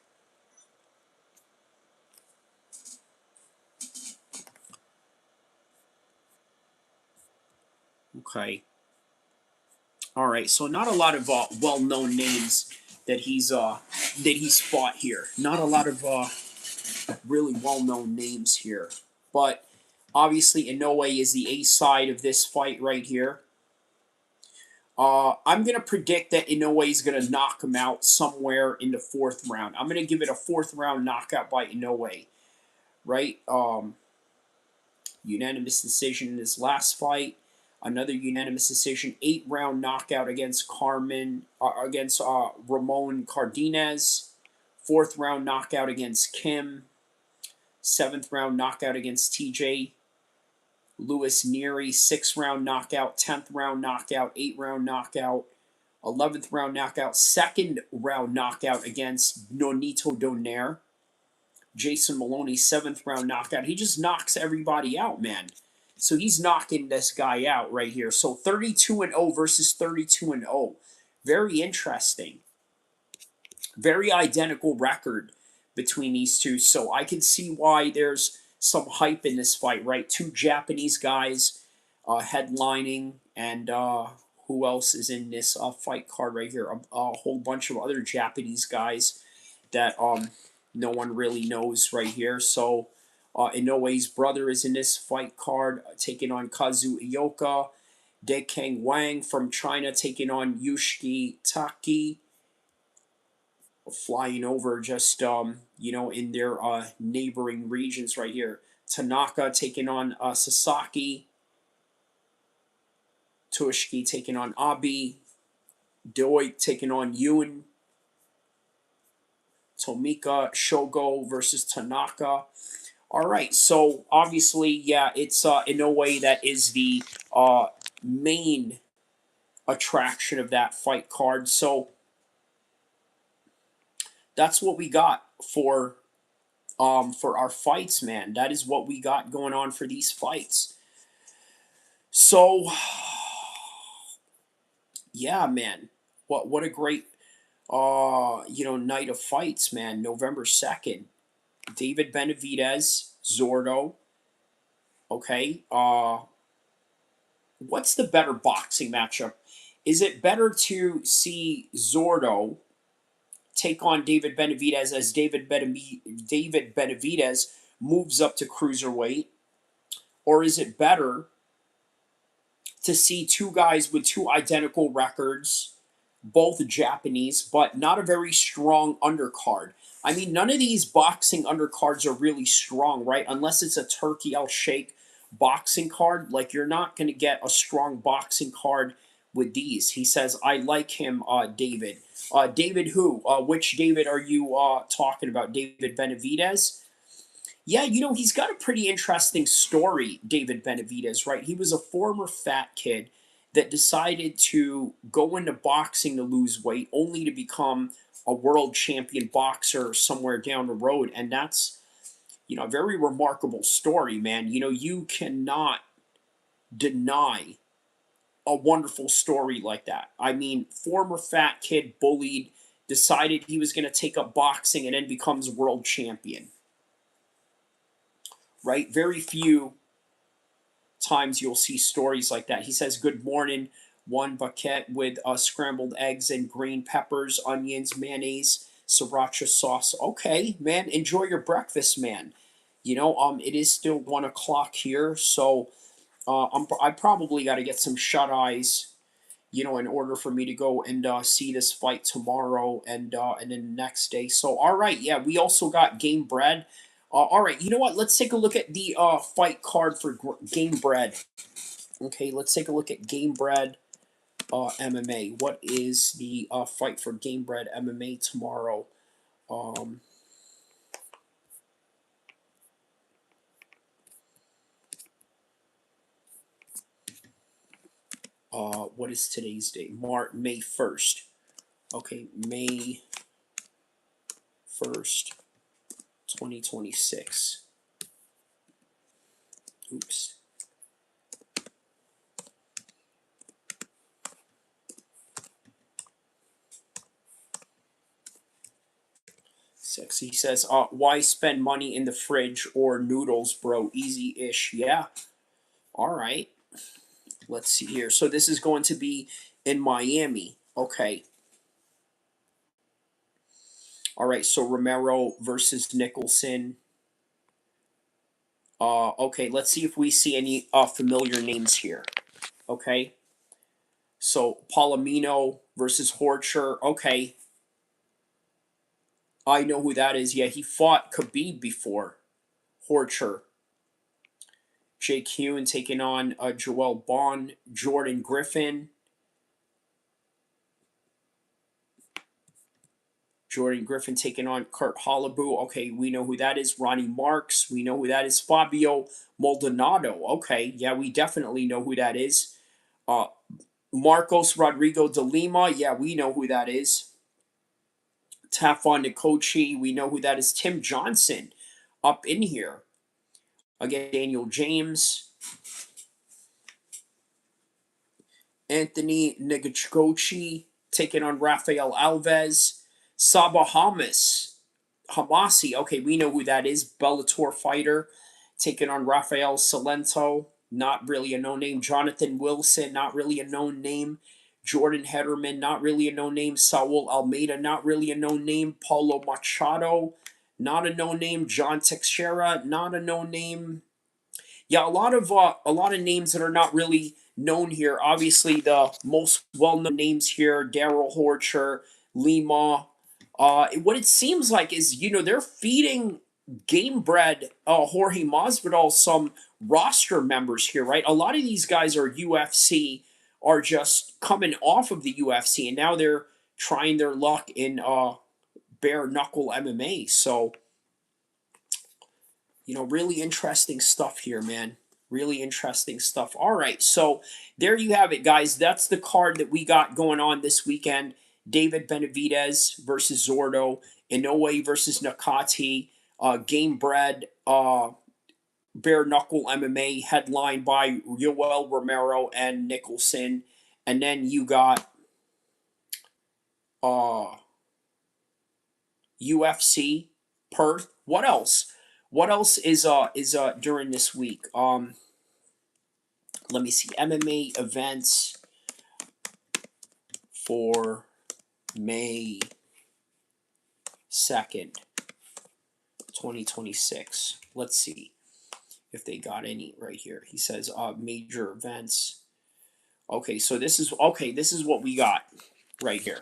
Speaker 1: Okay. All right. So not a lot of well-known names that he's fought here. Not a lot of really well-known names here. But obviously, Inoue is the A side of this fight right here. I'm going to predict that Inoue is going to knock him out somewhere in the 4th round. I'm going to give it a 4th round knockout by Inoue, right? Unanimous decision in his last fight. Another unanimous decision, 8-round knockout against Ramon Cardenas. 4th round knockout against Kim. 7th round knockout against TJ Lewis Neary. 6th round knockout. 10th round knockout. 8th round knockout. 11th round knockout. 2nd round knockout against Nonito Donaire. Jason Maloney, 7th round knockout. He just knocks everybody out, man. So he's knocking this guy out right here. So 32-0 versus 32-0. Very interesting. Very identical record between these two. So I can see why there's some hype in this fight, right? Two Japanese guys headlining, and who else is in this fight card right here? A whole bunch of other Japanese guys that no one really knows right here. So Inoue's brother is in this fight card, taking on Kazu Ioka. Dekeng Wang from China taking on Yushiki Taki. Flying over just, in their neighboring regions right here. Tanaka taking on Sasaki. Toshiki taking on Abi. Doi taking on Yun. Tomika Shogo versus Tanaka. All right, so obviously, yeah, it's Inoue that is the main attraction of that fight card. So that's what we got for our fights, man. That is what we got going on for these fights. So yeah, man, what a great night of fights, man. November 2nd, David Benavidez, Zurdo. Okay, what's the better boxing matchup? Is it better to see Zurdo take on David Benavidez as David Benavidez moves up to cruiserweight? Or is it better to see two guys with two identical records, both Japanese, but not a very strong undercard? I mean, none of these boxing undercards are really strong, right? Unless it's a Turkey Sheikh boxing card. Like, you're not going to get a strong boxing card with these. He says, I like him, David. David who? Which David are you talking about? David Benavidez? Yeah, he's got a pretty interesting story, David Benavidez, right? He was a former fat kid that decided to go into boxing to lose weight, only to become a world champion boxer somewhere down the road. And that's, a very remarkable story, man. You cannot deny a wonderful story like that. I mean, former fat kid, bullied, decided he was going to take up boxing and then becomes world champion. Right? Very few times you'll see stories like that. He says, good morning, one baguette with scrambled eggs and green peppers, onions, mayonnaise, sriracha sauce. Okay, man, enjoy your breakfast, man. It is still 1 o'clock here, so I probably got to get some shut-eyes, in order for me to go and see this fight tomorrow and then the next day. So, all right, yeah, we also got Game Bread. All right, you know what? Let's take a look at the fight card for Game Bread. Okay, let's take a look at Game Bread MMA. What is the fight for Game Bread MMA tomorrow? what is today's date? May 1st. Okay, May 1st, 2026. Oops. Sexy says, why spend money in the fridge or noodles, bro? Easy-ish. Yeah. All right. Let's see here. So this is going to be in Miami. Okay. All right. So Romero versus Nicholson. Okay. Let's see if we see any familiar names here. Okay. So Palomino versus Horcher. Okay. I know who that is. Yeah, he fought Khabib before. Horcher. Jake Hune taking on Joel Bond. Jordan Griffin. Jordan Griffin taking on Kurt Holloway. Okay, we know who that is. Ronnie Marks. We know who that is. Fabio Maldonado. Okay, yeah, we definitely know who that is. Marcos Rodrigo de Lima. Yeah, we know who that is. Tafon Nkochi. We know who that is. Tim Johnson up in here. Again, Daniel James. Anthony Negachkochi taking on Rafael Alves. Sabah Hamasi, okay, we know who that is. Bellator fighter taking on Rafael Salento, not really a known name. Jonathan Wilson, not really a known name. Jordan Hederman, not really a known name. Saul Almeida, not really a known name. Paulo Machado, not a known name. John Teixeira, not a known name. Yeah, a lot of names that are not really known here. Obviously, the most well-known names here: Daryl Horcher, Lima. What it seems like is, they're feeding game bred Jorge Masvidal some roster members here, right? A lot of these guys are UFC, are just coming off of the UFC, and now they're trying their luck in bare knuckle MMA. So, really interesting stuff here, man. Really interesting stuff. All right, so there you have it, guys. That's the card that we got going on this weekend. David Benavidez versus Zurdo. Inoue versus Nakati. Game bred bare knuckle MMA headlined by Yoel Romero and Nicholson. And then you got UFC Perth. What else? What else is during this week? Let me see. MMA events for May 2nd, 2026. Let's see if they got any right here. He says major events. Okay, so this is what we got right here.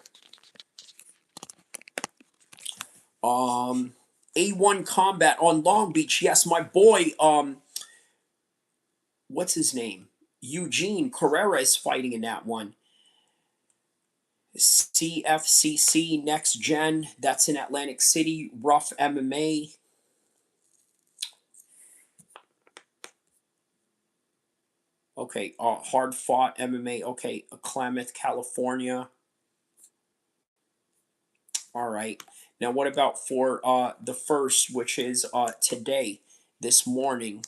Speaker 1: A1 Combat on Long Beach. Yes, my boy, what's his name? Eugene Carrera is fighting in that one. CFCC Next Gen, that's in Atlantic City. Rough MMA. Okay, Hard Fought MMA. Okay, Klamath, California. All right. Now, what about for the first, which is today, this morning,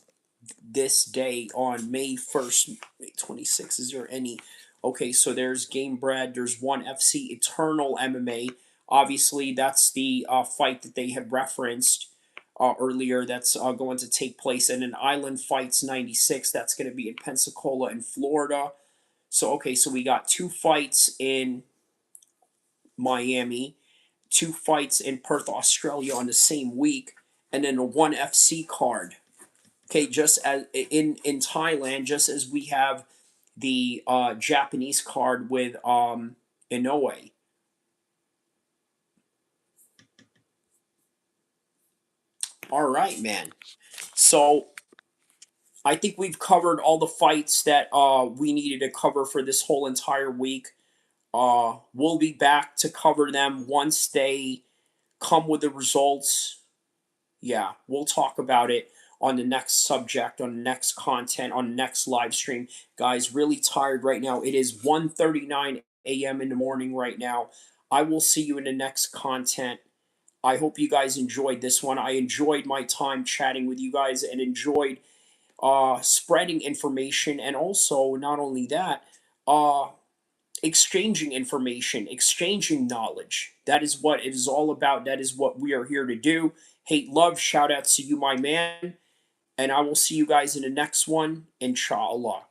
Speaker 1: this day on May 1st, May 26th? Is there any? Okay, so there's Game Bred. There's ONE FC Eternal MMA. Obviously, that's the fight that they had referenced earlier. That's going to take place in an Island Fights 96. That's going to be in Pensacola in Florida. So, okay, so we got 2 fights in Miami, 2 fights in Perth, Australia on the same week, and then a ONE FC card. Okay, just as in Thailand, just as we have the Japanese card with Inoue. All right, man. So I think we've covered all the fights that we needed to cover for this whole entire week. We'll be back to cover them once they come with the results. Yeah, we'll talk about it on the next subject, on the next content, on the next live stream. Guys, really tired right now. It is 1:39 a.m. in the morning right now. I will see you in the next content. I hope you guys enjoyed this one. I enjoyed my time chatting with you guys and enjoyed spreading information, and also not only that, exchanging information, exchanging knowledge. That is what it is all about. That is what we are here to do. Hate, love, shout outs to you, my man. And I will see you guys in the next one, inshallah.